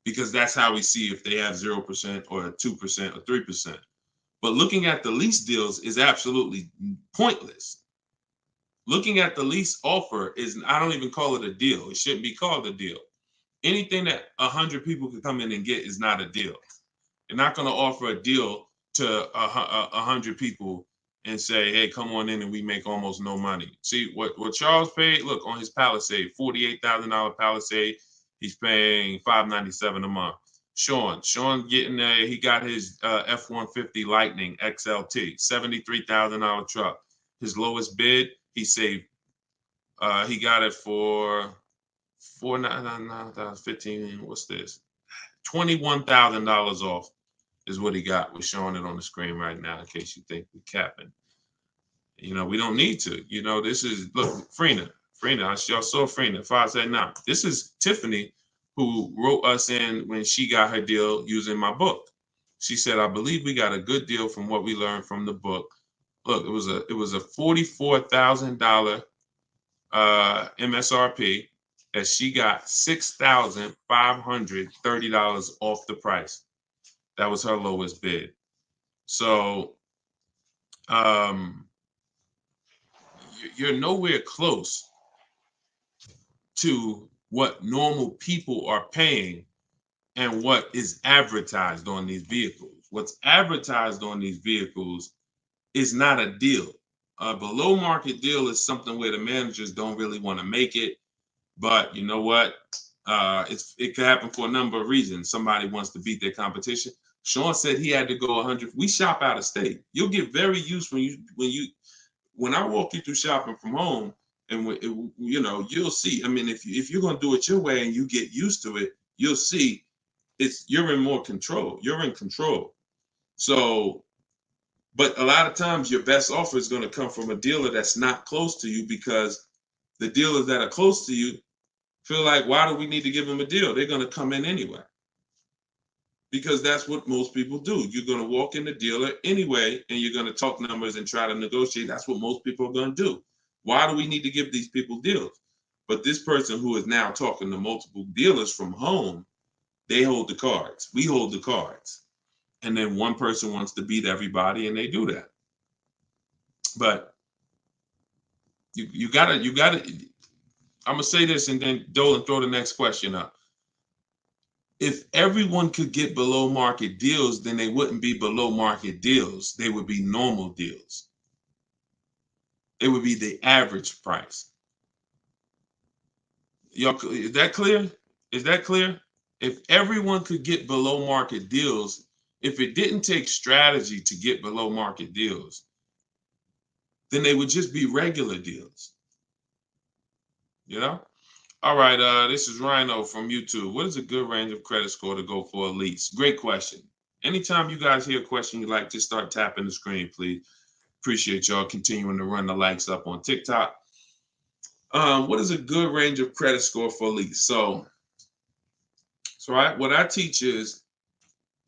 because that's how we see if they have 0% or 2% or 3%. But looking at the lease deals is absolutely pointless. Looking at the lease offer is, I don't even call it a deal. It shouldn't be called a deal. Anything that 100 people can come in and get is not a deal. They're not going to offer a deal to 100 people and say, hey, come on in and we make almost no money. See, what Charles paid, look, on his Palisade, $48,000 Palisade, he's paying $597 a month. Sean getting there, he got his F-150 Lightning XLT, $73,000 truck. His lowest bid, he saved, he got it for $4,999, what's this? $21,000 off is what he got. We're showing it on the screen right now in case you think we're capping. You know, we don't need to. You know, this is, look, Frina, y'all saw Frina, 579. This is Tiffany, who wrote us in when she got her deal using my book. She said, I believe we got a good deal from what we learned from the book. Look, it was a $44,000 MSRP that she got $6,530 off the price. That was her lowest bid. So you're nowhere close to what normal people are paying and what is advertised on these vehicles. What's advertised on these vehicles is not a deal. A below market deal is something where the managers don't really want to make it. But you know what? It could happen for a number of reasons. Somebody wants to beat their competition. Sean said he had to go 100. We shop out of state. You'll get very used when I walk you through shopping from home, and you know, you'll see. I mean, if you're gonna do it your way and you get used to it, you'll see you're in more control. You're in control. So, but a lot of times your best offer is going to come from a dealer that's not close to you, because the dealers that are close to you feel like, why do we need to give them a deal? They're going to come in anyway. Because that's what most people do. You're going to walk in the dealer anyway, and you're going to talk numbers and try to negotiate. That's what most people are going to do. Why do we need to give these people deals? But this person who is now talking to multiple dealers from home, they hold the cards. We hold the cards. And then one person wants to beat everybody, and they do that. But you gotta, I'm gonna say this, and then Dolan, throw the next question up. If everyone could get below market deals, then they wouldn't be below market deals. They would be normal deals. It would be the average price. Y'all, is that clear? Is that clear? If everyone could get below market deals, if it didn't take strategy to get below market deals, then they would just be regular deals. You know? All right, this is Rhino from YouTube. What is a good range of credit score to go for a lease? Great question. Anytime you guys hear a question you like, just start tapping the screen, please. Appreciate y'all continuing to run the likes up on TikTok. What is a good range of credit score for a lease? So what I teach is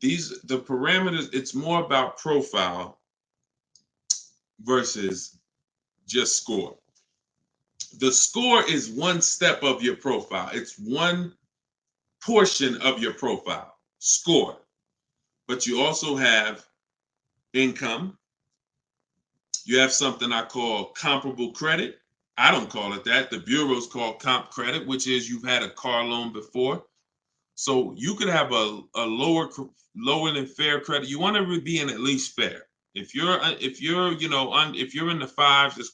the parameters. It's more about profile versus just score. The score is one step of your profile. It's one portion of your profile, score. But you also have income. You have something I call comparable credit. I don't call it that. The bureaus call comp credit, which is you've had a car loan before. So you could have a lower than fair credit. You want to be in at least fair. If you're in the fives,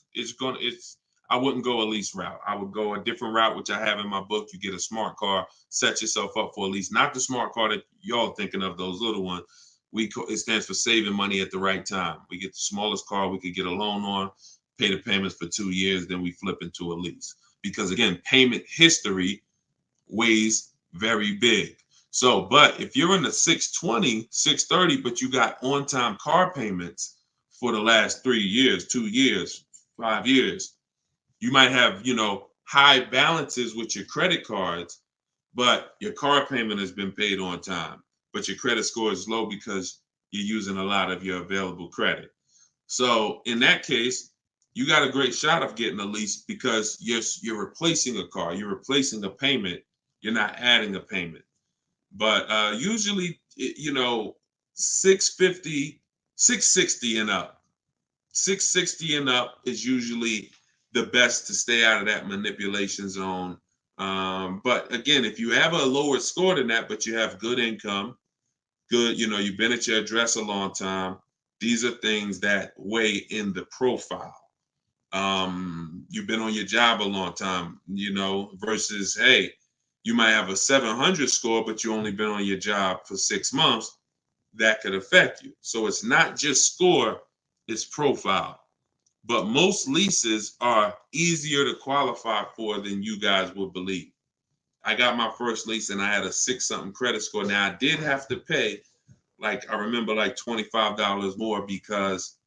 I wouldn't go a lease route. I would go a different route, which I have in my book. You get a smart car, set yourself up for a lease. Not the smart car that y'all thinking of, those little ones. It stands for saving money at the right time. We get the smallest car we could get a loan on, pay the payments for 2 years, then we flip into a lease. Because again, payment history weighs very big. So, but if you're in the 620, 630, but you got on-time car payments for the last 3 years, 2 years, 5 years, you might have, high balances with your credit cards, but your car payment has been paid on time, but your credit score is low because you're using a lot of your available credit. So in that case, you got a great shot of getting a lease because you're replacing a car, you're replacing a payment, you're not adding a payment. But usually, 650, 660 and up. 660 and up is usually the best to stay out of that manipulation zone. But again, if you have a lower score than that, but you have good income, good, you've been at your address a long time, these are things that weigh in the profile. You've been on your job a long time, versus, hey, you might have a 700 score, but you only been on your job for 6 months. That could affect you. So it's not just score, it's profile. But most leases are easier to qualify for than you guys would believe. I got my first lease and I had a 6-something credit score. Now I did have to pay, I remember $25 more because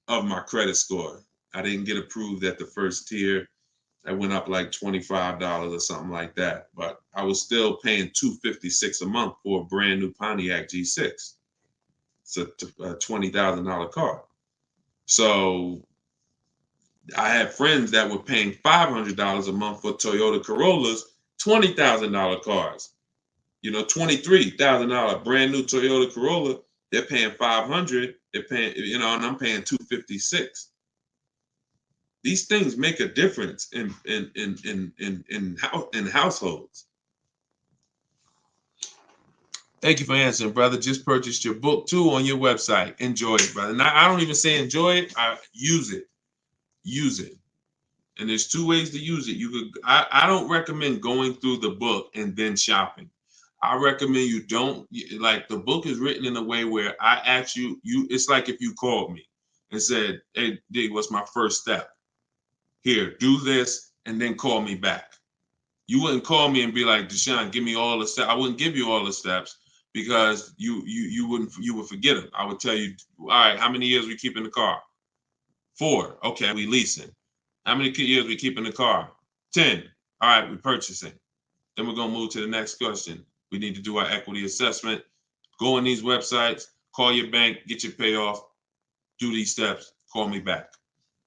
of my credit score. I didn't get approved at the first tier. I went up $25 or something like that. But I was still paying $256 a month for a brand new Pontiac G6. It's a $20,000 car. So I had friends that were paying $500 a month for Toyota Corollas, $20,000 cars. $23,000 brand new Toyota Corolla. They're paying $500. They're paying, and I'm paying $256. These things make a difference in households. Thank you for answering, brother. Just purchased your book too on your website. Enjoy it, brother. Now, I don't even say enjoy it. I use it. Use it. And there's 2 ways to use it. I don't recommend going through the book and then shopping. I recommend you don't, the book is written in a way where I ask you, it's like if you called me and said, hey, D, what's my first step? Here, do this, and then call me back. You wouldn't call me and be like, Deshone, give me all the steps. I wouldn't give you all the steps because you would forget them. I would tell you, all right, how many years we keep in the car? 4. Okay, we leasing. How many years we keep in the car? 10. All right, we're purchasing. Then we're going to move to the next question. We need to do our equity assessment. Go on these websites, call your bank, get your payoff, do these steps, call me back.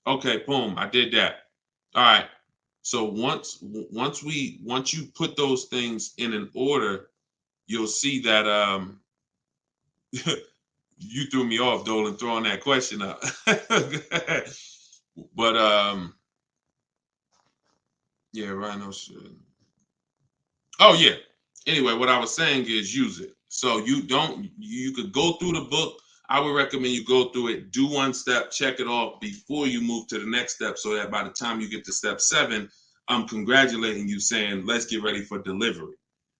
Okay, boom, I did that. All right. So once you put those things in an order, you'll see that you threw me off, Dolan, throwing that question up. But yeah, Rhino should. Oh yeah. Anyway, what I was saying is use it. So you could go through the book. I would recommend you go through it, do 1 step, check it off before you move to the next step, so that by the time you get to step 7, I'm congratulating you saying, let's get ready for delivery.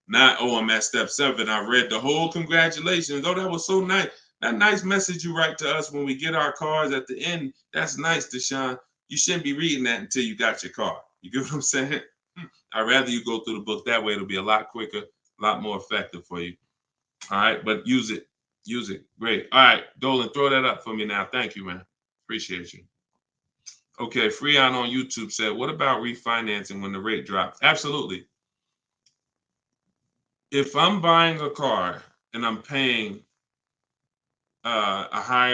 Not, oh, I'm at step 7. I read the whole congratulations. Oh, that was so nice. That nice message you write to us when we get our cars at the end. That's nice, Deshone. You shouldn't be reading that until you got your car. You get what I'm saying? I'd rather you go through the book that way. It'll be a lot quicker, a lot more effective for you. All right, but use it. Use it. Great. All right, Dolan, throw that up for me now. Thank you, man. Appreciate you. Okay, Freon on YouTube said, what about refinancing when the rate drops? Absolutely. If I'm buying a car and I'm paying a high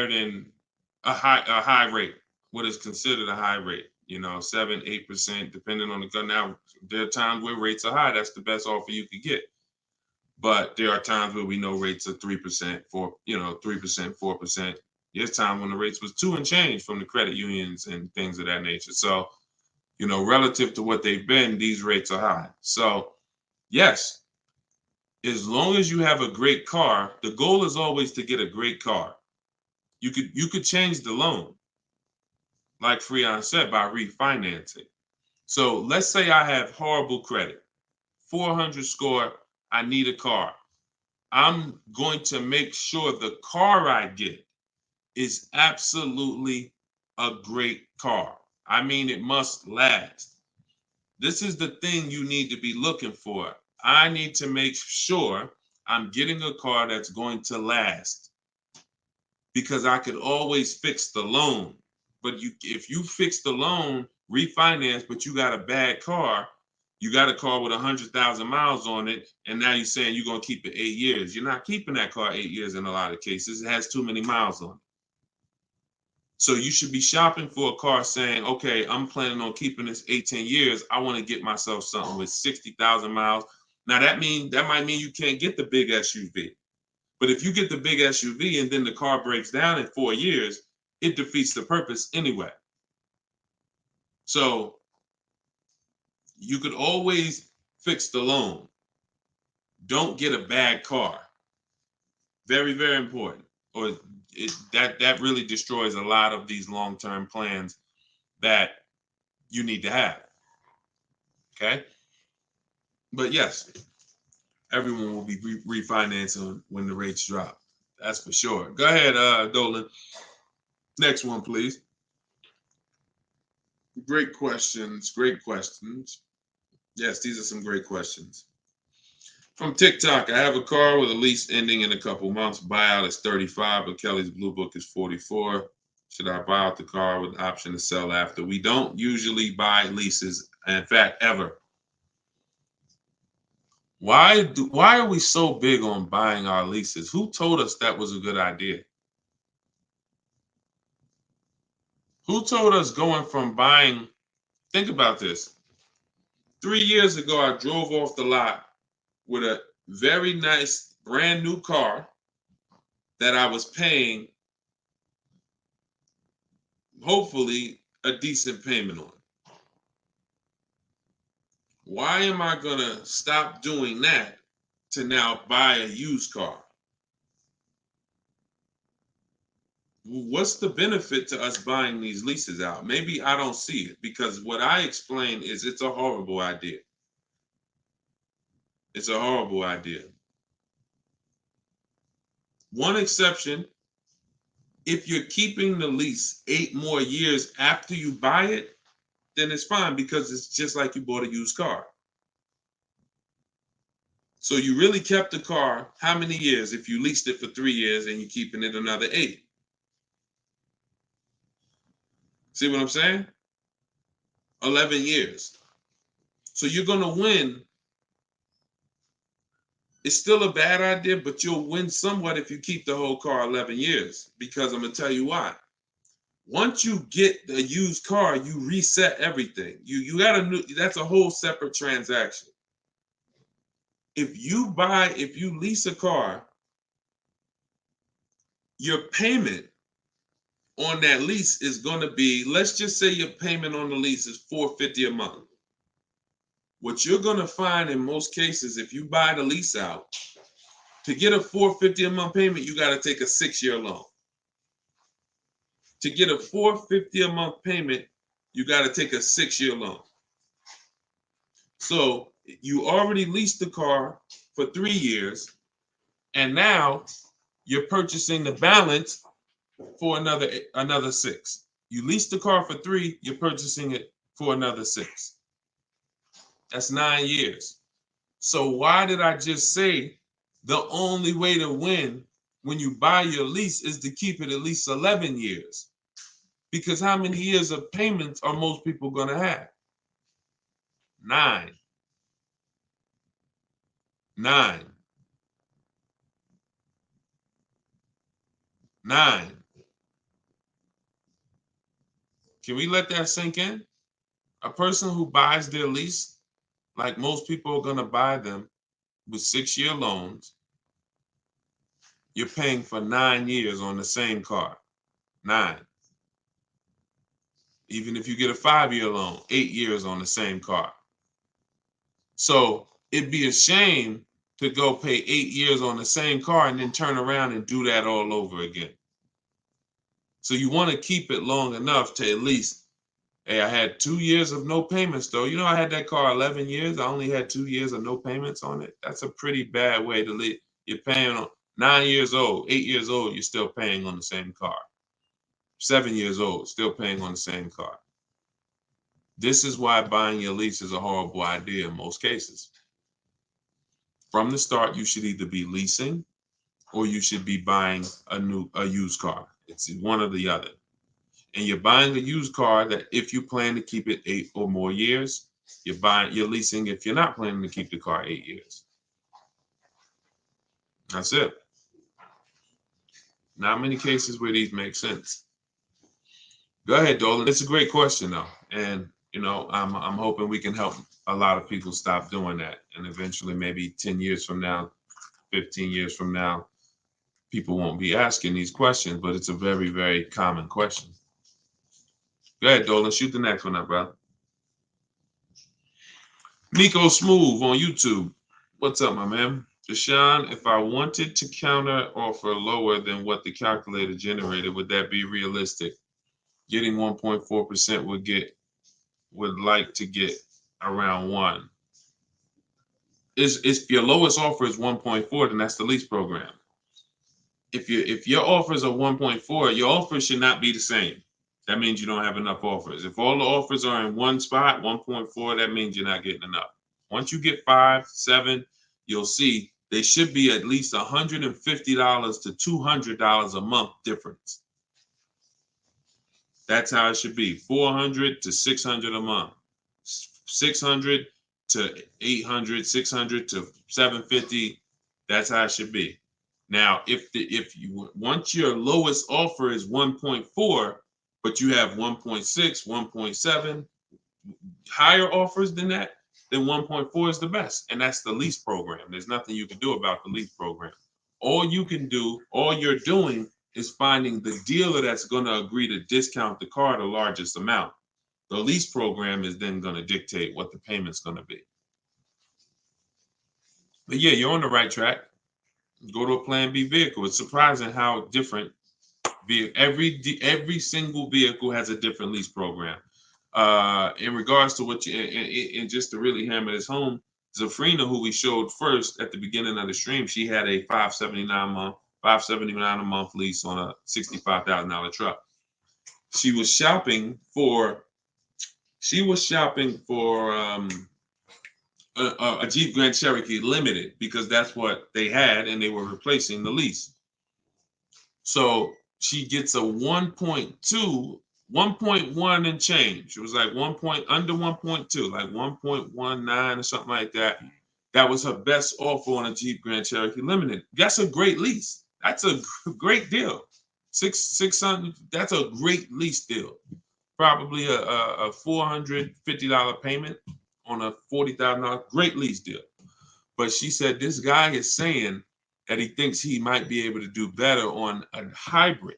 rate, what is considered a high rate, 7-8%, depending on the car. Now, there are times where rates are high. That's the best offer you could get. But there are times where we know rates are 3%, 4%. There's time when the rates was 2 and change from the credit unions and things of that nature. So, relative to what they've been, these rates are high. So, yes, as long as you have a great car, the goal is always to get a great car. You could change the loan, like Freon said, by refinancing. So let's say I have horrible credit, 400 score, I need a car. I'm going to make sure the car I get is absolutely a great car. I mean, it must last. This is the thing you need to be looking for. I need to make sure I'm getting a car that's going to last, because I could always fix the loan. But if you fix the loan refinance, but you got a bad car. You got a car with 100,000 miles on it, and now you're saying you're gonna keep it 8 years. You're not keeping that car 8 years in a lot of cases. It has too many miles on it. So you should be shopping for a car saying, okay, I'm planning on keeping this 18 years. I want to get myself something with 60,000 miles. Now that might mean you can't get the big SUV. But if you get the big SUV and then the car breaks down in 4 years, it defeats the purpose anyway. So you could always fix the loan. Don't get a bad car. Very, very important. Or that really destroys a lot of these long-term plans that you need to have. Okay? But yes, everyone will be refinancing when the rates drop. That's for sure. Go ahead, Dolan. Next one, please. Great questions. Great questions. Yes, these are some great questions. From TikTok, I have a car with a lease ending in a couple months. Buyout is 35, but Kelly's Blue Book is 44. Should I buy out the car with the option to sell after? We don't usually buy leases, in fact, ever. Why are we so big on buying our leases? Who told us that was a good idea? Who told us going from buying? Think about this. 3 years ago, I drove off the lot with a very nice brand new car that I was paying, hopefully, a decent payment on. Why am I going to stop doing that to now buy a used car? What's the benefit to us buying these leases out? Maybe I don't see it, because what I explained is it's a horrible idea. It's a horrible idea. One exception, if you're keeping the lease 8 more years after you buy it, then it's fine, because it's just like you bought a used car. So you really kept the car how many years if you leased it for 3 years and you're keeping it another 8? See what I'm saying? 11 years. So you're going to win. It's still a bad idea, but you'll win somewhat if you keep the whole car 11 years, because I'm going to tell you why. Once you get a used car, you reset everything. You got a new, that's a whole separate transaction. If you lease a car, your payment on that lease is going to be, let's just say your payment on the lease is $450 a month. What you're going to find in most cases, if you buy the lease out, to get a $450 a month payment, you got to take a 6-year loan. To get a $450 a month payment, you got to take a 6-year loan. So you already leased the car for 3 years, and now you're purchasing the balance for another 6. You leased the car for 3, you're purchasing it for another 6. That's 9 years. So why did I just say the only way to win when you buy your lease is to keep it at least 11 years? Because how many years of payments are most people going to have? 9. 9. 9. Can we let that sink in? A person who buys their lease, like most people are going to buy them with 6-year loans, you're paying for 9 years on the same car. 9. Even if you get a 5-year loan, 8 years on the same car. So it'd be a shame to go pay 8 years on the same car and then turn around and do that all over again. So you want to keep it long enough to at least, hey, I had 2 years of no payments though. You know, I had that car 11 years. I only had 2 years of no payments on it. That's a pretty bad way to live. You're paying on 9 years old, 8 years old, you're still paying on the same car. 7 years old, still paying on the same car. This is why buying your lease is a horrible idea in most cases. From the start, you should either be leasing or you should be buying a used car. It's one or the other. and you're buying a used car that if you plan to keep it 8 or more years, you're leasing if you're not planning to keep the car 8 years. That's it. Not many cases where these make sense. Go ahead, Dolan. It's a great question though. And you know, I'm hoping we can help a lot of people stop doing that. And eventually maybe 10 years from now, 15 years from now, people won't be asking these questions, but it's a very, very common question. Go ahead, Dolan. Shoot the next one up, bro. Nico Smooth on YouTube. What's up, my man? Deshone, if I wanted to counter offer lower than what the calculator generated, would that be realistic? Getting 1.4% would like to get around 1. If your lowest offer is 1.4, then that's the lease program. If your offers are 1.4, your offers should not be the same. That means you don't have enough offers. If all the offers are in one spot, 1.4, that means you're not getting enough. Once you get 5, 7, you'll see they should be at least $150 to $200 a month difference. That's how it should be. $400 to $600 a month. $600 to $800, $600 to $750. That's how it should be. Now, if you once your lowest offer is 1.4, but you have 1.6, 1.7, higher offers than that, then 1.4 is the best. And that's the lease program. There's nothing you can do about the lease program. All you're doing is finding the dealer that's going to agree to discount the car the largest amount. The lease program is then going to dictate what the payment's going to be. But yeah, you're on the right track. Go to a Plan B vehicle. It's surprising how different every single vehicle has a different lease program. In regards to what you and just to really hammer this home, Zafrina, who we showed first at the beginning of the stream, she had a $579 a month lease on a $65,000 truck. She was shopping for a Jeep Grand Cherokee Limited because that's what they had and they were replacing the lease. So she gets a 1.1 and change. It was like under 1.2, like 1.19 or something like that. That was her best offer on a Jeep Grand Cherokee Limited. That's a great lease. That's a great deal. $600. That's a great lease deal. Probably a $450 payment on a $40,000 great lease deal. But she said this guy is saying that he thinks he might be able to do better on a hybrid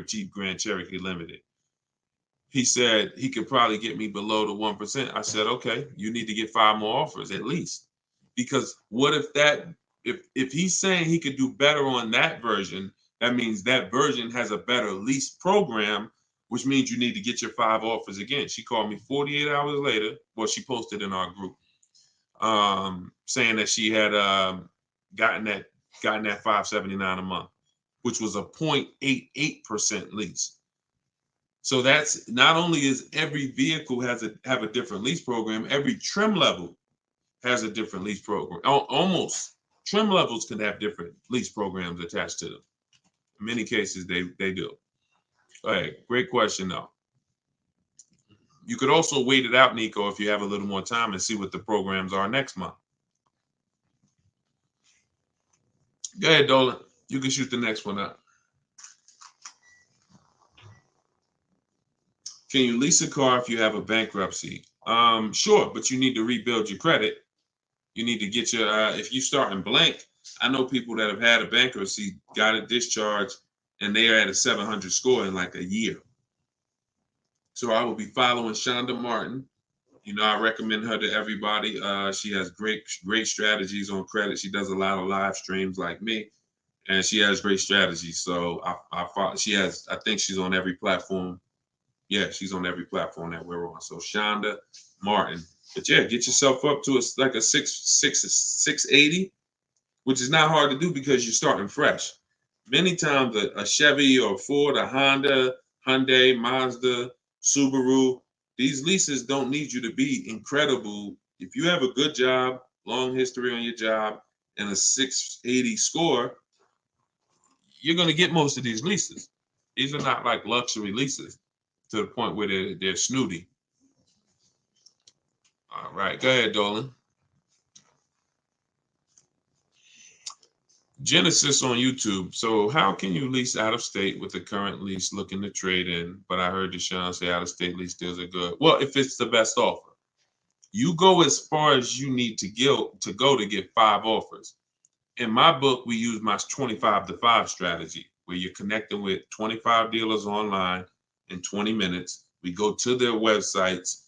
Jeep Grand Cherokee Limited. He said he could probably get me below the 1%. I said, okay, you need to get 5 more offers at least. Because what if he's saying he could do better on that version, that means that version has a better lease program, which means you need to get your 5 offers again. She called me 48 hours later. Well, she posted in our group saying that she had gotten that $579 a month, which was a 0.88% lease. So that's not only is every vehicle have a different lease program, every trim level has a different lease program. Almost trim levels can have different lease programs attached to them. In many cases, they do. All right, great question though. You could also wait it out, Nico, if you have a little more time and see what the programs are next month. Go ahead, Dolan. You can shoot the next one up. Can you lease a car if you have a bankruptcy? Sure, but you need to rebuild your credit. You need to get your, if you start in blank, I know people that have had a bankruptcy, got a discharge, and they are at a 700 score in like a year. So I will be following Shonda Martin. You know, I recommend her to everybody. She has great strategies on credit. She does a lot of live streams like me, and she has great strategies. So I think she's on every platform. Yeah, she's on every platform that we're on. So Shonda Martin. But yeah, get yourself up to like a 680, which is not hard to do because you're starting fresh. Many times a Chevy or a Ford, a Honda, Hyundai, Mazda, Subaru, these leases don't need you to be incredible. If you have a good job, long history on your job, and a 680 score, you're going to get most of these leases. These are not like luxury leases to the point where they're snooty. All right, go ahead, Dolan. Genesis on YouTube. So how can you lease out of state with the current lease looking to trade in? But I heard Deshone say out of state lease deals are good. Well, if it's the best offer, you go as far as you need to go to get 5 offers. In my book, we use my 25 to 5 strategy, where you're connecting with 25 dealers online in 20 minutes. We go to their websites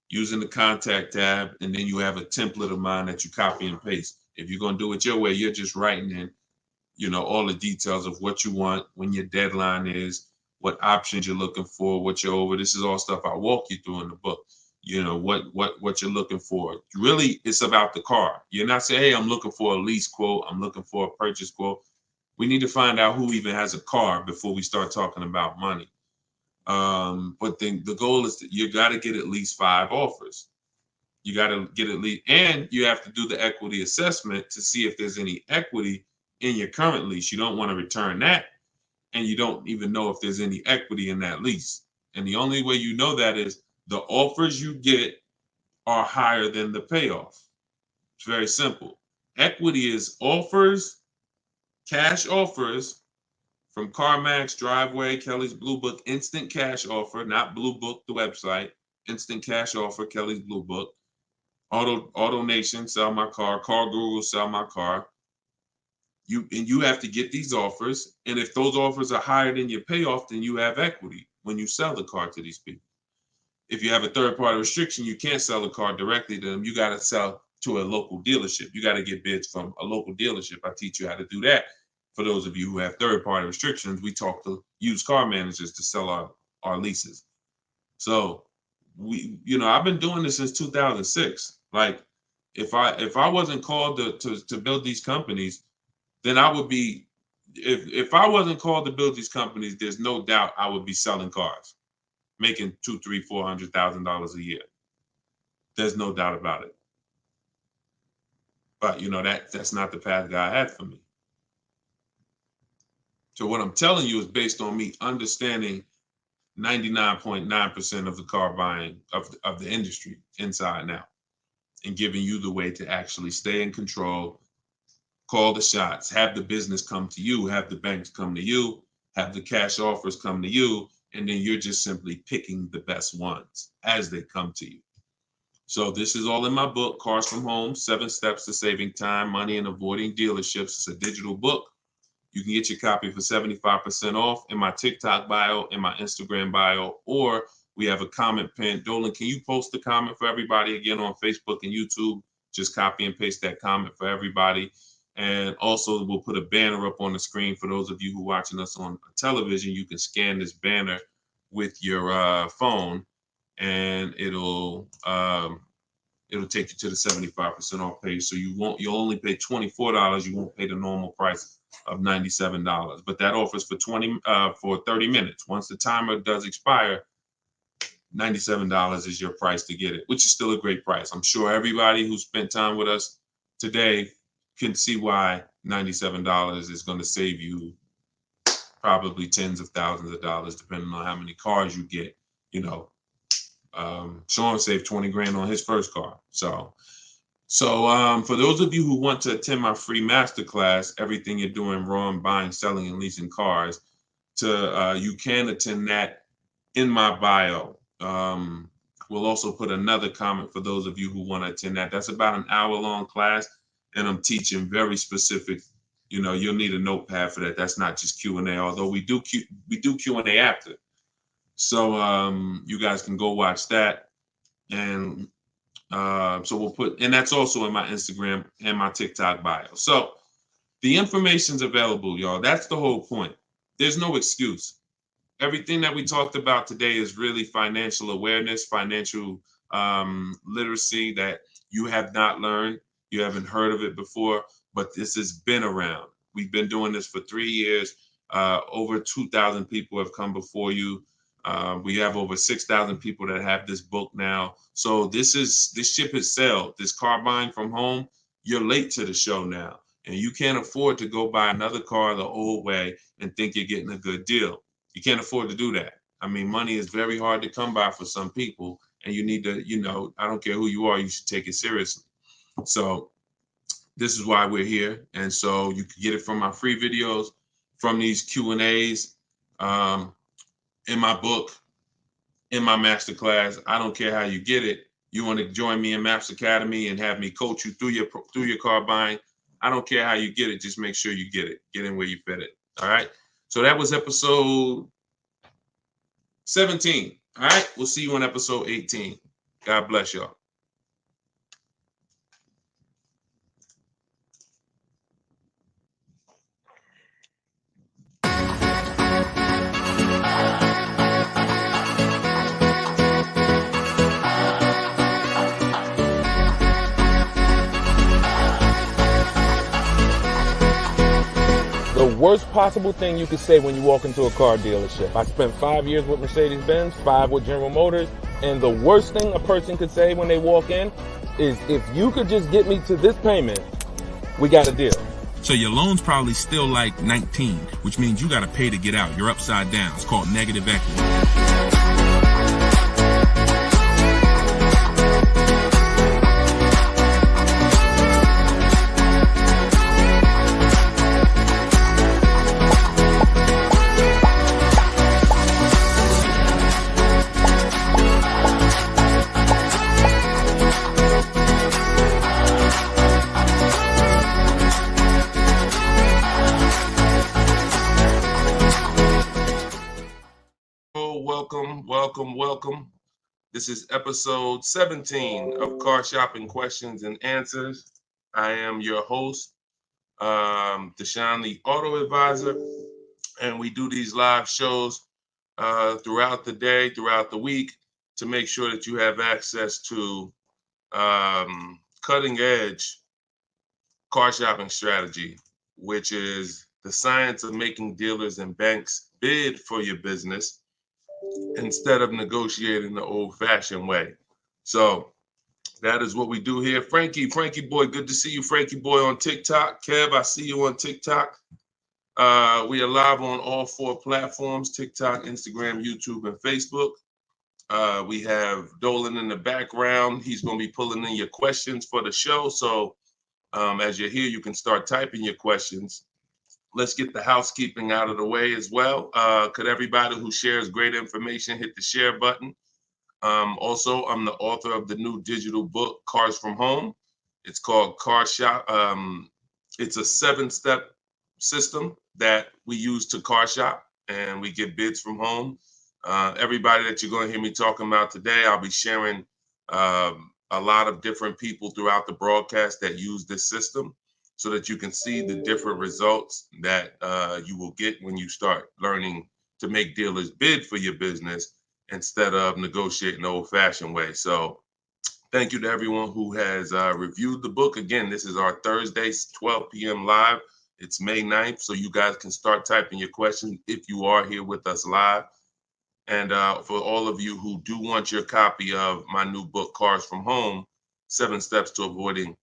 using the contact tab, and then you have a template of mine that you copy and paste. If you're going to do it your way, you're just writing in, all the details of what you want, when your deadline is, what options you're looking for, what you're over. This is all stuff I walk you through in the book. What you're looking for. Really, it's about the car. You're not saying, hey, I'm looking for a lease quote, I'm looking for a purchase quote. We need to find out who even has a car before we start talking about money. But then the goal is that you got to get at least 5 offers. You got to get at least, and you have to do the equity assessment to see if there's any equity in your current lease. You don't want to return that, and you don't even know if there's any equity in that lease. And the only way you know that is the offers you get are higher than the payoff. It's very simple. Equity is offers, cash offers from CarMax, Driveway, Kelly's Blue Book, instant cash offer, not Blue Book, the website, instant cash offer, Kelly's Blue Book, Auto Nation, sell my car, Car Guru, sell my car. You have to get these offers, and if those offers are higher than your payoff, then you have equity when you sell the car to these people. If you have a third-party restriction, you can't sell the car directly to them. You got to sell to a local dealership. You got to get bids from a local dealership. I teach you how to do that. For those of you who have third-party restrictions, we talk to used car managers to sell our leases. So I've been doing this since 2006. Like, if I wasn't called to build these companies, then I would be. If I wasn't called to build these companies, there's no doubt I would be selling cars, making $200,000, $300,000, $400,000 a year. There's no doubt about it. But that's not the path God had for me. So what I'm telling you is based on me understanding 99.9% of the car buying of the industry inside and out, and giving you the way to actually stay in control, call the shots, have the business come to you, have the banks come to you, have the cash offers come to you, and then you're just simply picking the best ones as they come to you. So this is all in my book, Cars from Home, 7 Steps to Saving Time, Money, and Avoiding Dealerships. It's a digital book. You can get your copy for 75% off in my TikTok bio, in my Instagram bio, or we have a comment pin. Dolan, can you post the comment for everybody again on Facebook and YouTube? Just copy and paste that comment for everybody. And also we'll put a banner up on the screen for those of you who are watching us on television. You can scan this banner with your phone, and it'll take you to the 75% off page. So you'll only pay $24. You won't pay the normal price of $97. But that offers for 30 minutes. Once the timer does expire, $97 is your price to get it, which is still a great price. I'm sure everybody who spent time with us today can see why $97 is going to save you probably tens of thousands of dollars, depending on how many cars you get. Sean saved 20 grand on his first car. So for those of you who want to attend my free masterclass, Everything You're Doing Wrong, Buying, Selling, and Leasing Cars, you can attend that in my bio. We'll also put another comment for those of you who want to attend that. That's about an hour-long class, and I'm teaching very specific. You'll need a notepad for that. That's not just Q&A, although we do Q&A after. So you guys can go watch that, and so we'll put, and that's also in my Instagram and my TikTok bio. So the information's available, y'all. That's the whole point. There's no excuse. Everything that we talked about today is really financial awareness, financial literacy that you have not learned. You haven't heard of it before, but this has been around. We've been doing this for 3 years. Over 2,000 people have come before you. We have over 6,000 people that have this book now. So this ship has sailed. This car buying from home, you're late to the show now. And you can't afford to go buy another car the old way and think you're getting a good deal. You can't afford to do that. I mean, money is very hard to come by for some people, and you need to, I don't care who you are, you should take it seriously. So this is why we're here. And so you can get it from my free videos, from these Q&As, in my book, in my masterclass. I don't care how you get it. You want to join me in Maps Academy and have me coach you through your car buying. I don't care how you get it. Just make sure you get it. Get in where you fit it. All right. So that was episode 17. All right. We'll see you on episode 18. God bless y'all. The worst possible thing you could say when you walk into a car dealership. I spent 5 years with Mercedes-Benz, 5 with General Motors, and the worst thing a person could say when they walk in is, if you could just get me to this payment, we got a deal. So your loan's probably still like 19, which means you got to pay to get out. You're upside down. It's called negative equity. Welcome. This is episode 17 of Car Shopping Questions and Answers. I am your host, Deshone the Auto Advisor, and we do these live shows throughout the day, throughout the week, to make sure that you have access to cutting edge car shopping strategy, which is the science of making dealers and banks bid for your business instead of negotiating the old-fashioned way. So that is what we do here. Frankie boy, good to see you, Frankie boy, on TikTok. Kev, I see you on TikTok. We are live on all 4 platforms: TikTok, Instagram, YouTube, and Facebook. We have Dolan in the background. He's going to be pulling in your questions for the show. So as you're here, you can start typing your questions. Let's get the housekeeping out of the way as well. Could everybody who shares great information hit the share button? Also, I'm the author of the new digital book, Cars from Home. It's called Car Shop. It's a 7-step system that we use to car shop, and we get bids from home. Everybody that you're going to hear me talking about today, I'll be sharing a lot of different people throughout the broadcast that use this system, so that you can see the different results that you will get when you start learning to make dealers bid for your business instead of negotiating the old-fashioned way. So thank you to everyone who has reviewed the book. Again, this is our Thursday, 12 p.m. live. It's May 9th, so you guys can start typing your questions if you are here with us live. And for all of you who do want your copy of my new book, Cars from Home, 7 Steps to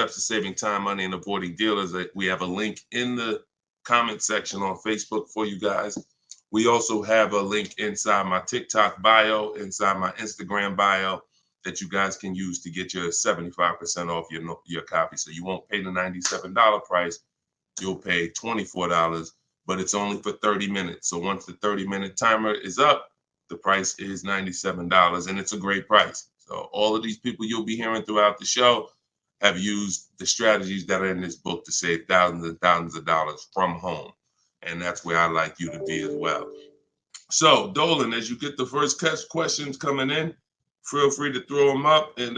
Saving Time, Money, and Avoiding Dealers. We have a link in the comment section on Facebook for you guys. We also have a link inside my TikTok bio, inside my Instagram bio, that you guys can use to get your 75% off your copy. So you won't pay the $97 price. You'll pay $24, but it's only for 30 minutes. So once the 30-minute timer is up, the price is $97, and it's a great price. So all of these people you'll be hearing throughout the show have used the strategies that are in this book to save thousands and thousands of dollars from home. And that's where I like you to be as well. So Dolan, as you get the first questions coming in, feel free to throw them up, and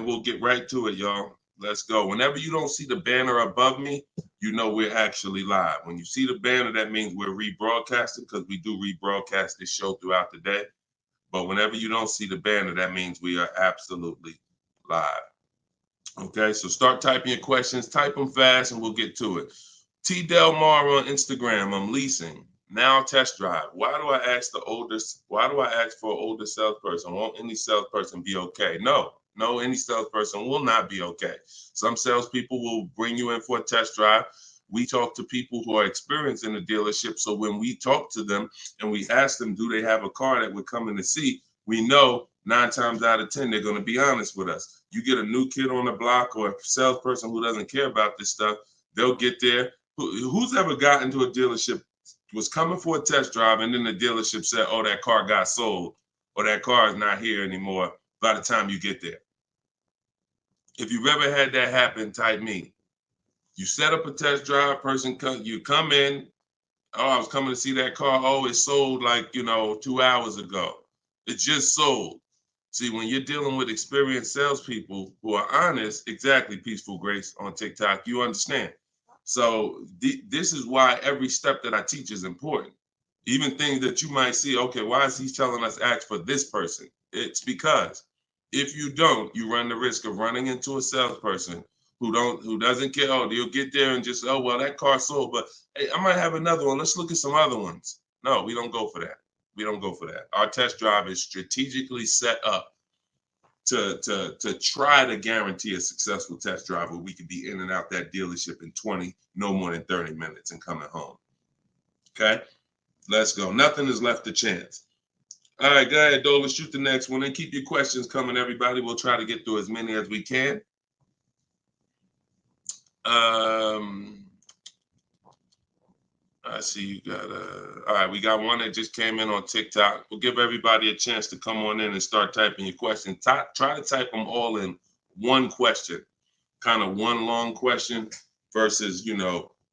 we'll get right to it, y'all. Let's go. Whenever you don't see the banner above me, you know we're actually live. When you see the banner, that means we're rebroadcasting, because we do rebroadcast this show throughout the day. But whenever you don't see the banner, that means we are absolutely live. Okay, so start typing your questions. Type them fast, and we'll get to it. T. Del Mar on Instagram. I'm leasing. Now test drive. Why do I ask for an older salesperson? Won't any salesperson be okay? No, any salesperson will not be okay. Some salespeople will bring you in for a test drive, we talk to people who are experienced in the dealership. So when we talk to them and we ask them, do they have a car that we're coming to see? We know 9 times out of 10, they're going to be honest with us. You get a new kid on the block or a salesperson who doesn't care about this stuff, they'll get there. Who's ever gotten to a dealership, was coming for a test drive, and then the dealership said, oh, that car got sold, or that car is not here anymore by the time you get there? If you've ever had that happen, type me. You set up a test drive, you come in, oh, I was coming to see that car. Oh, it sold like, 2 hours ago. It just sold. See, when you're dealing with experienced salespeople who are honest, exactly, Peaceful Grace on TikTok, you understand. So this is why every step that I teach is important. Even things that you might see, okay, why is he telling us ask for this person? It's because if you don't, you run the risk of running into a salesperson who doesn't care. Oh, they'll get there and just, oh, well, that car sold, but hey, I might have another one. Let's look at some other ones. No, we don't go for that. We don't go for that. Our test drive is strategically set up to try to guarantee a successful test drive where we can be in and out that dealership in 20, no more than 30 minutes and coming home. Okay, let's go. Nothing is left to chance. All right, go ahead, Doe. Let's shoot the next one and keep your questions coming, everybody. We'll try to get through as many as we can. I see you got all right, we got one that just came in on TikTok. We'll give everybody a chance to come on in and start typing your questions. Try to type them all in one question, kind of one long question versus,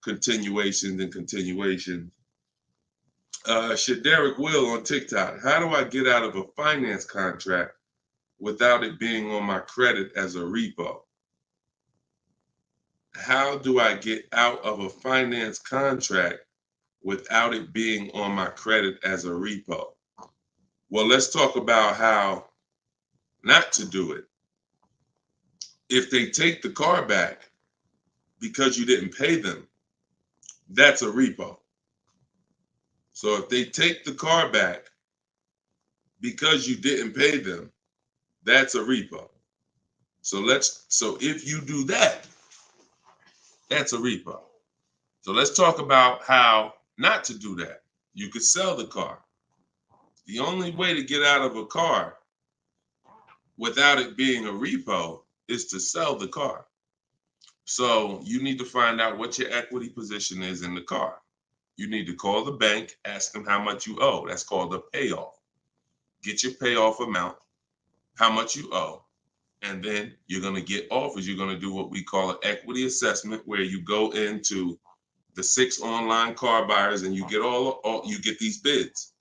continuations and continuations. Shaderick Will on TikTok. How do I get out of a finance contract without it being on my credit as a repo? How do I get out of a finance contract without it being on my credit as a repo? Well, let's talk about how not to do it. If they take the car back because you didn't pay them, that's a repo. So if they take the car back because you didn't pay them, that's a repo. So if you do that, that's a repo. So let's talk about how not to do that. You could sell the car. The only way to get out of a car without it being a repo is to sell the car. So you need to find out what your equity position is in the car. You need to call the bank, ask them how much you owe. That's called a payoff. Get your payoff amount, how much you owe. And then you're going to get offers. You're going to do what we call an equity assessment, where you go into the 6 online car buyers and you get you get these bids.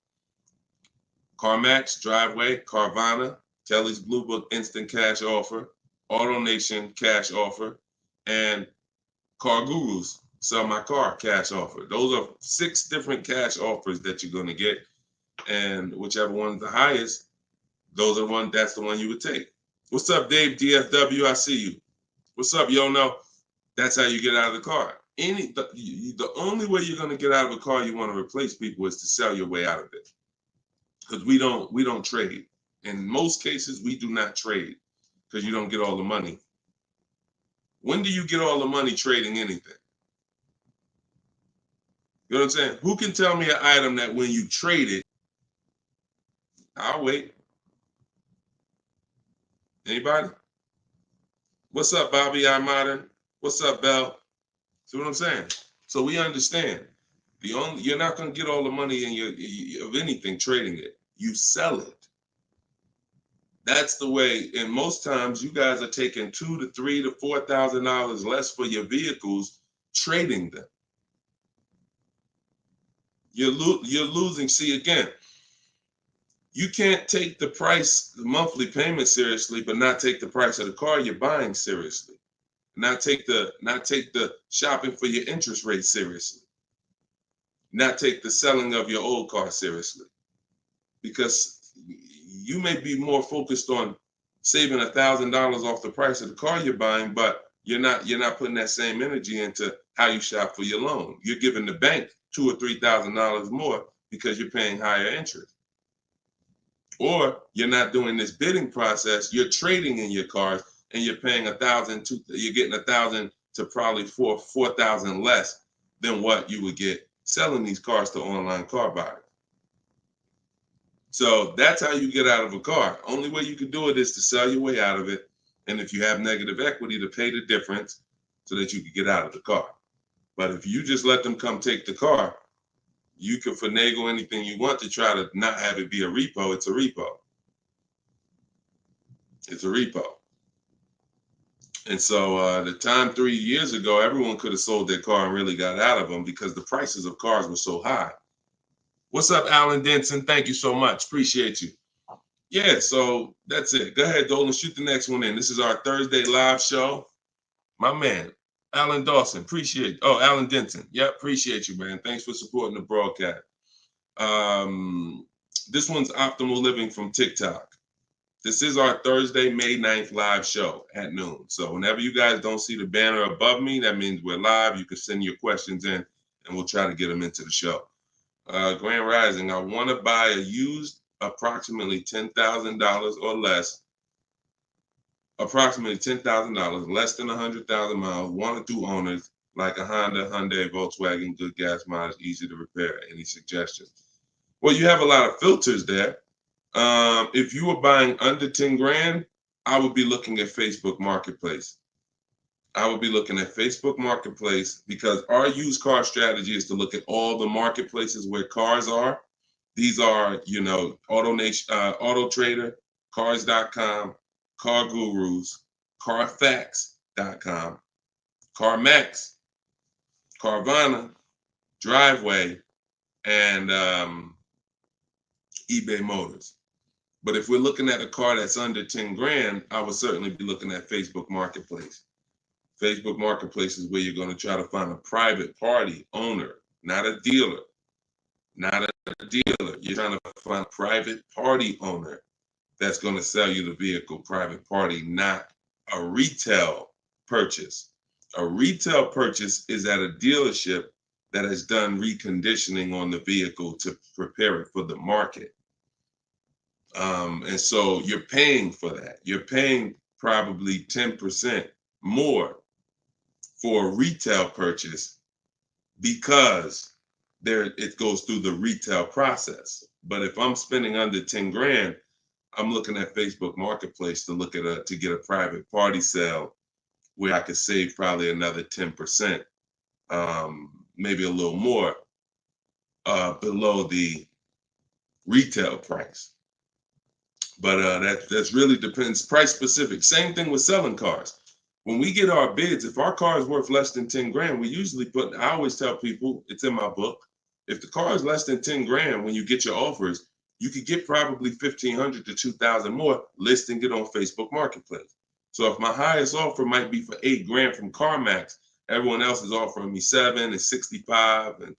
CarMax, Driveway, Carvana, Kelly's Blue Book Instant Cash Offer, AutoNation Cash Offer, and Car Guru's Sell My Car Cash Offer. Those are 6 different cash offers that you're going to get, and whichever one's the highest, that's the one you would take. What's up, Dave DFW? I see you. What's up, Yono? That's how you get out of the car. The only way you're going to get out of a car you want to replace people is to sell your way out of it. Because we don't trade. In most cases, we do not trade because you don't get all the money. When do you get all the money trading anything? You know what I'm saying? Who can tell me an item that when you trade it, I'll wait. Anybody? What's up, Bobby I Modern? What's up, Bell? See what I'm saying? So we understand. You're not going to get all the money of anything trading it. You sell it. That's the way. And most times, you guys are taking $2,000 to $3,000 to $4,000 less for your vehicles, trading them. You're losing. See, again, you can't take the price, the monthly payment seriously, but not take the price of the car you're buying seriously. Not take the shopping for your interest rate seriously. Not take the selling of your old car seriously. Because you may be more focused on saving $1,000 off the price of the car you're buying, but you're not putting that same energy into how you shop for your loan. You're giving the bank $2,000 or $3,000 more because you're paying higher interest. Or you're not doing this bidding process. You're trading in your cars and you're paying $1,000. You're getting $1,000 to probably $4,000 less than what you would get selling these cars to online car buyers. So that's how you get out of a car. Only way you can do it is to sell your way out of it. And if you have negative equity, to pay the difference so that you can get out of the car. But if you just let them come take the car, you can finagle anything you want to try to not have it be a repo. It's a repo. It's a repo. And so the time 3 years ago, everyone could have sold their car and really got out of them because the prices of cars were so high. What's up, Alan Denson? Thank you so much. Appreciate you. Yeah, so that's it. Go ahead, Dolan. Shoot the next one in. This is our Thursday live show. My man, Alan Dawson. Appreciate. Oh, Alan Denson. Yep, appreciate you, man. Thanks for supporting the broadcast. This one's Optimal Living from TikTok. This is our Thursday, May 9th live show at noon. So whenever you guys don't see the banner above me, that means we're live. You can send your questions in, and we'll try to get them into the show. Grand Rising, I want to buy a used approximately $10,000 or less, approximately $10,000, less than 100,000 miles, 1 or 2 owners, like a Honda, Hyundai, Volkswagen, good gas mileage, easy to repair. Any suggestions? Well, you have a lot of filters there. If you were buying under 10 grand, I would be looking at Facebook Marketplace. I would be looking at Facebook Marketplace because our used car strategy is to look at all the marketplaces where cars are. These are, you know, Auto Trader, Cars.com, Car Gurus, Carfax.com, CarMax, Carvana, Driveway, and eBay Motors. But if we're looking at a car that's under 10 grand, I would certainly be looking at Facebook Marketplace. Facebook Marketplace is where you're going to try to find a private party owner, not a dealer. Not a dealer. You're trying to find a private party owner that's going to sell you the vehicle, private party, not a retail purchase. A retail purchase is at a dealership that has done reconditioning on the vehicle to prepare it for the market. And so you're paying for that. You're paying probably 10% more for a retail purchase because it goes through the retail process. But if I'm spending under 10 grand, I'm looking at Facebook Marketplace to look at to get a private party sale where I could save probably another 10%, maybe a little more below the retail price. But that's really depends, price specific. Same thing with selling cars. When we get our bids, if our car is worth less than 10 grand, we usually I always tell people, it's in my book, if the car is less than 10 grand, when you get your offers, you could get probably 1,500 to 2,000 more listing it on Facebook Marketplace. So if my highest offer might be for 8 grand from CarMax, everyone else is offering me 7 and 65, and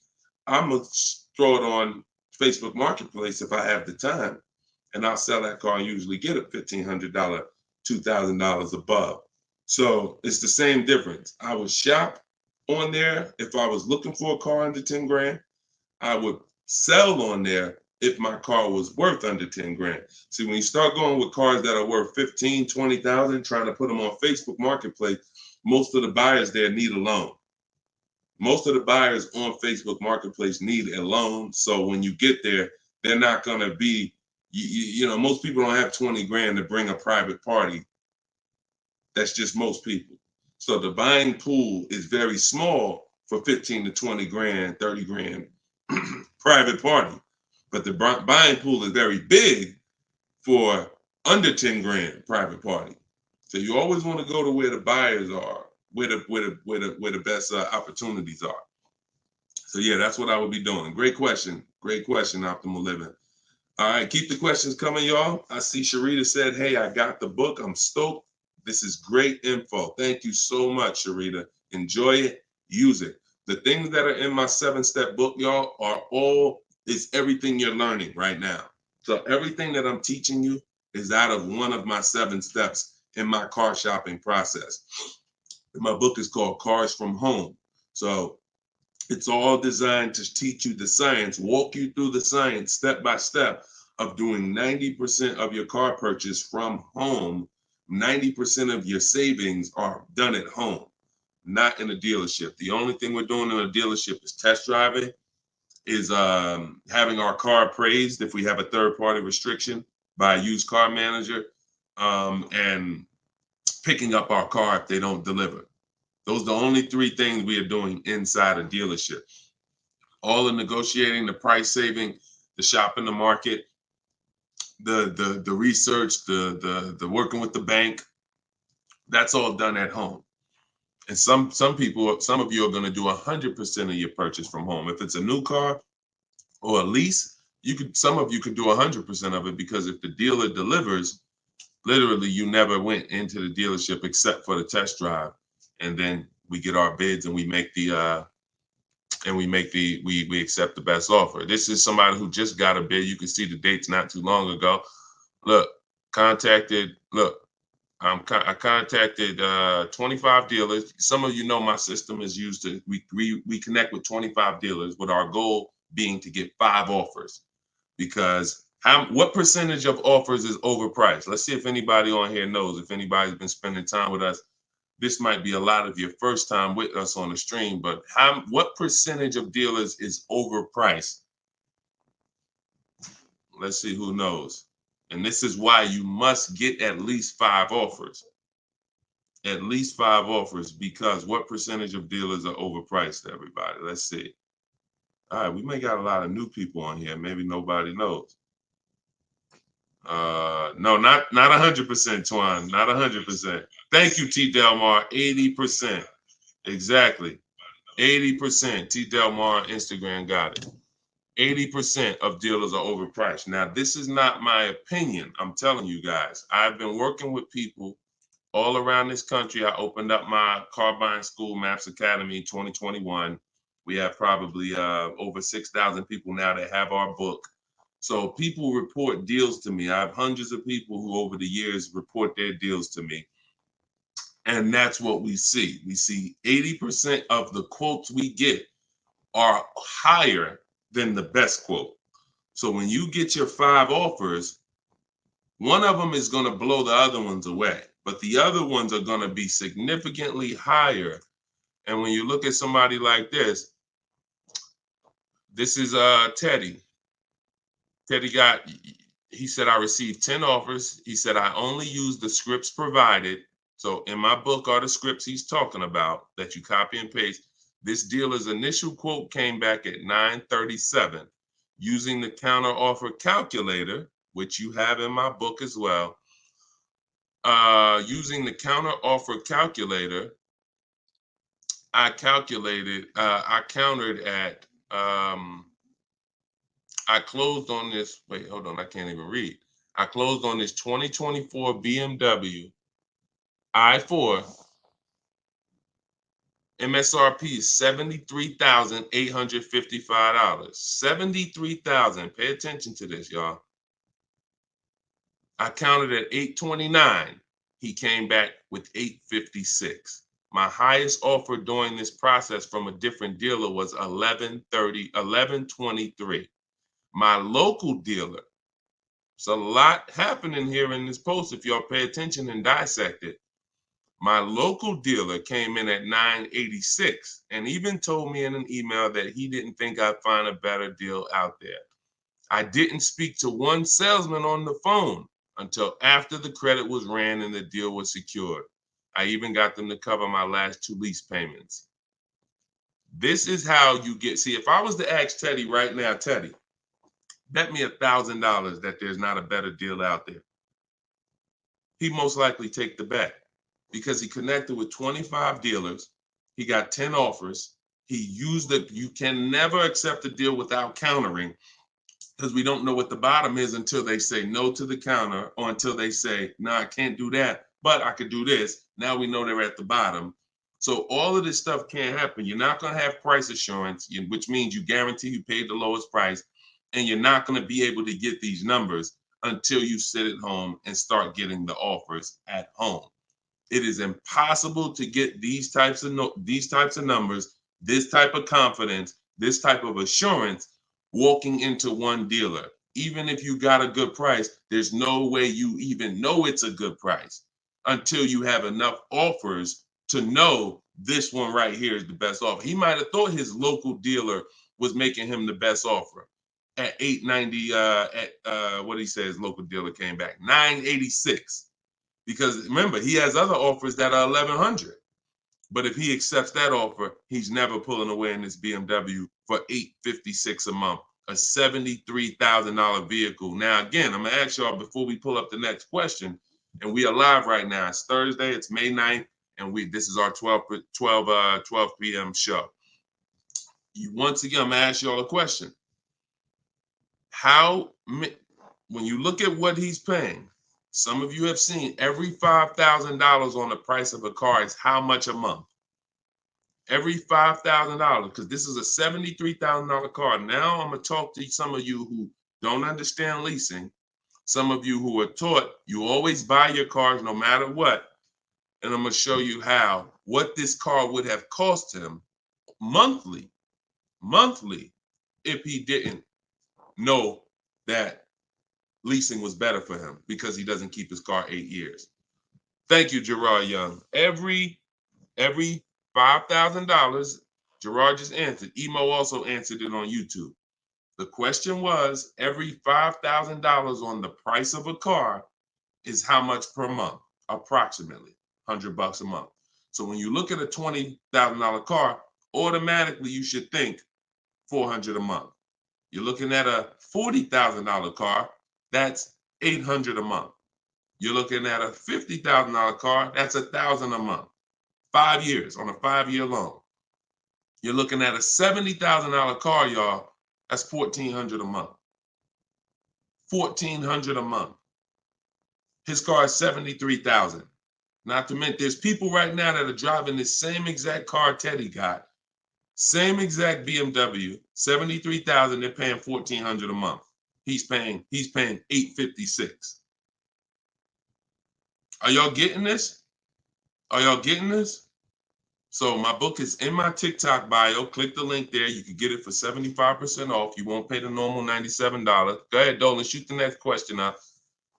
I'm gonna throw it on Facebook Marketplace if I have the time, and I'll sell that car and usually get a $1,500, $2,000 above. So it's the same difference. I would shop on there if I was looking for a car under 10 grand. I would sell on there if my car was worth under 10 grand. See, when you start going with cars that are worth 15, 20,000, trying to put them on Facebook Marketplace, most of the buyers there need a loan. Most of the buyers on Facebook Marketplace need a loan. So when you get there, they're not going to be, you know, most people don't have 20 grand to bring a private party. That's just most people. So the buying pool is very small for 15 to 20 grand, 30 grand private party. But the buying pool is very big for under 10 grand private party. So you always want to go to where the buyers are, where the best opportunities are. So yeah, that's what I would be doing. Great question, Optimal Living. All right, keep the questions coming, y'all. I see Sharita said, hey, I got the book. I'm stoked. This is great info. Thank you so much, Sharita. Enjoy it, use it. The things that are in my 7-step book, y'all, is everything you're learning right now. So everything that I'm teaching you is out of one of my 7 steps in my car shopping process. My book is called Cars from Home. So it's all designed to teach you the science, walk you through the science step by step of doing 90% of your car purchase from home. 90% of your savings are done at home. not in a dealership. The only thing we're doing in a dealership is test driving, is having our car appraised if we have a third-party restriction by a used car manager, and picking up our car if they don't deliver. Those are the only three things we are doing inside a dealership. All the negotiating, the price saving, the shopping the market, the research, the working with the bank, that's all done at home. And some people, some of you are going to do 100% of your purchase from home. If it's a new car or a lease, some of you could do 100% of it, because if the dealer delivers, literally you never went into the dealership except for the test drive, and then we get our bids and we accept the best offer. This is somebody who just got a bid. You can see the dates not too long ago. Look, I contacted 25 dealers. Some of you know my system is used to, we connect with 25 dealers, with our goal being to get 5 offers. Because what percentage of offers is overpriced? Let's see if anybody on here knows. If anybody's been spending time with us, this might be a lot of your first time with us on the stream, but what percentage of dealers is overpriced? Let's see who knows. And this is why you must get at least 5 offers. At least 5 offers, because what percentage of dealers are overpriced, everybody? Let's see. All right, we may got a lot of new people on here. Maybe nobody knows. No, not 100%, Twan. Not 100%. Thank you, T. Delmar. 80%. Exactly. 80%. T. Delmar Instagram got it. 80% of dealers are overpriced. Now, this is not my opinion. I'm telling you guys. I've been working with people all around this country. I opened up my car buying school, Maps Academy, 2021. We have probably over 6,000 people now that have our book. So people report deals to me. I have hundreds of people who over the years report their deals to me. And that's what we see. We see 80% of the quotes we get are higher than the best quote. So when you get your 5 offers, one of them is going to blow the other ones away, but the other ones are going to be significantly higher. And when you look at somebody like this is Teddy. Teddy he said, I received 10 offers. He said, I only used the scripts provided. So in my book are the scripts he's talking about that you copy and paste. This dealer's initial quote came back at 937. Using the counter offer calculator, which you have in my book as well. Using the counter offer calculator, I countered at, I closed on this, wait, hold on, I can't even read. I closed on this 2024 BMW i4. MSRP is $73,855. $73,000. Pay attention to this, y'all. I counted at 829. He came back with 856. My highest offer during this process from a different dealer was 1123. My local dealer, there's a lot happening here in this post if y'all pay attention and dissect it. My local dealer came in at 986 and even told me in an email that he didn't think I'd find a better deal out there. I didn't speak to one salesman on the phone until after the credit was ran and the deal was secured. I even got them to cover my last 2 lease payments. This is how you get, see, if I was to ask Teddy right now, Teddy, bet me $1,000 that there's not a better deal out there. He'd most likely take the bet because he connected with 25 dealers. He got 10 offers. He used it. You can never accept a deal without countering, because we don't know what the bottom is until they say no to the counter, or until they say, no, I can't do that, but I could do this. Now we know they're at the bottom. So all of this stuff can't happen. You're not going to have price assurance, which means you guarantee you paid the lowest price, and you're not going to be able to get these numbers until you sit at home and start getting the offers at home. It is impossible to get these types of numbers, this type of confidence, this type of assurance walking into one dealer. Even if you got a good price, there's no way you even know it's a good price until you have enough offers to know this one right here is the best offer. He might have thought his local dealer was making him the best offer at $890. What he says, local dealer came back $986, because remember, he has other offers that are $1,100. But if he accepts that offer, he's never pulling away in this BMW for $856 a month, a $73,000 vehicle. Now, again, I'm gonna ask y'all before we pull up the next question, and we are live right now. It's Thursday, it's May 9th, and this is our 12 p.m. show. Once again, I'm gonna ask y'all a question. When you look at what he's paying, some of you have seen every $5,000 on the price of a car is how much a month? Every $5,000, because this is a $73,000 car. Now I'm gonna talk to some of you who don't understand leasing, some of you who are taught you always buy your cars no matter what, and I'm gonna show you what this car would have cost him monthly, if he didn't know that leasing was better for him, because he doesn't keep his car 8 years. Thank you, Gerard Young. Every $5,000, Gerard just answered. Emo also answered it on YouTube. The question was, every $5,000 on the price of a car is how much per month? Approximately $100 a month. So when you look at a $20,000 car, automatically you should think $400 a month. You're looking at a $40,000 car, that's $800 a month. You're looking at a $50,000 car, that's $1,000 a month. 5 years on a 5-year loan. You're looking at a $70,000 car, y'all. That's $1,400 a month. $1,400 a month. His car is $73,000. Not to mention, there's people right now that are driving this same exact car Teddy got, same exact BMW, $73,000. They're paying $1,400 a month. He's paying $856. Are y'all getting this? Are y'all getting this? So my book is in my TikTok bio. Click the link there. You can get it for 75% off. You won't pay the normal $97. Go ahead, Dolan, shoot the next question up.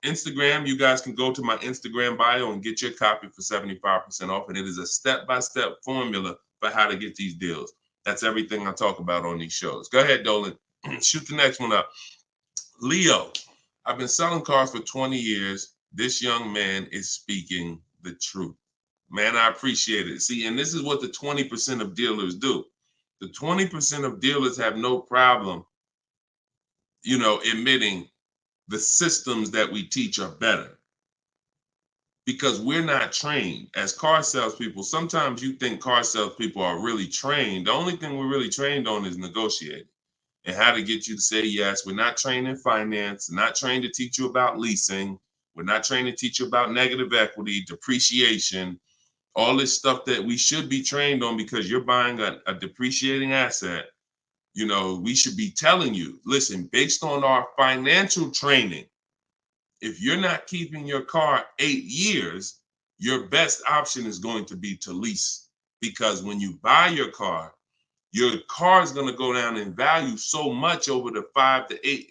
Instagram, you guys can go to my Instagram bio and get your copy for 75% off. And it is a step-by-step formula for how to get these deals. That's everything I talk about on these shows. Go ahead, Dolan. Shoot the next one up. Leo, I've been selling cars for 20 years. This young man is speaking the truth. Man, I appreciate it. See, and this is what the 20% of dealers do. The 20% of dealers have no problem, admitting the systems that we teach are better, because we're not trained as car salespeople. Sometimes you think car salespeople are really trained. The only thing we're really trained on is negotiating and how to get you to say yes. We're not trained in finance, not trained to teach you about leasing. We're not trained to teach you about negative equity, depreciation, all this stuff that we should be trained on, because you're buying a depreciating asset. We should be telling you, listen, based on our financial training, if you're not keeping your car 8 years, your best option is going to be to lease, because when you buy your car is going to go down in value so much over the 5 to 8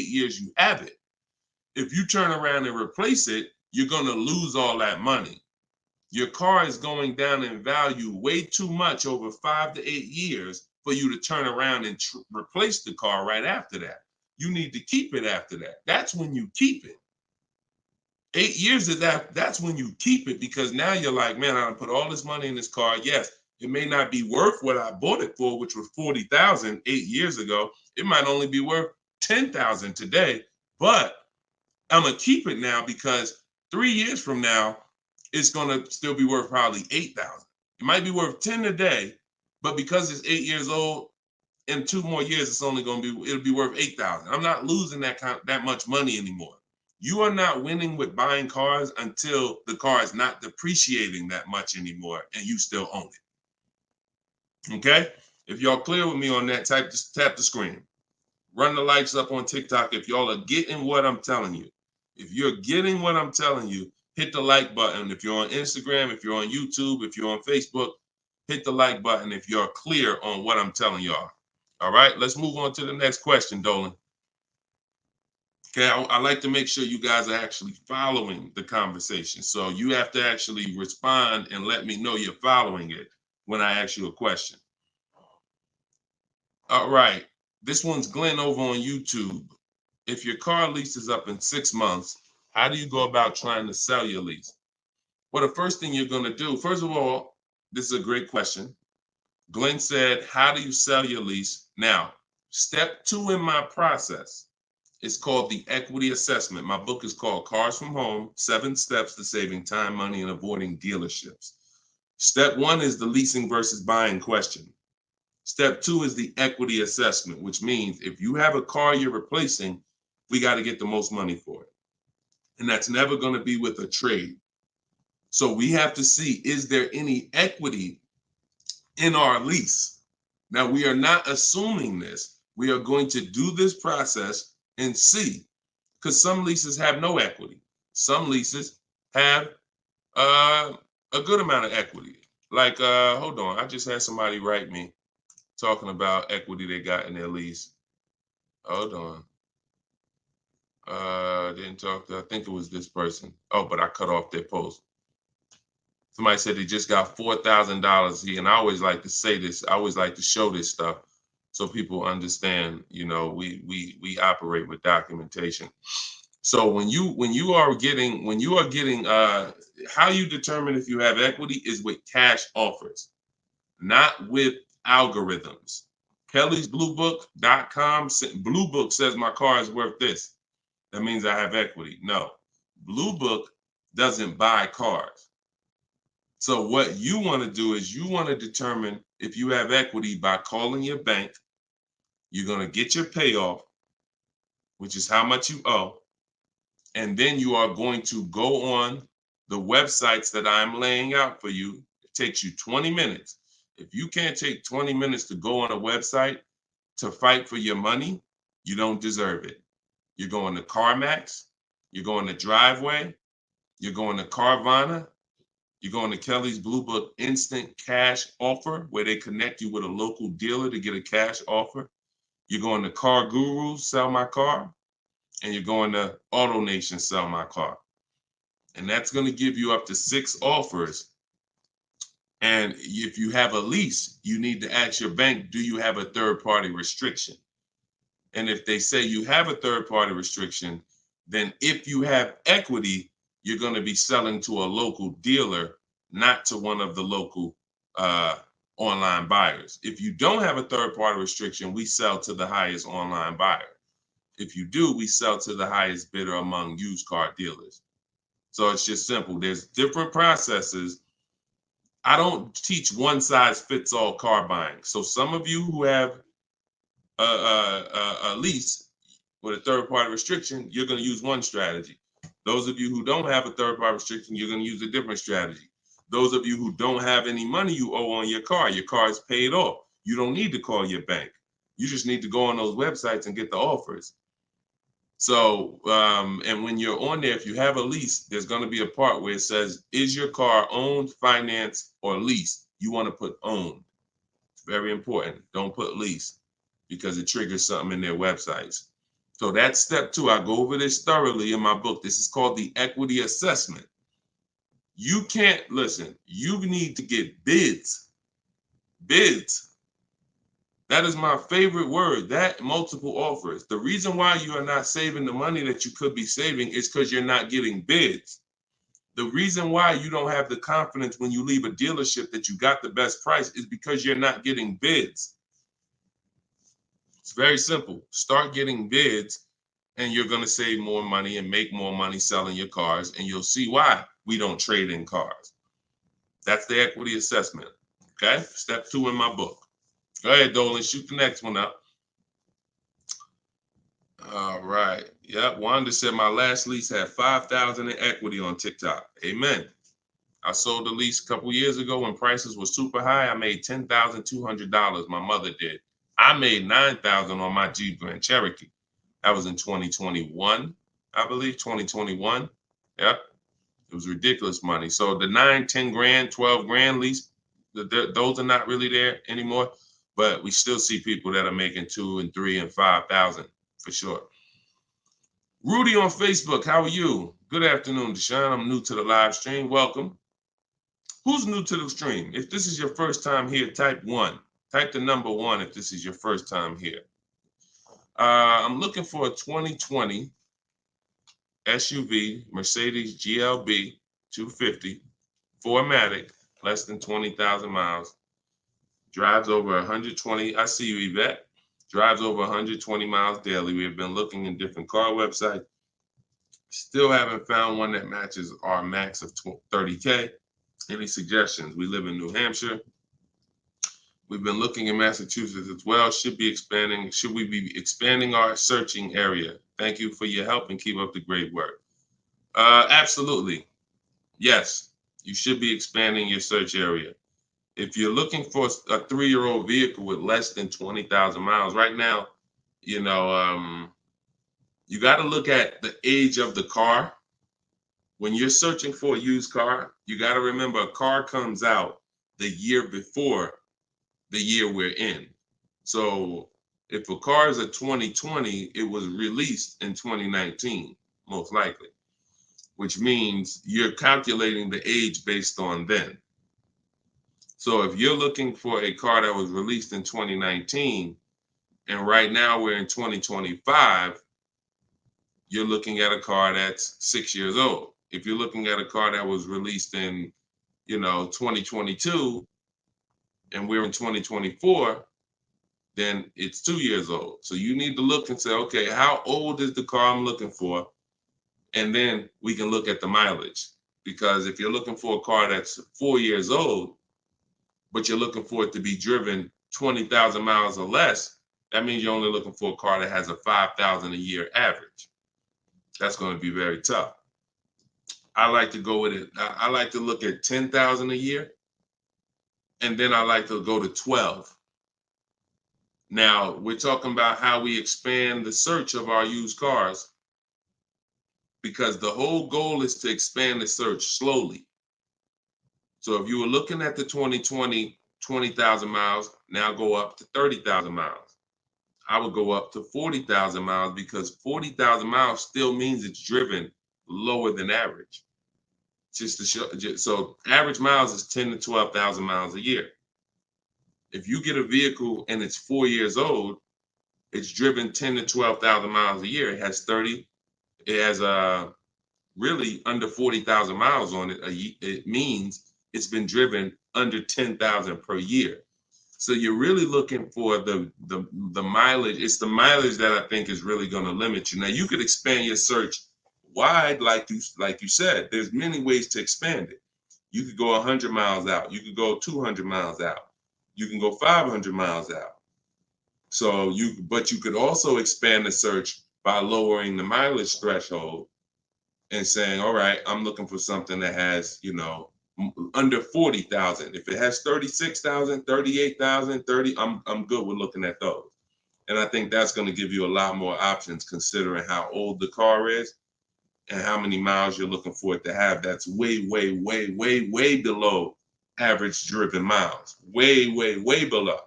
years you have it. If you turn around and replace it, you're going to lose all that money. Your car is going down in value way too much over 5 to 8 years for you to turn around and replace the car right after that. You need to keep it after that. That's when you keep it. 8 years is that's when you keep it, because now you're like, man, I put all this money in this car. Yes, it may not be worth what I bought it for, which was $40,000 8 years ago. It might only be worth $10,000 today, but I'm gonna keep it now, because 3 years from now, it's gonna still be worth probably $8,000. It might be worth 10 today, but because it's 8 years old, in 2 more years, it'll be worth $8,000. I'm not losing that much money anymore. You are not winning with buying cars until the car is not depreciating that much anymore and you still own it. Okay? If y'all clear with me on that, just tap the screen. Run the likes up on TikTok if y'all are getting what I'm telling you. If you're getting what I'm telling you, hit the like button. If you're on Instagram, if you're on YouTube, if you're on Facebook, hit the like button if you're clear on what I'm telling y'all. All right, let's move on to the next question, Dolan. Okay, I like to make sure you guys are actually following the conversation. So you have to actually respond and let me know you're following it when I ask you a question. All right, this one's Glenn over on YouTube. If your car lease is up in 6 months, how do you go about trying to sell your lease? Well, the first thing you're going to do, first of all, this is a great question. Glenn said, how do you sell your lease? Now, step 2 in my process is called the equity assessment. My book is called Cars from Home, 7 Steps to Saving Time, Money, and Avoiding Dealerships. Step 1 is the leasing versus buying question. Step 2 is the equity assessment, which means if you have a car you're replacing, we got to get the most money for it. And that's never going to be with a trade. So we have to see, is there any equity in our lease? Now, we are not assuming this. We are going to do this process and see, because some leases have no equity. Some leases have a good amount of equity. Like, hold on, I just had somebody write me talking about equity they got in their lease. Hold on. Didn't talk to, I think it was this person. Oh, but I cut off their post. Somebody said they just got $4,000 here, and I always like to say this. I always like to show this stuff so people understand. You know, we operate with documentation. So when you are getting how you determine if you have equity is with cash offers, not with algorithms. KellysBlueBook.com. Blue Book says my car is worth this. That means I have equity. No, Blue Book doesn't buy cars. So what you want to do is you want to determine if you have equity by calling your bank. You're going to get your payoff, which is how much you owe. And then you are going to go on the websites that I'm laying out for you. It takes you 20 minutes. If you can't take 20 minutes to go on a website to fight for your money, you don't deserve it. You're going to CarMax, you're going to Driveway, you're going to Carvana, you're going to Kelly's Blue Book Instant Cash Offer, where they connect you with a local dealer to get a cash offer. You're going to Car Guru, Sell My Car, and you're going to AutoNation, Sell My Car. And that's going to give you up to 6 offers. And if you have a lease, you need to ask your bank, do you have a third-party restriction? And if they say you have a third-party restriction, then if you have equity, you're going to be selling to a local dealer, not to one of the local online buyers. If you don't have a third-party restriction, we sell to the highest online buyer. If you do, we sell to the highest bidder among used car dealers. So it's just simple. There's different processes. I don't teach one size fits all car buying. So some of you who have a lease with a third-party restriction, you're going to use one strategy. Those of you who don't have a third-party restriction, you're going to use a different strategy. Those of you who don't have any money you owe on your car is paid off. You don't need to call your bank. You just need to go on those websites and get the offers. So, and when you're on there, if you have a lease, there's going to be a part where it says, is your car owned, financed, or leased? You want to put owned. It's very important. Don't put lease, because it triggers something in their websites. So that's step 2. I go over this thoroughly in my book. This is called the equity assessment. You can't, listen, you need to get bids. Bids. That is my favorite word, that multiple offers. The reason why you are not saving the money that you could be saving is because you're not getting bids. The reason why you don't have the confidence when you leave a dealership that you got the best price is because you're not getting bids. It's very simple. Start getting bids and you're going to save more money and make more money selling your cars, and you'll see why we don't trade in cars. That's the equity assessment. Okay? Step 2 in my book. Go ahead, Dolan, shoot the next one up. All right. Yep. Wanda said my last lease had 5,000 in equity on TikTok. Amen. I sold the lease a couple years ago when prices were super high. I made $10,200. My mother did. I made $9,000 on my Jeep Grand Cherokee. That was in 2021, I believe, 2021. Yep. It was ridiculous money. So the 9, 10 grand, 12 grand lease, those are not really there anymore. But we still see people that are making 2 and 3 and 5,000 for sure. Rudy on Facebook, how are you? Good afternoon, Deshone. I'm new to the live stream. Welcome. Who's new to the stream? If this is your first time here, type 1. Type the number 1 if this is your first time here. I'm looking for a 2020 SUV, Mercedes GLB 250, 4MATIC, less than 20,000 miles. Drives over 120. I see you, Yvette. Drives over 120 miles daily. We have been looking in different car websites. Still haven't found one that matches our max of 30K. Any suggestions? We live in New Hampshire. We've been looking in Massachusetts as well. Should we be expanding our searching area? Thank you for your help and keep up the great work. Absolutely. Yes, you should be expanding your search area. If you're looking for a 3-year-old vehicle with less than 20,000 miles, right now, you got to look at the age of the car. When you're searching for a used car, you got to remember a car comes out the year before the year we're in. So if a car is a 2020, it was released in 2019, most likely, which means you're calculating the age based on then. So if you're looking for a car that was released in 2019, and right now we're in 2025, you're looking at a car that's 6 years old. If you're looking at a car that was released in, 2022, and we're in 2024, then it's 2 years old. So you need to look and say, okay, how old is the car I'm looking for? And then we can look at the mileage. Because if you're looking for a car that's 4 years old, but you're looking for it to be driven 20,000 miles or less, that means you're only looking for a car that has a 5,000 a year average. That's going to be very tough. I like to go with it. I like to look at 10,000 a year, and then I like to go to 12. Now, we're talking about how we expand the search of our used cars, because the whole goal is to expand the search slowly. So if you were looking at the 2020, 20,000 miles, now go up to 30,000 miles. I would go up to 40,000 miles, because 40,000 miles still means it's driven lower than average. Just to show, so average miles is 10 to 12,000 miles a year. If you get a vehicle and it's 4 years old, it's driven 10 to 12,000 miles a year. It has really under 40,000 miles on it. It means it's been driven under 10,000 per year. So you're really looking for the mileage. It's the mileage that I think is really going to limit you. Now you could expand your search wide, like you said. There's many ways to expand it. You could go 100 miles out. You could go 200 miles out. You can go 500 miles out. But you could also expand the search by lowering the mileage threshold and saying, all right, I'm looking for something that has, under 40,000. If it has 36,000, 38,000, 30, I'm good with looking at those. And I think that's going to give you a lot more options, considering how old the car is and how many miles you're looking for it to have. That's way, way, way, way, way below average driven miles. Way, way, way below.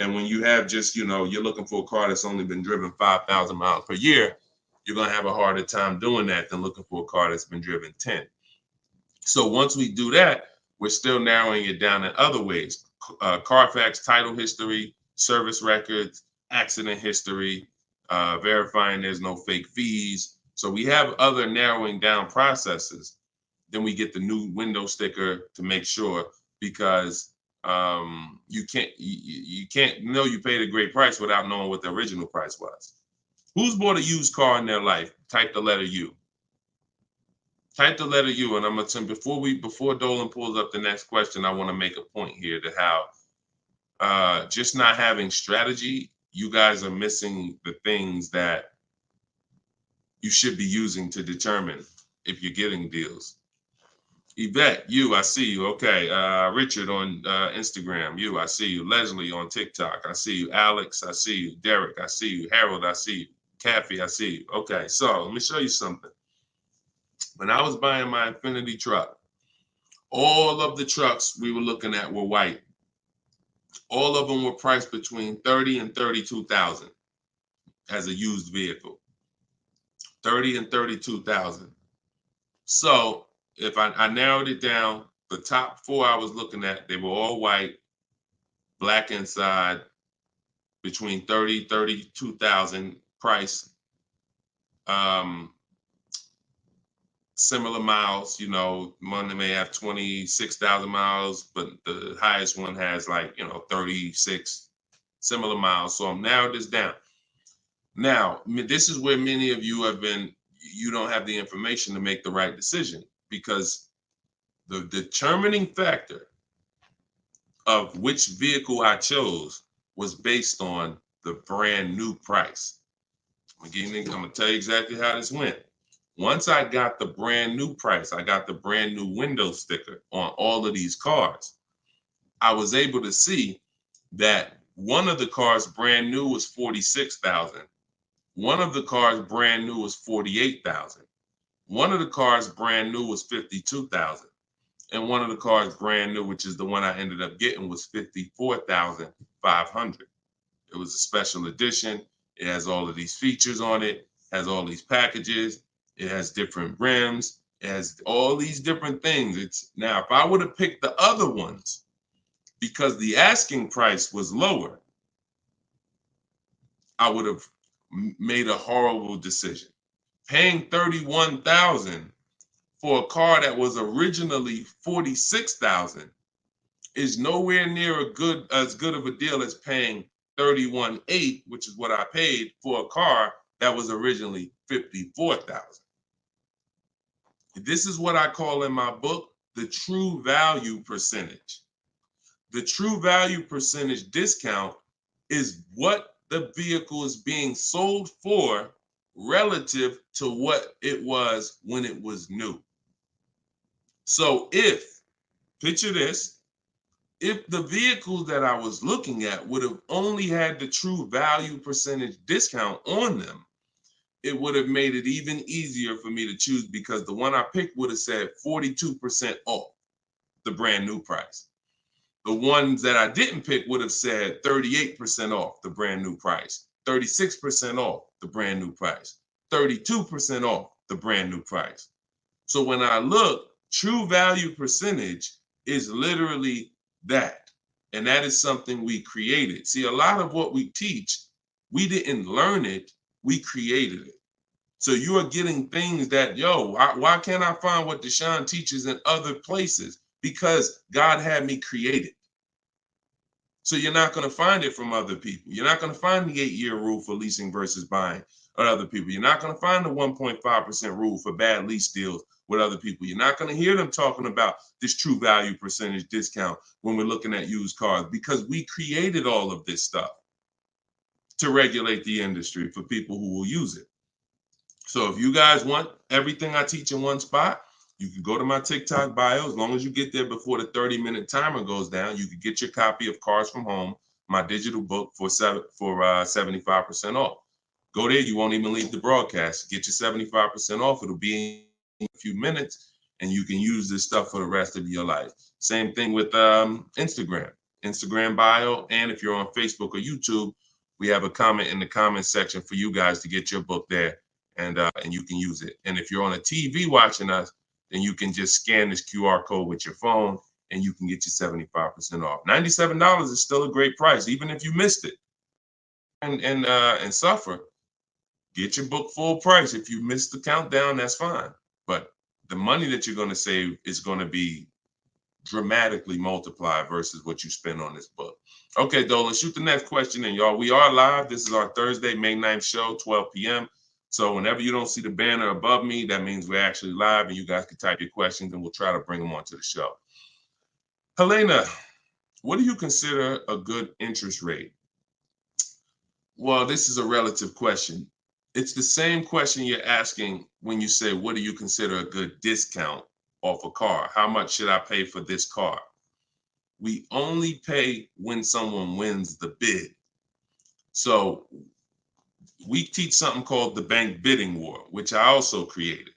And when you have just, you're looking for a car that's only been driven 5,000 miles per year, you're going to have a harder time doing that than looking for a car that's been driven 10. So once we do that, we're still narrowing it down in other ways. Carfax title history, service records, accident history, verifying there's no fake fees. So we have other narrowing down processes. Then we get the new window sticker to make sure, because you can't know you paid a great price without knowing what the original price was. Who's bought a used car in their life? Type the letter U. Type the letter U, and I'm gonna tell before Dolan pulls up the next question, I want to make a point here to how just not having strategy, you guys are missing the things that you should be using to determine if you're getting deals. Yvette, I see you. Okay. Richard on Instagram, I see you. Leslie on TikTok, I see you. Alex, I see you. Derek, I see you. Harold, I see you. Kathy, I see you. Okay, so let me show you something. When I was buying my Infiniti truck, all of the trucks we were looking at were white. All of them were priced between 30 and 32,000 as a used vehicle. 30 and 32,000. So if I narrowed it down, the top four I was looking at, they were all white, black inside, between 30, 32,000 price. Similar miles, one may have 26,000 miles, but the highest one has 36 similar miles. So I'm narrowed this down. Now, this is where many of you you don't have the information to make the right decision, because the determining factor of which vehicle I chose was based on the brand new price. I'm gonna tell you exactly how this went. Once I got the brand new price, I got the brand new window sticker on all of these cars, I was able to see that one of the cars brand new was 46,000. One of the cars brand new was 48,000. One of the cars brand new was 52,000. And one of the cars brand new, which is the one I ended up getting, was 54,500. It was a special edition. It has all of these features on it, has all these packages. It has different rims. It has all these different things. Now, if I would have picked the other ones, because the asking price was lower, I would have made a horrible decision. Paying 31,000 for a car that was originally 46,000 is nowhere near as good of a deal as paying 31,800, which is what I paid for a car that was originally 54,000. This is what I call in my book the true value percentage. The true value percentage discount is what the vehicle is being sold for relative to what it was when it was new. So picture this, if the vehicles that I was looking at would have only had the true value percentage discount on them, it would have made it even easier for me to choose, because the one I picked would have said 42% off the brand new price. The ones that I didn't pick would have said 38% off the brand new price, 36% off the brand new price, 32% off the brand new price. So when I look, true value percentage is literally that. And that is something we created. See, a lot of what we teach, we didn't learn it, we created it. So you are getting things that, why can't I find what Deshone teaches in other places? Because God had me create it. So you're not going to find it from other people. You're not going to find the 8-year rule for leasing versus buying or other people. You're not going to find the 1.5% rule for bad lease deals with other people. You're not going to hear them talking about this true value percentage discount when we're looking at used cars, because we created all of this stuff to regulate the industry for people who will use it. So if you guys want everything I teach in one spot, you can go to my TikTok bio. As long as you get there before the 30-minute timer goes down, you can get your copy of Cars from Home, my digital book, for 75% off. Go there. You won't even leave the broadcast. Get your 75% off. It'll be in a few minutes, and you can use this stuff for the rest of your life. Same thing with Instagram bio. And if you're on Facebook or YouTube, we have a comment in the comment section for you guys to get your book there, and you can use it. And if you're on a TV watching us, then you can just scan this QR code with your phone, and you can get your 75% off. $97 is still a great price, even if you missed it and suffer. Get your book full price. If you missed the countdown, that's fine. But the money that you're going to save is going to be dramatically multiplied versus what you spend on this book. Okay, Dolan, shoot the next question in, y'all. We are live. This is our Thursday, May 9th show, 12 p.m. So whenever you don't see the banner above me, that means we're actually live, and you guys can type your questions, and we'll try to bring them onto the show. Helena, what do you consider a good interest rate? Well, this is a relative question. It's the same question you're asking when you say, what do you consider a good discount off a car? How much should I pay for this car? We only pay when someone wins the bid. So we teach something called the bank bidding war, which I also created.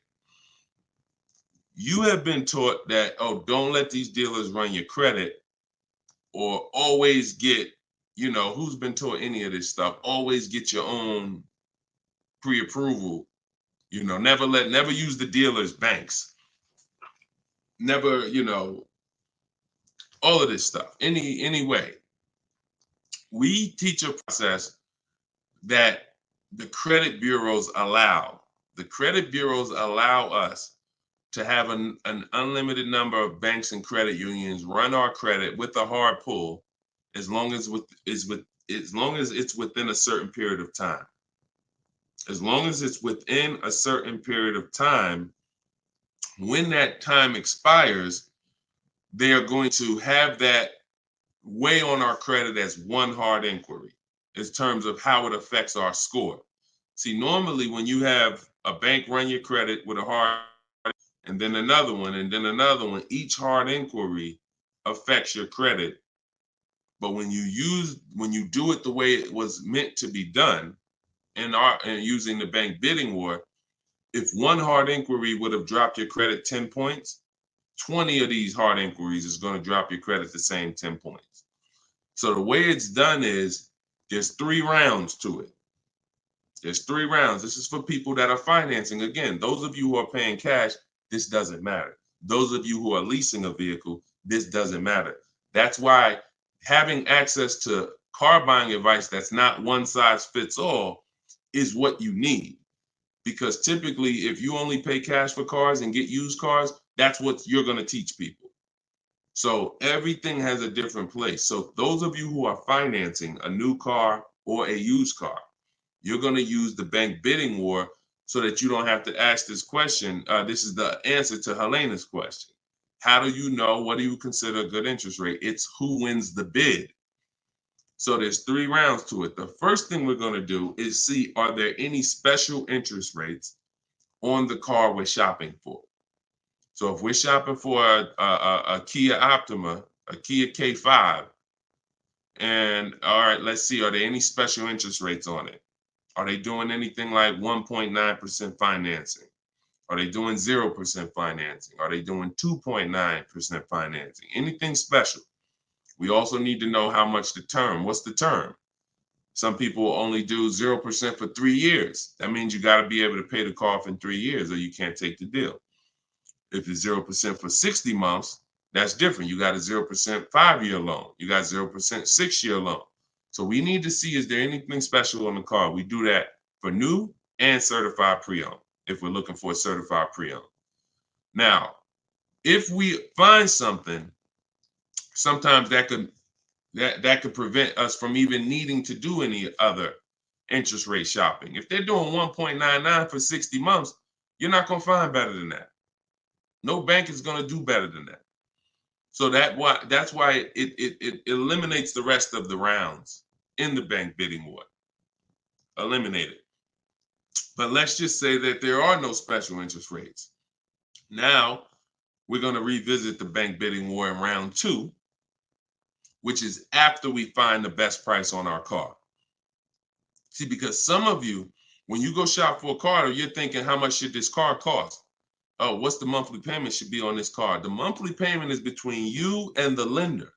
You have been taught that, don't let these dealers run your credit, or always get, who's been taught any of this stuff? Always get your own pre-approval You know, never use the dealers' banks. Never, you know, all of this stuff. Any way. We teach a process that the credit bureaus allow. The credit bureaus allow us to have an unlimited number of banks and credit unions run our credit with a hard pull, as long as it's within a certain period of time. As long as it's within a certain period of time, when that time expires, they are going to have that weigh on our credit as one hard inquiry in terms of how it affects our score. See, normally when you have a bank run your credit with a hard and then another one, and then another one, each hard inquiry affects your credit. But when you do it the way it was meant to be done, and using the bank bidding war, if one hard inquiry would have dropped your credit 10 points, 20 of these hard inquiries is going to drop your credit the same 10 points. So the way it's done is there's 3 rounds to it. There's 3 rounds. This is for people that are financing. Again, those of you who are paying cash, this doesn't matter. Those of you who are leasing a vehicle, this doesn't matter. That's why having access to car buying advice that's not one size fits all is what you need. Because typically, if you only pay cash for cars and get used cars, that's what you're going to teach people. So everything has a different place. So those of you who are financing a new car or a used car, you're going to use the bank bidding war so that you don't have to ask this question. This is the answer to Helena's question. How do you know? What do you consider a good interest rate? It's who wins the bid. So there's 3 rounds to it. The first thing we're going to do is see, are there any special interest rates on the car we're shopping for? So if we're shopping for a Kia Optima, a Kia K5, and all right, let's see, are there any special interest rates on it? Are they doing anything like 1.9% financing? Are they doing 0% financing? Are they doing 2.9% financing? Anything special? We also need to know how much the term. What's the term? Some people only do 0% for 3 years. That means you got to be able to pay the car off in 3 years or you can't take the deal. If it's 0% for 60 months, that's different. You got a 0% 5-year loan. You got 0% 6-year loan. So we need to see, is there anything special on the car? We do that for new and certified pre-owned if we're looking for a certified pre-owned. Now, if we find something, sometimes that could prevent us from even needing to do any other interest rate shopping. If they're doing 1.99 for 60 months, you're not going to find better than that. No bank is going to do better than that. So that's why it eliminates the rest of the rounds in the bank bidding war. Eliminate it. But let's just say that there are no special interest rates. Now we're going to revisit the bank bidding war in round 2, which is after we find the best price on our car. See, because some of you, when you go shop for a car, you're thinking, how much should this car cost? Oh, what's the monthly payment should be on this car? The monthly payment is between you and the lender.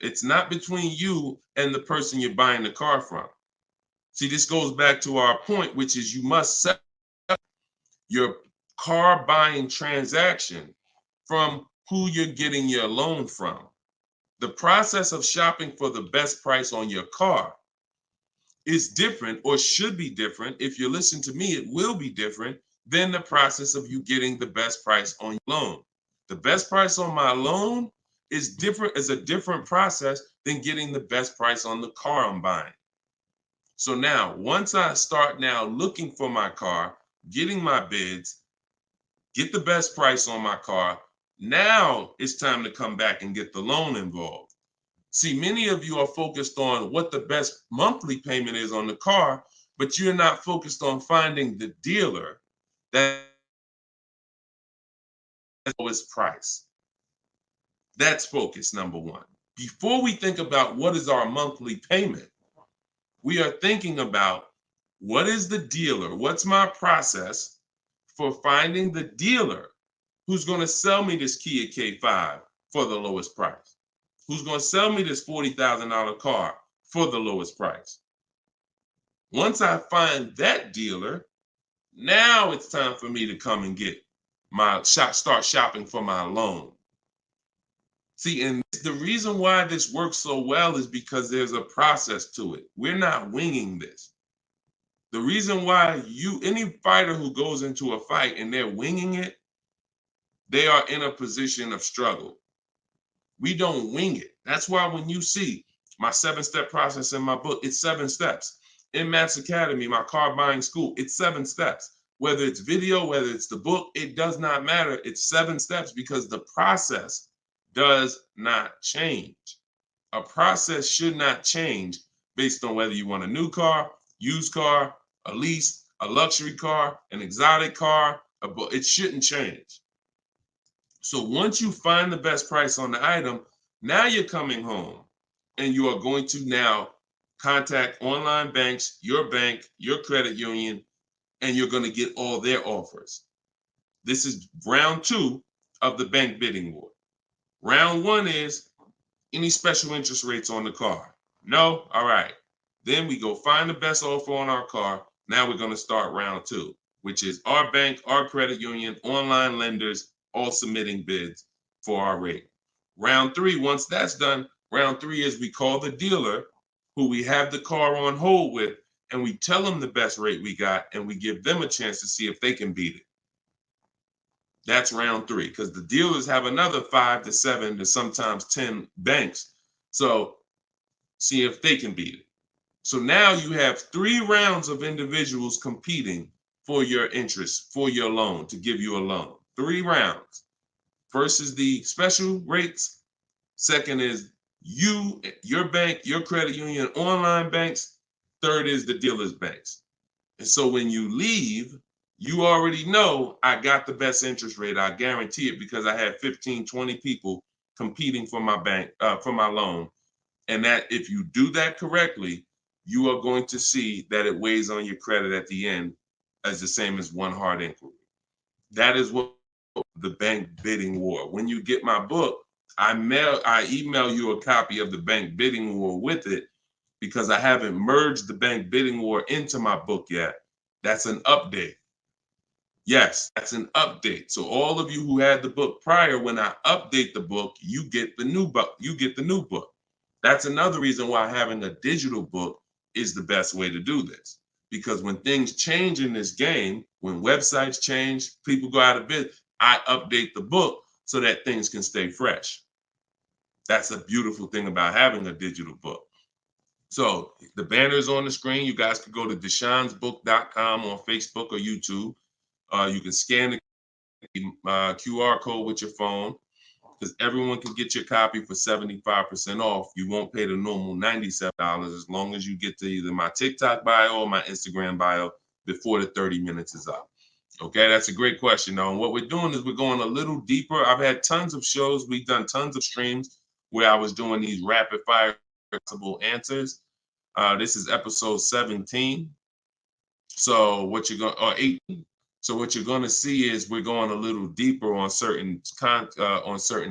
It's not between you and the person you're buying the car from. See, this goes back to our point, which is you must set up your car buying transaction from who you're getting your loan from. The process of shopping for the best price on your car is different, or should be different. If you listen to me, it will be different than the process of you getting the best price on your loan. The best price on my loan is a different process than getting the best price on the car I'm buying. So now, once I start now looking for my car, getting my bids, get the best price on my car, now it's time to come back and get the loan involved. See, many of you are focused on what the best monthly payment is on the car, but you're not focused on finding the dealer that has the lowest price. That's focus number 1. Before we think about what is our monthly payment, we are thinking about what is the dealer, what's my process for finding the dealer who's going to sell me this Kia K5 for the lowest price, who's going to sell me this $40,000 car for the lowest price. Once I find that dealer, Now it's time for me to come and get start shopping for my loan. See, and the reason why this works so well is because there's a process to it. We're not winging this. The reason why any fighter who goes into a fight and they're winging it, they are in a position of struggle. We don't wing it. That's why when you see my 7-step process in my book, it's 7 steps. In Matt's Academy, my car buying school, it's 7 steps. Whether it's video, whether it's the book, it does not matter. It's 7 steps because the process does not change. A process should not change based on whether you want a new car, used car, a lease, a luxury car, an exotic car. It shouldn't change. So once you find the best price on the item, now you're coming home and you are going to now contact online banks, your bank, your credit union, and you're going to get all their offers. This is round 2 of the bank bidding war. Round 1 is any special interest rates on the car. No? All right. Then we go find the best offer on our car. Now we're going to start round 2, which is our bank, our credit union, online lenders, all submitting bids for our rate. Round 3, once that's done, round 3 is we call the dealer who we have the car on hold with, and we tell them the best rate we got, and we give them a chance to see if they can beat it. That's round 3, because the dealers have another 5 to 7 to sometimes 10 banks. So see if they can beat it. So now you have 3 rounds of individuals competing for your interest, for your loan, to give you a loan. 3 rounds. First is the special rates. Second is you, your bank, your credit union, online banks. Third is the dealer's banks. And so when you leave, you already know I got the best interest rate. I guarantee it because I had 15, 20 people competing for my bank, for my loan. And that if you do that correctly, you are going to see that it weighs on your credit at the end as the same as one hard inquiry. That is what the bank bidding war. When you get my book, I email you a copy of the bank bidding war with it because I haven't merged the bank bidding war into my book yet. That's an update. Yes, that's an update. So all of you who had the book prior, when I update the book, you get the new book. You get the new book. That's another reason why having a digital book is the best way to do this. Because when things change in this game, when websites change, people go out of business, I update the book so that things can stay fresh. That's a beautiful thing about having a digital book. So the banner is on the screen. You guys can go to deshonesbook.com on Facebook or YouTube. You can scan the QR code with your phone because everyone can get your copy for 75% off. You won't pay the normal $97 as long as you get to either my TikTok bio or my Instagram bio before the 30 minutes is up. Okay, that's a great question, though. And what we're doing is we're going a little deeper. I've had tons of shows. We've done tons of streams where I was doing these rapid fire answers. This is episode 17. So what you're going, or 18. So what you're going to see is we're going a little deeper on certain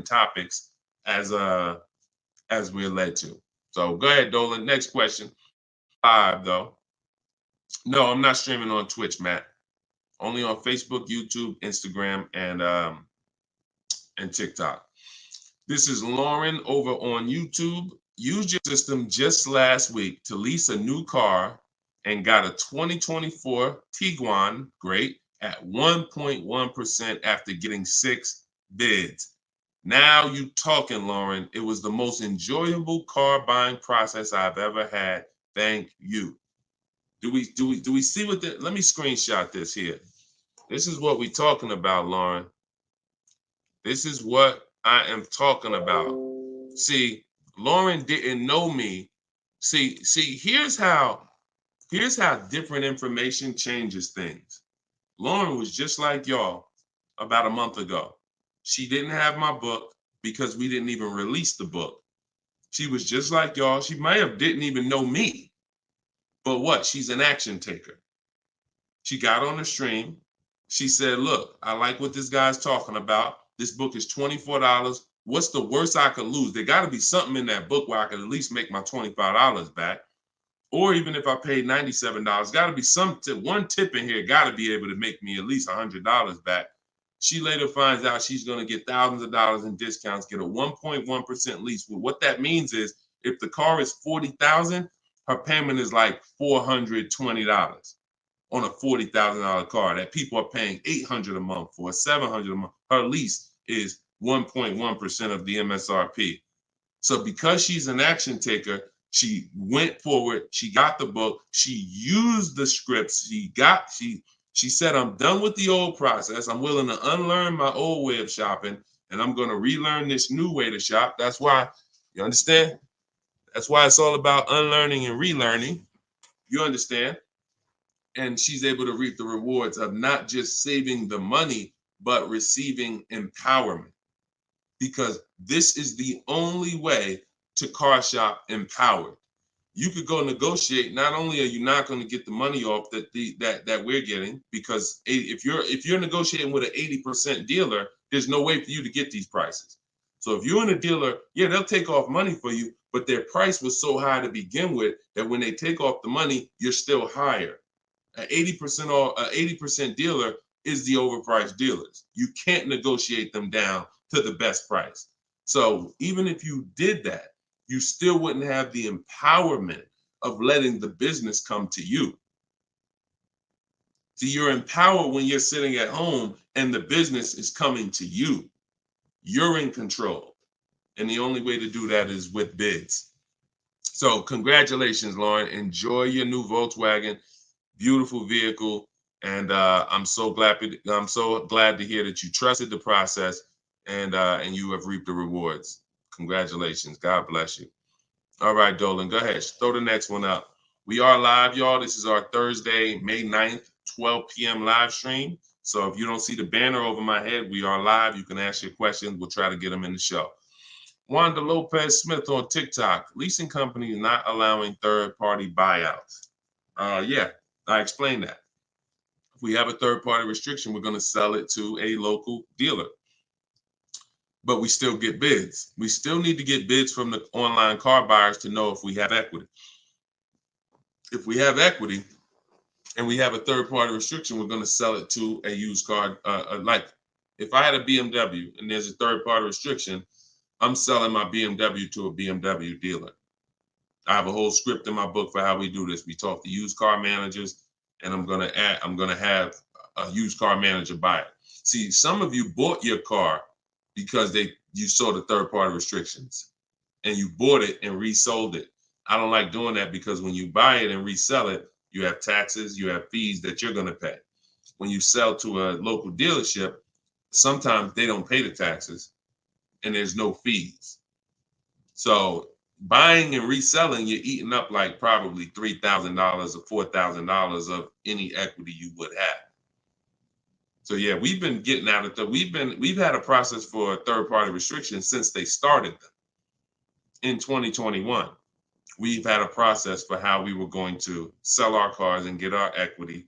topics as we're led to. So go ahead, Dolan. Next question. 5 though. No, I'm not streaming on Twitch, Matt. Only on Facebook, YouTube, Instagram, and TikTok. This is Lauren over on YouTube. Used your system just last week to lease a new car and got a 2024 Tiguan, great, at 1.1% after getting 6 bids. Now you talking, Lauren. It was the most enjoyable car buying process I've ever had. Thank you. Do we see what let me screenshot this here. This is what we're talking about, Lauren. This is what I am talking about. See, Lauren didn't know me. See, here's how different information changes things. Lauren was just like y'all about a month ago. She didn't have my book because we didn't even release the book. She was just like y'all. She might have didn't even know me. But what? She's an action taker. She got on the stream. She said, look, I like what this guy's talking about. This book is $24. What's the worst I could lose? There got to be something in that book where I could at least make my $25 back. Or even if I paid $97, got to be some tip. One tip in here got to be able to make me at least $100 back. She later finds out she's going to get thousands of dollars in discounts, get a 1.1% lease. Well, what that means is if the car is $40,000, her payment is like $420 on a $40,000 car that people are paying $800 a month for, $700 a month. Her lease is 1.1% of the MSRP. So because she's an action taker, she went forward, she got the book, she used the scripts, she said, I'm done with the old process. I'm willing to unlearn my old way of shopping, and I'm going to relearn this new way to shop. That's why, you understand? That's why it's all about unlearning and relearning. You understand? And she's able to reap the rewards of not just saving the money, but receiving empowerment. Because this is the only way to car shop empowered. You could go negotiate. Not only are you not going to get the money off that we're getting, because if you're negotiating with an 80% dealer, there's no way for you to get these prices. So if you're in a dealer, yeah, they'll take off money for you, but their price was so high to begin with that when they take off the money, you're still higher. An 80% dealer is the overpriced dealers. You can't negotiate them down to the best price. So even if you did that, you still wouldn't have the empowerment of letting the business come to you. See, you're empowered when you're sitting at home and the business is coming to you. You're in control. And the only way to do that is with bids. So congratulations, Lauren. Enjoy your new Volkswagen. Beautiful vehicle. And I'm so glad to hear that you trusted the process and you have reaped the rewards. Congratulations. God bless you. All right, Dolan, go ahead. Throw the next one up. We are live, y'all. This is our Thursday, May 9th, 12 p.m. live stream. So if you don't see the banner over my head, we are live. You can ask your questions. We'll try to get them in the show. Wanda Lopez Smith on TikTok. Leasing companies not allowing third-party buyouts. Yeah, I explained that. If we have a third-party restriction, we're going to sell it to a local dealer. But we still get bids. We still need to get bids from the online car buyers to know if we have equity. If we have equity and we have a third-party restriction, we're going to sell it to a used car. Like if I had a BMW and there's a third-party restriction, I'm selling my BMW to a BMW dealer. I have a whole script in my book for how we do this. We talk to used car managers, and I'm going to have a used car manager buy it. See, some of you bought your car because you saw the third-party restrictions and you bought it and resold it. I don't like doing that because when you buy it and resell it, you have taxes, you have fees that you're going to pay. When you sell to a local dealership, sometimes they don't pay the taxes and there's no fees. So buying and reselling, you're eating up like probably $3,000 or $4,000 of any equity you would have. So yeah, we've been getting out of the, we've had a process for third-party restrictions since they started them in 2021. We've had a process for how we were going to sell our cars and get our equity,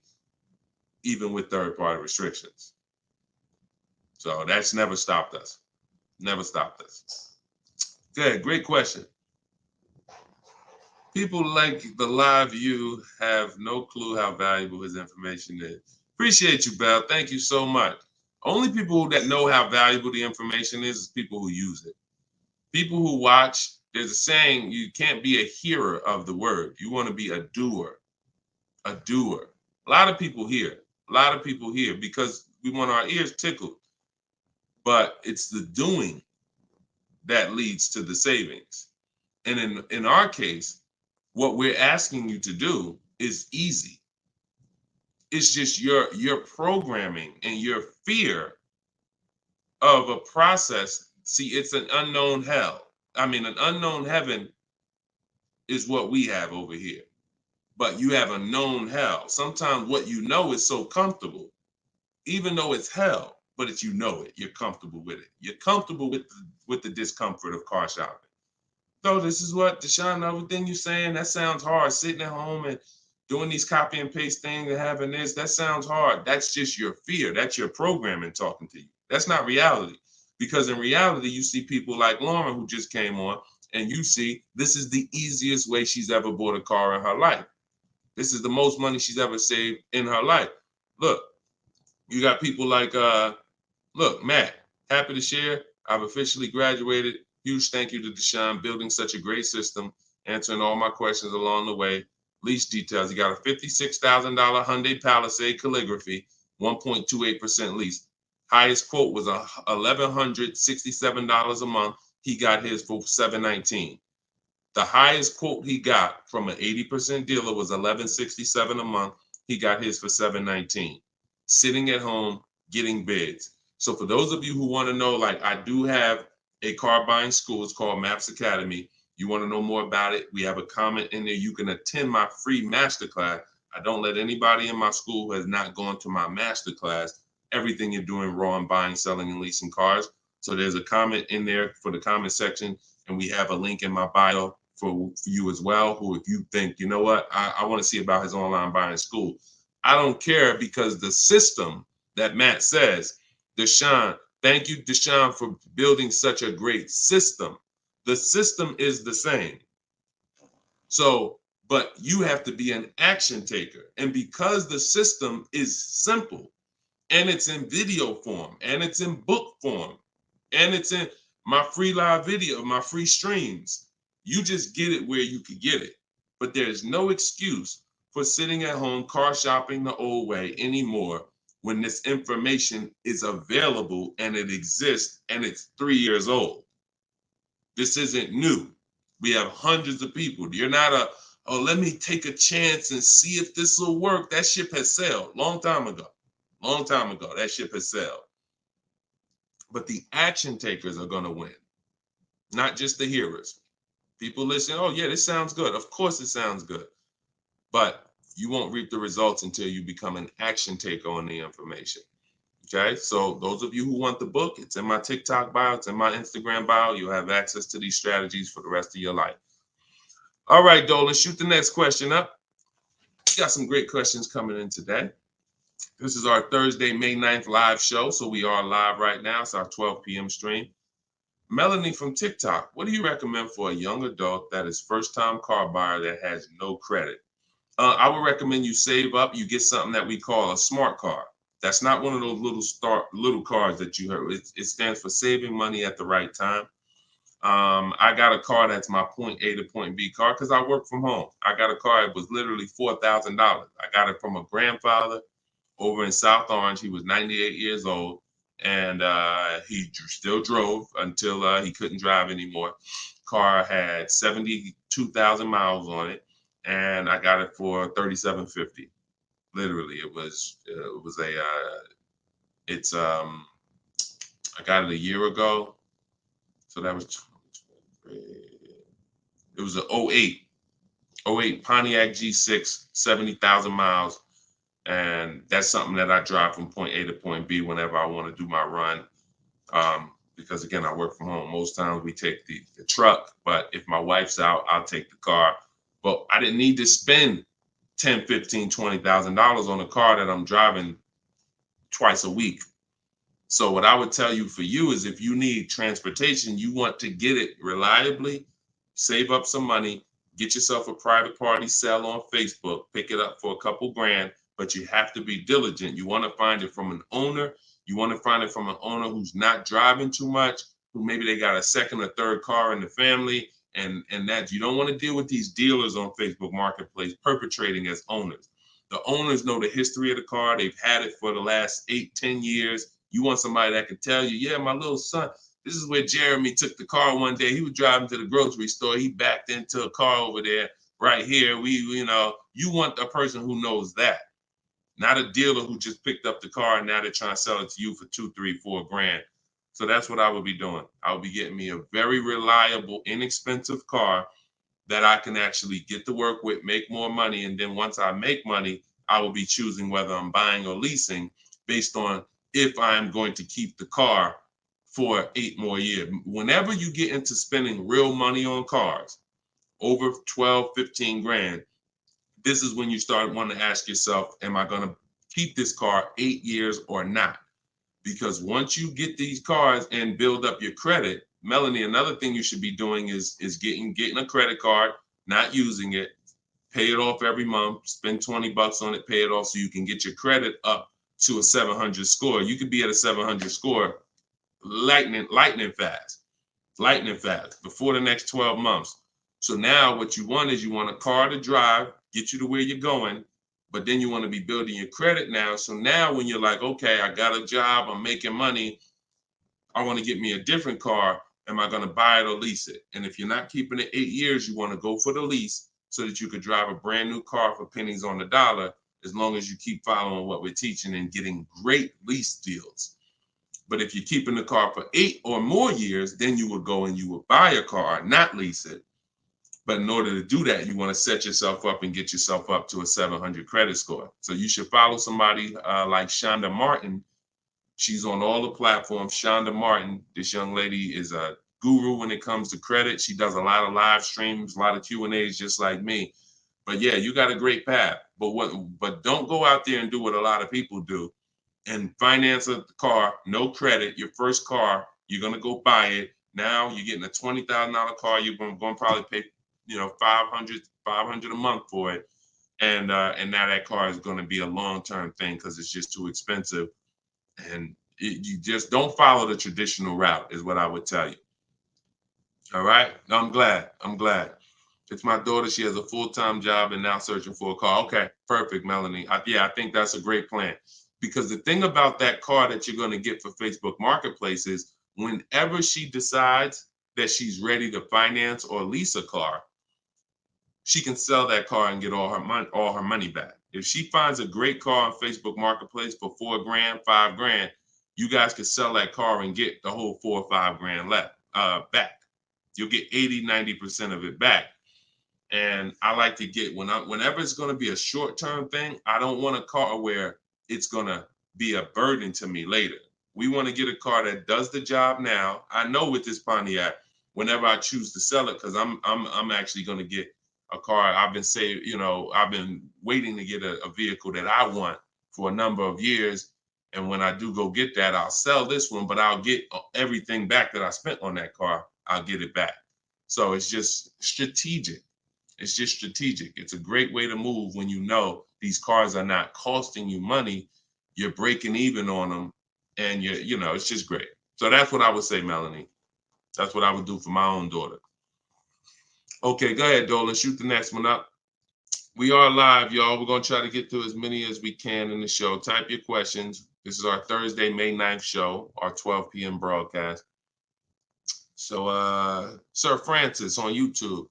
even with third-party restrictions. So that's never stopped us. Never stopped us. Good, great question. People like the live view have no clue how valuable his information is. Appreciate you, Belle. Thank you so much. Only people that know how valuable the information is people who use it. People who watch, there's a saying, you can't be a hearer of the word. You want to be a doer. A doer. A lot of people hear. A lot of people hear because we want our ears tickled. But it's the doing that leads to the savings. And in our case, what we're asking you to do is easy. It's just your programming and your fear of a process. See, it's an unknown hell. I mean, an unknown heaven is what we have over here. But you have a known hell. Sometimes what you know is so comfortable, even though it's hell, but it's, you know it. You're comfortable with it. You're comfortable with the discomfort of car shopping. So this is what, Deshone, everything you're saying, that sounds hard. Sitting at home and doing these copy and paste things and having this, that sounds hard. That's just your fear. That's your programming talking to you. That's not reality. Because in reality, you see people like Lauren who just came on, And you see, this is the easiest way she's ever bought a car in her life. This is the most money she's ever saved in her life. Look, you got people like, look, Matt, happy to share. I've officially graduated. Huge thank you to Deshone, building such a great system, answering all my questions along the way. Lease details. You got a $56,000 Hyundai Palisade calligraphy, 1.28% lease. Highest quote was $1,167 a month. He got his for $719. The highest quote he got from an 80% dealer was $1,167 a month. He got his for $719. Sitting at home, getting bids. So for those of you who want to know, like, I do have a car buying school. It's called Maps Academy. You want to know more about it? We have a comment in there. You can attend my free masterclass. I don't let anybody in my school who has not gone to my masterclass everything you're doing raw and buying, selling, and leasing cars. So there's a comment in there for the comment section, and we have a link in my bio for you as well, who, if you think, you know what, I want to see about his online buying school. I don't care, because the system that Matt says, Deshone, thank you, Deshone, for building such a great system. The system is the same. So, but you have to be an action taker. And because the system is simple, and it's in video form, and it's in book form, and it's in my free live video, my free streams, you just get it where you could get it. But there's no excuse for sitting at home car shopping the old way anymore when this information is available and it exists and it's 3 years old. This isn't new. We have hundreds of people. You're not oh, let me take a chance and see if this will work. That ship has sailed long time ago. Long time ago, that ship has sailed. But the action takers are going to win, not just the hearers. People listen, oh yeah, this sounds good. Of course it sounds good. But you won't reap the results until you become an action taker on the information. Okay, so those of you who want the book, it's in my TikTok bio, it's in my Instagram bio. You'll have access to these strategies for the rest of your life. All right, Dolan, shoot the next question up. We got some great questions coming in today. This is our Thursday, May 9th live show. So we are live right now. It's our 12 p.m. stream. Melanie from TikTok, what do you recommend for a young adult that is first-time car buyer that has no credit? I would recommend you save up. You get something that we call a smart car. That's not one of those little cars that you heard. It stands for saving money at the right time. I got a car that's my point A to point B car because I work from home. I got a car that was literally $4,000. I got it from a grandfather over in South Orange. He was 98 years old, and he still drove until he couldn't drive anymore. Car had 72,000 miles on it, and I got it for $3,750. Literally, it was I got it a year ago, so that was it was an 08 Pontiac G6, 70,000 miles. And that's something that I drive from point A to point B whenever I want to do my run. Because again, I work from home. Most times we take the truck, but if my wife's out, I'll take the car. But I didn't need to spend $10,000, $15,000, $20,000 on a car that I'm driving twice a week. So what I would tell you for you is, if you need transportation, you want to get it reliably, save up some money, get yourself a private party sale on Facebook, pick it up for a couple grand. But you have to be diligent. You want to find it from an owner. You want to find it from an owner who's not driving too much, who maybe they got a second or third car in the family, and that you don't want to deal with these dealers on Facebook Marketplace perpetrating as owners. The owners know the history of the car. They've had it for the last 8-10 years. You want somebody that can tell you, yeah, my little son, this is where Jeremy took the car one day. He was driving to the grocery store. He backed into a car over there right here. You want a person who knows that. Not a dealer who just picked up the car and now they're trying to sell it to you for $2, $3, $4 grand. So that's what I would be doing. I would be getting me a very reliable, inexpensive car that I can actually get to work with, make more money. And then once I make money, I will be choosing whether I'm buying or leasing based on if I'm going to keep the car for 8 more years. Whenever you get into spending real money on cars, over 12, 15 grand, this is when you start wanting to ask yourself, am I going to keep this car 8 years or not? Because once you get these cars and build up your credit, Melanie, another thing you should be doing is getting a credit card, not using it, pay it off every month, spend 20 bucks on it, pay it off so you can get your credit up to a 700 score. You could be at a 700 score lightning fast before the next 12 months. So now what you want is you want a car to drive, get you to where you're going, but then you want to be building your credit now. So now when you're like, okay, I got a job, I'm making money, I want to get me a different car. Am I going to buy it or lease it? And if you're not keeping it 8 years, you want to go for the lease so that you could drive a brand new car for pennies on the dollar, as long as you keep following what we're teaching and getting great lease deals. But if you're keeping the car for 8 or more years, then you would go and you would buy a car, not lease it. But in order to do that, you want to set yourself up and get yourself up to a 700 credit score. So you should follow somebody like Shonda Martin. She's on all the platforms. Shonda Martin, this young lady is a guru when it comes to credit. She does a lot of live streams, a lot of Q&As, just like me. But yeah, you got a great path. But don't go out there and do what a lot of people do and finance a car, no credit, your first car, you're going to go buy it. Now you're getting a $20,000 car. You're going to probably pay, $500 a month for it. And now that car is going to be a long-term thing because it's just too expensive. And you just don't follow the traditional route is what I would tell you. All right. I'm glad. It's my daughter. She has a full-time job and now searching for a car. Okay. Perfect, Melanie. I think that's a great plan. Because the thing about that car that you're going to get for Facebook Marketplace is whenever she decides that she's ready to finance or lease a car, she can sell that car and get all her money back. If she finds a great car on Facebook Marketplace for $4,000, $5,000, you guys can sell that car and get the whole $4,000 or $5,000 back. You'll get 80-90% of it back. And I like to get whenever it's going to be a short-term thing, I don't want a car where it's going to be a burden to me later. We want to get a car that does the job now. I know with this Pontiac, whenever I choose to sell it, because I'm actually going to get a car. I've been waiting to get a vehicle that I want for a number of years. And when I do go get that, I'll sell this one, but I'll get everything back that I spent on that car. I'll get it back. So it's just strategic. It's a great way to move when you know these cars are not costing you money. You're breaking even on them, and it's just great. So that's what I would say, Melanie. That's what I would do for my own daughter. Okay, go ahead, Dolan. Shoot the next one up. We are live, y'all. We're going to try to get to as many as we can in the show. Type your questions. This is our Thursday, May 9th show, our 12 p.m. broadcast. So, Sir Francis on YouTube.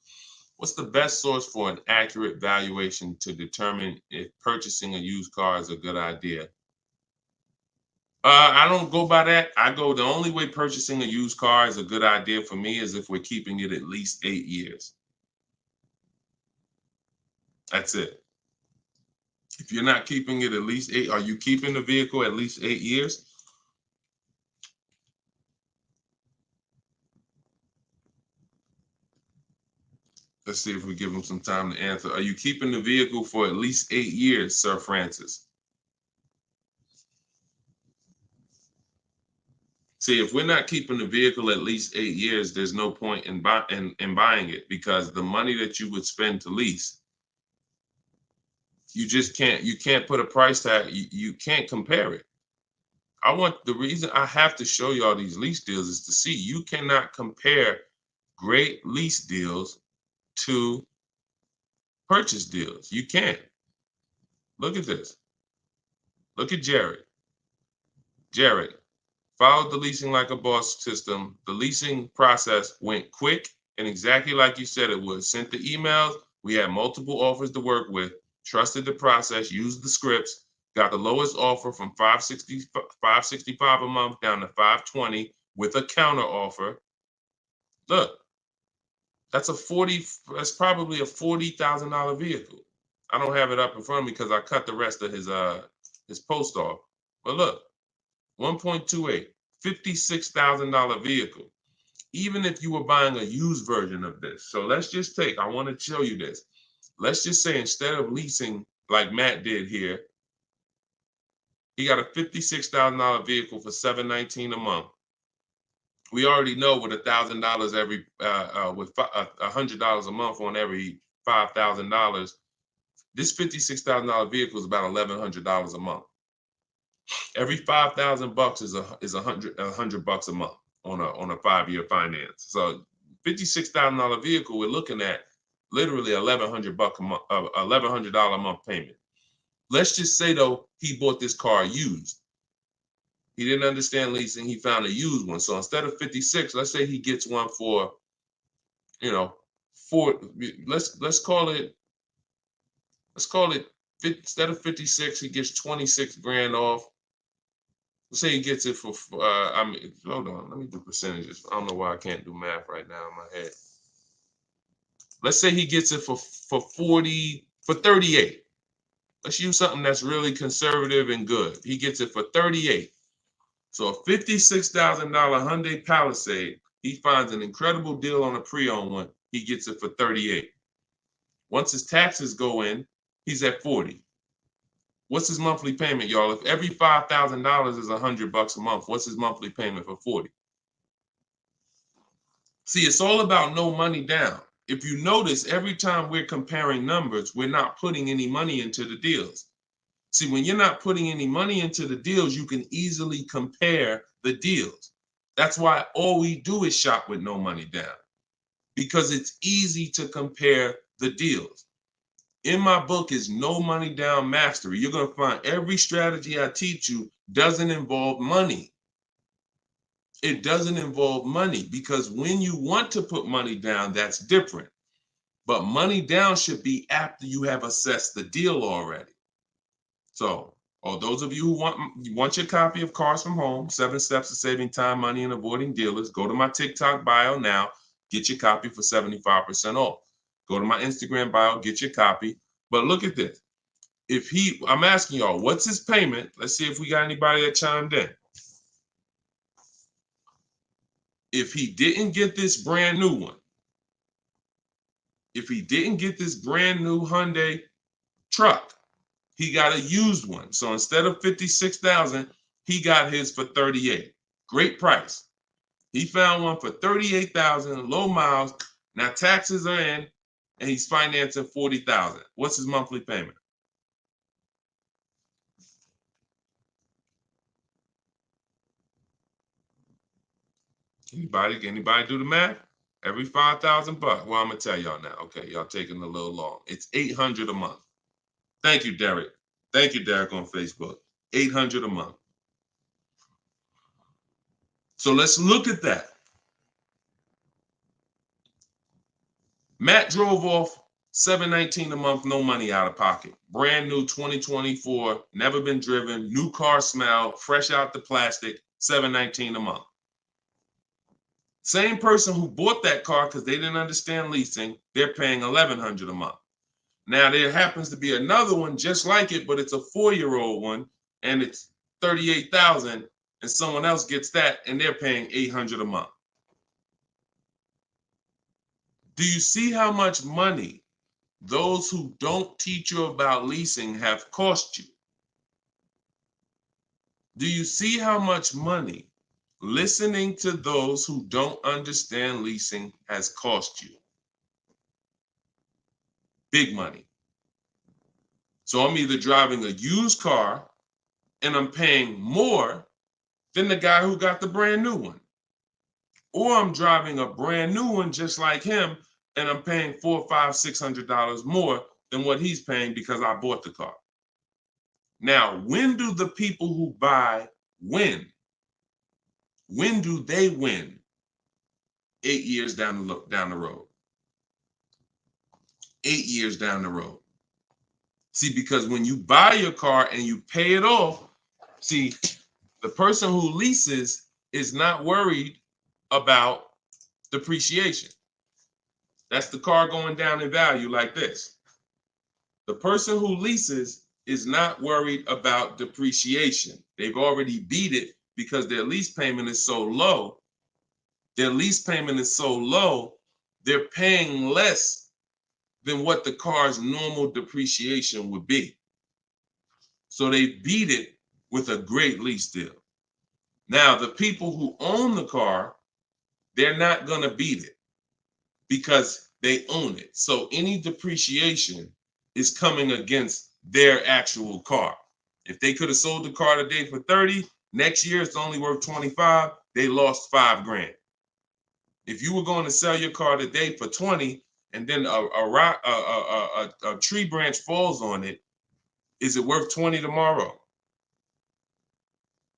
What's the best source for an accurate valuation to determine if purchasing a used car is a good idea? I don't go by that. The only way purchasing a used car is a good idea for me is if we're keeping it at least 8 years. That's it. If you're not keeping it at least 8, are you keeping the vehicle at least 8 years? Let's see if we give him some time to answer. Are you keeping the vehicle for at least 8 years, Sir Francis? See, if we're not keeping the vehicle at least 8 years, there's no point in buying it, because the money that you would spend to lease, you can't put a price tag. You can't compare it. The reason I have to show you all these lease deals is to see you cannot compare great lease deals to purchase deals. You can't. Look at this. Look at Jared. Jared followed the leasing like a boss system. The leasing process went quick and exactly like you said it would. Sent the emails. We had multiple offers to work with. Trusted the process. Used the scripts. Got the lowest offer from $565 a month down to $520 with a counter offer. Look. That's probably a $40,000 vehicle. I don't have it up in front of me because I cut the rest of his post off. But look, 1.28, $56,000 vehicle. Even if you were buying a used version of this. So let's just I want to show you this. Let's just say instead of leasing like Matt did here, he got a $56,000 vehicle for $719 a month. We already know with $1,000 every, with $100 a month on every $5,000, this $56,000 vehicle is about $1,100 a month. Every 5,000 bucks is a hundred bucks a month on a 5-year finance. So $56,000 vehicle, we're looking at literally $1,100 a month, $1,100 a month payment. Let's just say though he bought this car used. He didn't understand leasing. He found a used one. So instead of 56, let's say he gets one for, you know, let's call it instead of 56, he gets 26 grand off. Let's say he gets it for, hold on, let me do percentages. I don't know why I can't do math right now in my head. Let's say he gets it for 38. Let's use something that's really conservative and good. He gets it for 38. So a $56,000 Hyundai Palisade, he finds an incredible deal on a pre-owned one. He gets it for 38. Once his taxes go in, he's at 40. What's his monthly payment, y'all? If every $5,000 is $100 a month, what's his monthly payment for 40? See, it's all about no money down. If you notice, every time we're comparing numbers, we're not putting any money into the deals. See, when you're not putting any money into the deals, you can easily compare the deals. That's why all we do is shop with no money down, because it's easy to compare the deals. In my book is No Money Down Mastery. You're going to find every strategy I teach you doesn't involve money. It doesn't involve money, because when you want to put money down, that's different. But money down should be after you have assessed the deal already. So, those of you who want your copy of Cars from Home, 7 Steps to Saving Time, Money, and Avoiding Dealers, go to my TikTok bio now, get your copy for 75% off. Go to my Instagram bio, get your copy. But look at this. I'm asking y'all, what's his payment? Let's see if we got anybody that chimed in. If he didn't get this brand new one, if he didn't get this brand new Hyundai truck, he got a used one. So instead of 56,000, he got his for 38. Great price. He found one for 38,000, low miles. Now taxes are in, and he's financing 40,000. What's his monthly payment? Anybody do the math? Every 5,000 bucks. Well, I'm gonna tell y'all now. Okay, y'all taking a little long. It's 800 a month. Thank you, Derek. Thank you, Derek, on Facebook. 800 a month. So let's look at that. Matt drove off $719 a month, no money out of pocket. Brand new 2024, never been driven, new car smell, fresh out the plastic, $719 a month. Same person who bought that car because they didn't understand leasing, they're paying $1,100 a month. Now there happens to be another one just like it, but it's a 4-year-old one, and it's $38,000, and someone else gets that, and they're paying $800 a month. Do you see how much money those who don't teach you about leasing have cost you? Do you see how much money listening to those who don't understand leasing has cost you? Big money. So I'm either driving a used car and I'm paying more than the guy who got the brand new one, or I'm driving a brand new one just like him and I'm paying $400, $500, $600 more than what he's paying because I bought the car. Now, when do the people who buy win? When do they win? 8 years down the road. 8 years down the road. See, because when you buy your car and you pay it off, see, the person who leases is not worried about depreciation. That's the car going down in value like this. The person who leases is not worried about depreciation. They've already beat it because their lease payment is so low. Their lease payment is so low, they're paying less than what the car's normal depreciation would be. So they beat it with a great lease deal. Now, the people who own the car they're not going to beat it because they own it. So any depreciation is coming against their actual car. If they could have sold the car today for 30, next year it's only worth 25, they lost $5,000. If you were going to sell your car today for 20 and then a tree branch falls on it, is it worth 20 tomorrow?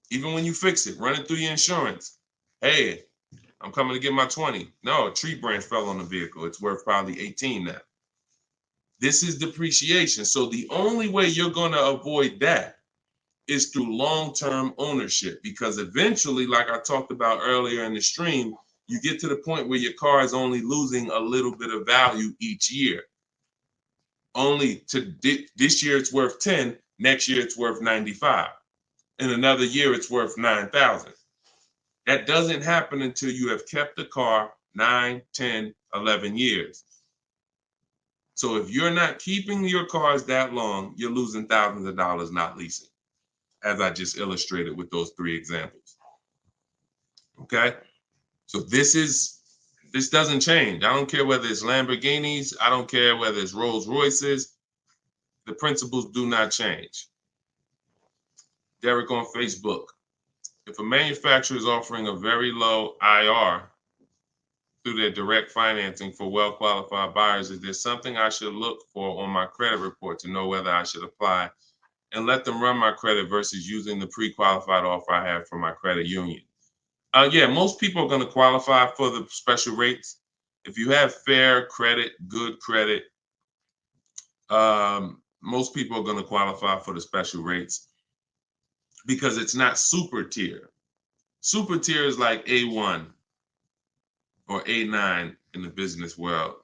Even when you fix it, run it through your insurance. Hey, I'm coming to get my 20. No, a tree branch fell on the vehicle. It's worth probably 18 now. This is depreciation. So the only way you're going to avoid that is through long-term ownership, because eventually, like I talked about earlier in the stream, you get to the point where your car is only losing a little bit of value each year. Only to this year it's worth 10, next year it's worth 95. In another year it's worth 9,000. That doesn't happen until you have kept the car 9, 10, 11 years. So if you're not keeping your cars that long, you're losing thousands of dollars not leasing, as I just illustrated with those 3 examples. Okay? So this doesn't change. I don't care whether it's Lamborghinis. I don't care whether it's Rolls Royces. The principles do not change. Derek on Facebook. If a manufacturer is offering a very low IR through their direct financing for well-qualified buyers, is there something I should look for on my credit report to know whether I should apply and let them run my credit versus using the pre-qualified offer I have from my credit union? Yeah, most people are going to qualify for the special rates. If you have fair credit, good credit, most people are going to qualify for the special rates because it's not super tier. Super tier is like A1 or A9 in the business world.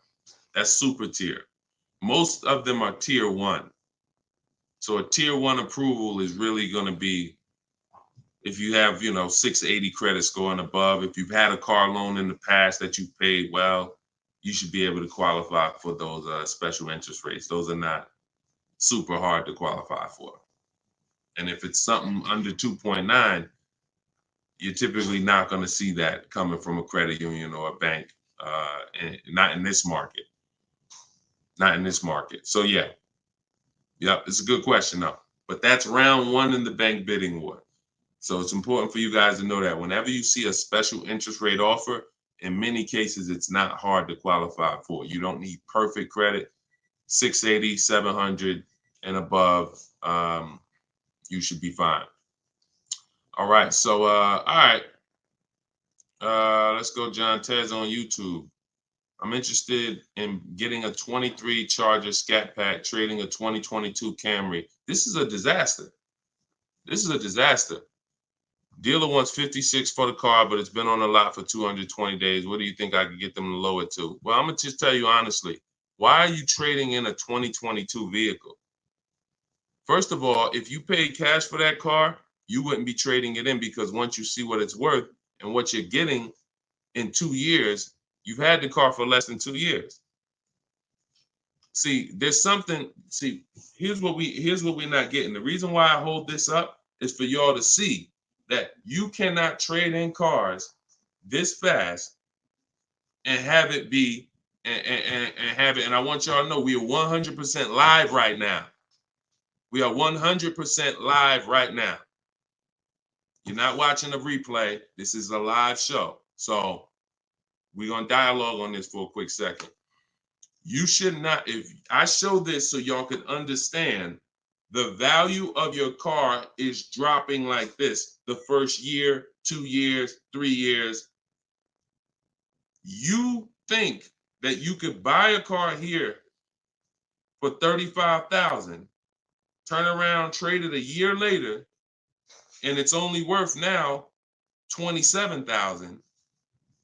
That's super tier. Most of them are tier 1. So a tier 1 approval is really going to be if you have, 680 credit score and above. If you've had a car loan in the past that you paid well, you should be able to qualify for those special interest rates. Those are not super hard to qualify for. And if it's something under 2.9, you're typically not going to see that coming from a credit union or a bank, not in this market. Not in this market. So yeah, it's a good question though. But that's round 1 in the bank bidding war. So it's important for you guys to know that whenever you see a special interest rate offer, in many cases, it's not hard to qualify for. You don't need perfect credit. 680, 700 and above, you should be fine. All right. So, all right. Let's go, John Tez on YouTube. I'm interested in getting a 23 Charger Scat Pack, trading a 2022 Camry. This is a disaster. This is a disaster. Dealer wants 56 for the car, but it's been on the lot for 220 days. What do you think I could get them to lower it to? Well, I'm going to just tell you honestly, why are you trading in a 2022 vehicle? First of all, if you paid cash for that car, you wouldn't be trading it in, because once you see what it's worth and what you're getting in 2 years, you've had the car for less than 2 years. See, there's something, here's what we're not getting. The reason why I hold this up is for y'all to see that you cannot trade in cars this fast and have it be, and have it. And I want y'all to know we are 100% live right now. We are 100% live right now. You're not watching a replay. This is a live show. So we're going to dialogue on this for a quick second. You should not, if I show this so y'all can understand, the value of your car is dropping like this the first year, 2 years, 3 years. You think that you could buy a car here for $35,000, turn around, trade it a year later, and it's only worth now $27,000,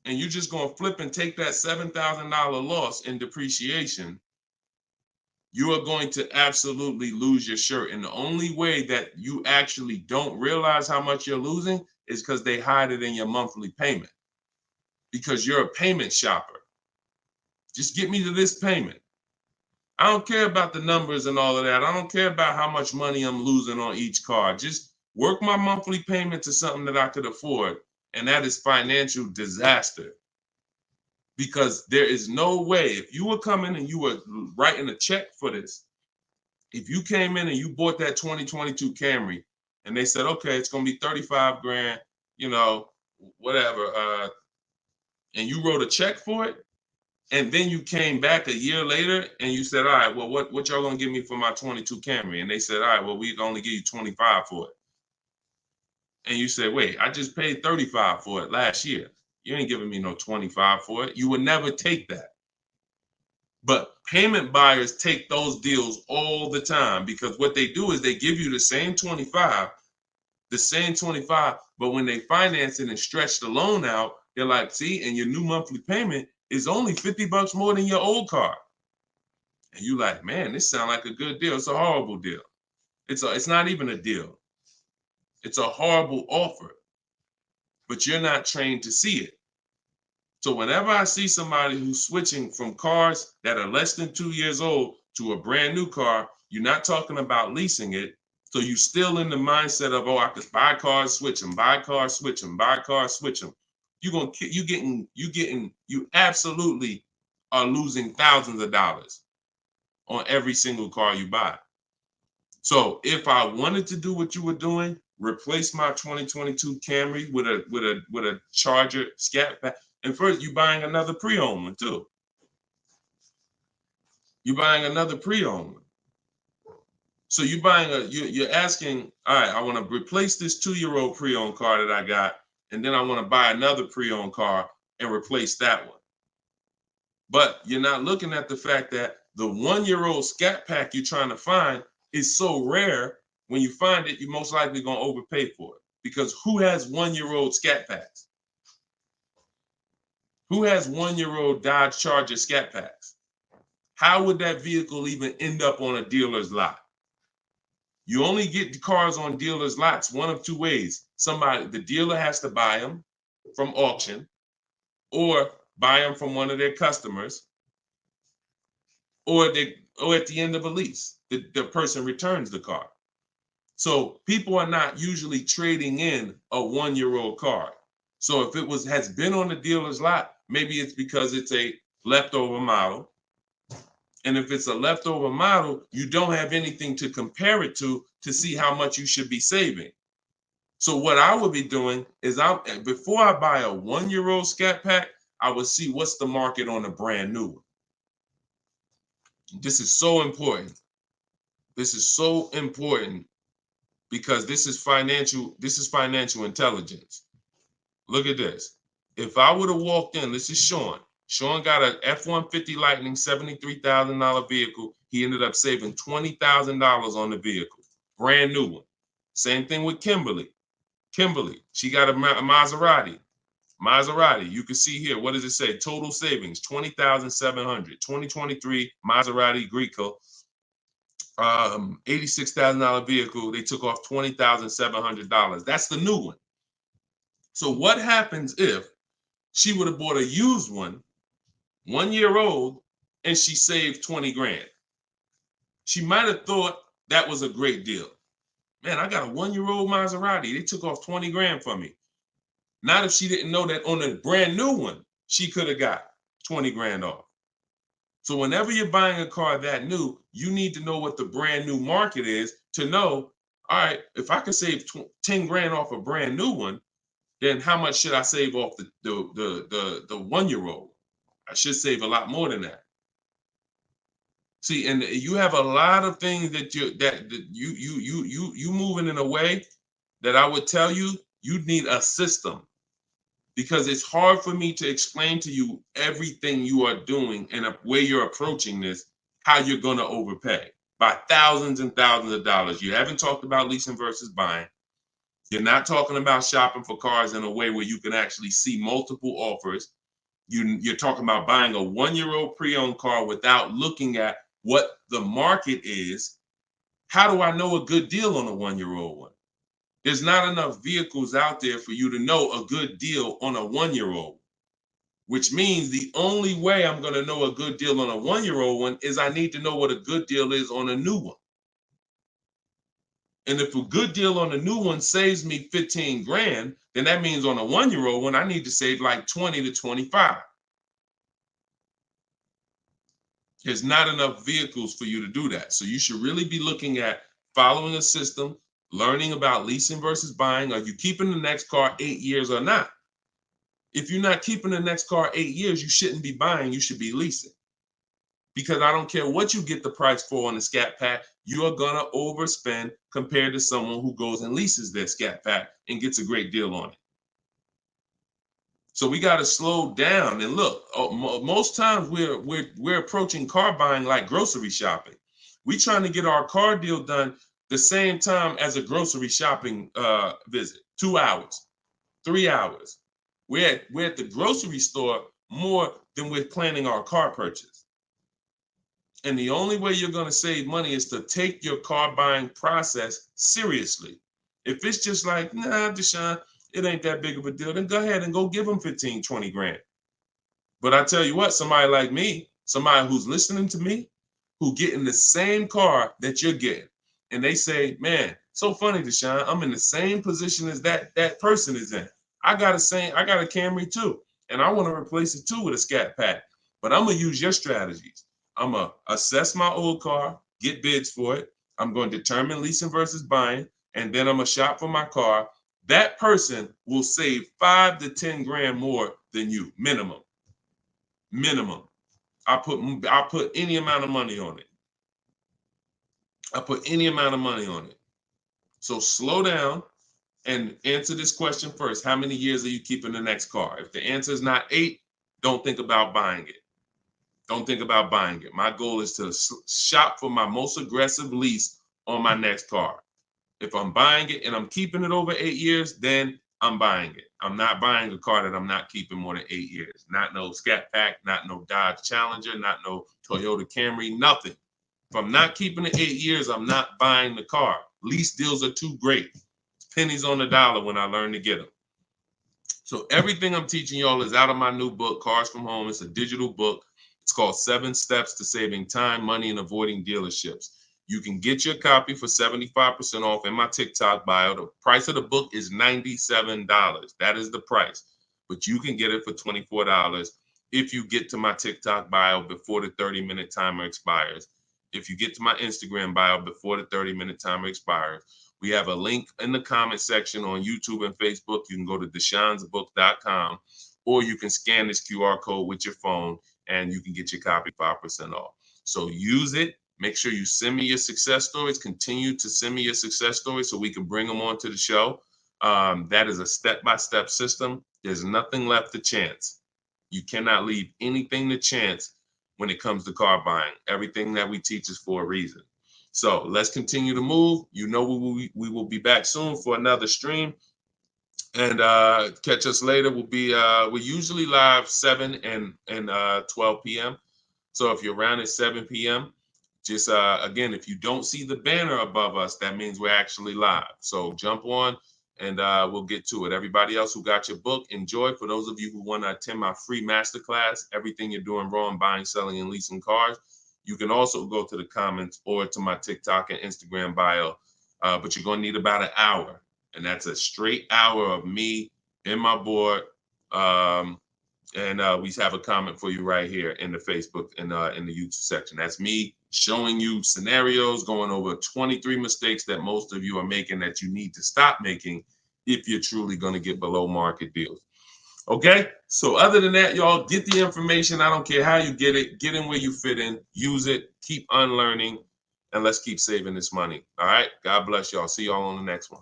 and you're just going to flip and take that $7,000 loss in depreciation. You are going to absolutely lose your shirt. And the only way that you actually don't realize how much you're losing is because they hide it in your monthly payment, because you're a payment shopper. Just get me to this payment. I don't care about the numbers and all of that. I don't care about how much money I'm losing on each car. Just work my monthly payment to something that I could afford. And that is financial disaster. because there is no way, if you were coming and you were writing a check for this, if you came in and you bought that 2022 Camry and they said, okay, it's going to be 35 grand, you know, whatever, and you wrote a check for it, and then you came back a year later and you said, all right, well, what y'all going to give me for my 22 Camry? And they said, all right, well, we can only give you 25 for it. And you said, wait, I just paid 35 for it last year. You ain't giving me no 25 for it. You would never take that. But payment buyers take those deals all the time, because what they do is they give you the same 25, but when they finance it and stretch the loan out, they're like, see, and your new monthly payment is only $50 more than your old car. And you like, man, this sounds like a good deal. It's a horrible deal. It's not even a deal. It's a horrible offer, but you're not trained to see it. So whenever I see somebody who's switching from cars that are less than 2 years old to a brand new car, you're not talking about leasing it. So you're still in the mindset of, oh, I could buy cars, switch them, buy cars, switch them, buy cars, switch them. You absolutely are losing thousands of dollars on every single car you buy. So if I wanted to do what you were doing, replace my 2022 Camry with a Charger Scat Pack, and first you're buying another pre-owned one too. You're buying another pre-owned one. So you're asking, all right, I want to replace this 2-year-old pre-owned car that I got, and then I want to buy another pre-owned car and replace that one. But you're not looking at the fact that the 1-year-old Scat Pack you're trying to find is so rare. When you find it, you're most likely going to overpay for it, because who has 1-year-old Scat Packs? Who has 1-year-old Dodge Charger Scat Packs? How would that vehicle even end up on a dealer's lot? You only get the cars on dealers' lots one of two ways. The dealer has to buy them from auction, or buy them from one of their customers, or at the end of a lease, the person returns the car. So people are not usually trading in a 1-year-old car. So if it has been on the dealer's lot, maybe it's because it's a leftover model. And if it's a leftover model, you don't have anything to compare it to see how much you should be saving. So what I would be doing is, before I buy a 1-year-old Scat Pack, I would see what's the market on a brand new one. This is so important. This is so important, because this is financial intelligence. Look at this. If I would have walked in, this is Sean. Sean got an F-150 Lightning $73,000 vehicle. He ended up saving $20,000 on the vehicle. Brand new one. Same thing with Kimberly. She got a Maserati. You can see here, what does it say? Total savings, $20,700. 2023 Maserati Greco. $86,000 vehicle. They took off $20,700. That's the new one. So what happens if she would have bought a used one, 1 year old, and she saved 20 grand? She might have thought that was a great deal. Man, I got a 1-year-old Maserati. They took off 20 grand from me. Not if she didn't know that on a brand new one, she could have got 20 grand off. So whenever you're buying a car that new, you need to know what the brand new market is to know, all right, if I can save 10 grand off a brand new one, then how much should I save off the 1-year-old? I should save a lot more than that. See, and you have a lot of things that you moving in a way that I would tell you need a system, because it's hard for me to explain to you everything you are doing and a way you're approaching this, how you're going to overpay by thousands and thousands of dollars. You haven't talked about leasing versus buying. You're not talking about shopping for cars in a way where you can actually see multiple offers. You're talking about buying a 1-year-old pre-owned car without looking at what the market is. How do I know a good deal on a 1-year-old one? There's not enough vehicles out there for you to know a good deal on a 1-year-old, which means the only way I'm going to know a good deal on a 1-year-old one is I need to know what a good deal is on a new one. And if a good deal on a new one saves me 15 grand, then that means on a 1-year-old one, I need to save like 20 to 25. There's not enough vehicles for you to do that. So you should really be looking at following a system, learning about leasing versus buying. Are you keeping the next car 8 years or not? If you're not keeping the next car 8 years, you shouldn't be buying, you should be leasing. Because I don't care what you get the price for on the Scat Pack, you are gonna overspend compared to someone who goes and leases their Scat Pack and gets a great deal on it. So we got to slow down and look. Most times we're approaching car buying like grocery shopping. We're trying to get our car deal done the same time as a grocery shopping visit. 2 hours, 3 hours. We're at the grocery store more than we're planning our car purchase. And the only way you're going to save money is to take your car buying process seriously. If it's just like, nah, Deshone, it ain't that big of a deal, then go ahead and go give them 15, 20 grand. But I tell you what, somebody like me, somebody who's listening to me, who get in the same car that you're getting, and they say, man, so funny, Deshone, I'm in the same position as that person is in. I got a Camry too, and I want to replace it too with a Scat Pack. But I'm gonna use your strategies. I'm gonna assess my old car, get bids for it. I'm going to determine leasing versus buying, and then I'm gonna shop for my car. That person will save 5 to 10 grand more than you, minimum. I'll put any amount of money on it. So slow down and answer this question first. How many years are you keeping the next car? If the answer is not 8, don't think about buying it. My goal is to shop for my most aggressive lease on my next car. If I'm buying it and I'm keeping it over 8 years, then I'm buying it. I'm not buying a car that I'm not keeping more than 8 years. Not no Scat Pack, not no Dodge Challenger, not no Toyota Camry, nothing. If I'm not keeping it 8 years, I'm not buying the car. Lease deals are too great. It's pennies on the dollar when I learn to get them. So everything I'm teaching y'all is out of my new book, Cars from Home. It's a digital book. It's called 7 Steps to Saving Time, Money, and Avoiding Dealerships. You can get your copy for 75% off in my TikTok bio. The price of the book is $97. That is the price. But you can get it for $24 if you get to my TikTok bio before the 30-minute timer expires. If you get to my Instagram bio before the 30-minute timer expires. We have a link in the comment section on YouTube and Facebook. You can go to deshonsbook.com, or you can scan this QR code with your phone and you can get your copy 5% off. So use it. Make sure you send me your success stories. Continue to send me your success stories so we can bring them onto the show. That is a step-by-step system. There's nothing left to chance. You cannot leave anything to chance when it comes to car buying. Everything that we teach is for a reason. So let's continue to move. You know, we will be back soon for another stream. And catch us later. We're usually live 7 and 12 p.m. So if you're around at 7 p.m., just again, if you don't see the banner above us, that means we're actually live. So jump on and we'll get to it. Everybody else who got your book, enjoy. For those of you who want to attend my free masterclass, Everything You're Doing Wrong, Buying, Selling, and Leasing Cars, you can also go to the comments or to my TikTok and Instagram bio. But you're going to need about an hour. And that's a straight hour of me in my board. And we have a comment for you right here in the Facebook and in the YouTube section. That's me showing you scenarios, going over 23 mistakes that most of you are making that you need to stop making if you're truly going to get below market deals. Okay, so other than that, y'all, get the information. I don't care how you get it. Get in where you fit in. Use it. Keep unlearning. And let's keep saving this money. All right, God bless y'all. See y'all on the next one.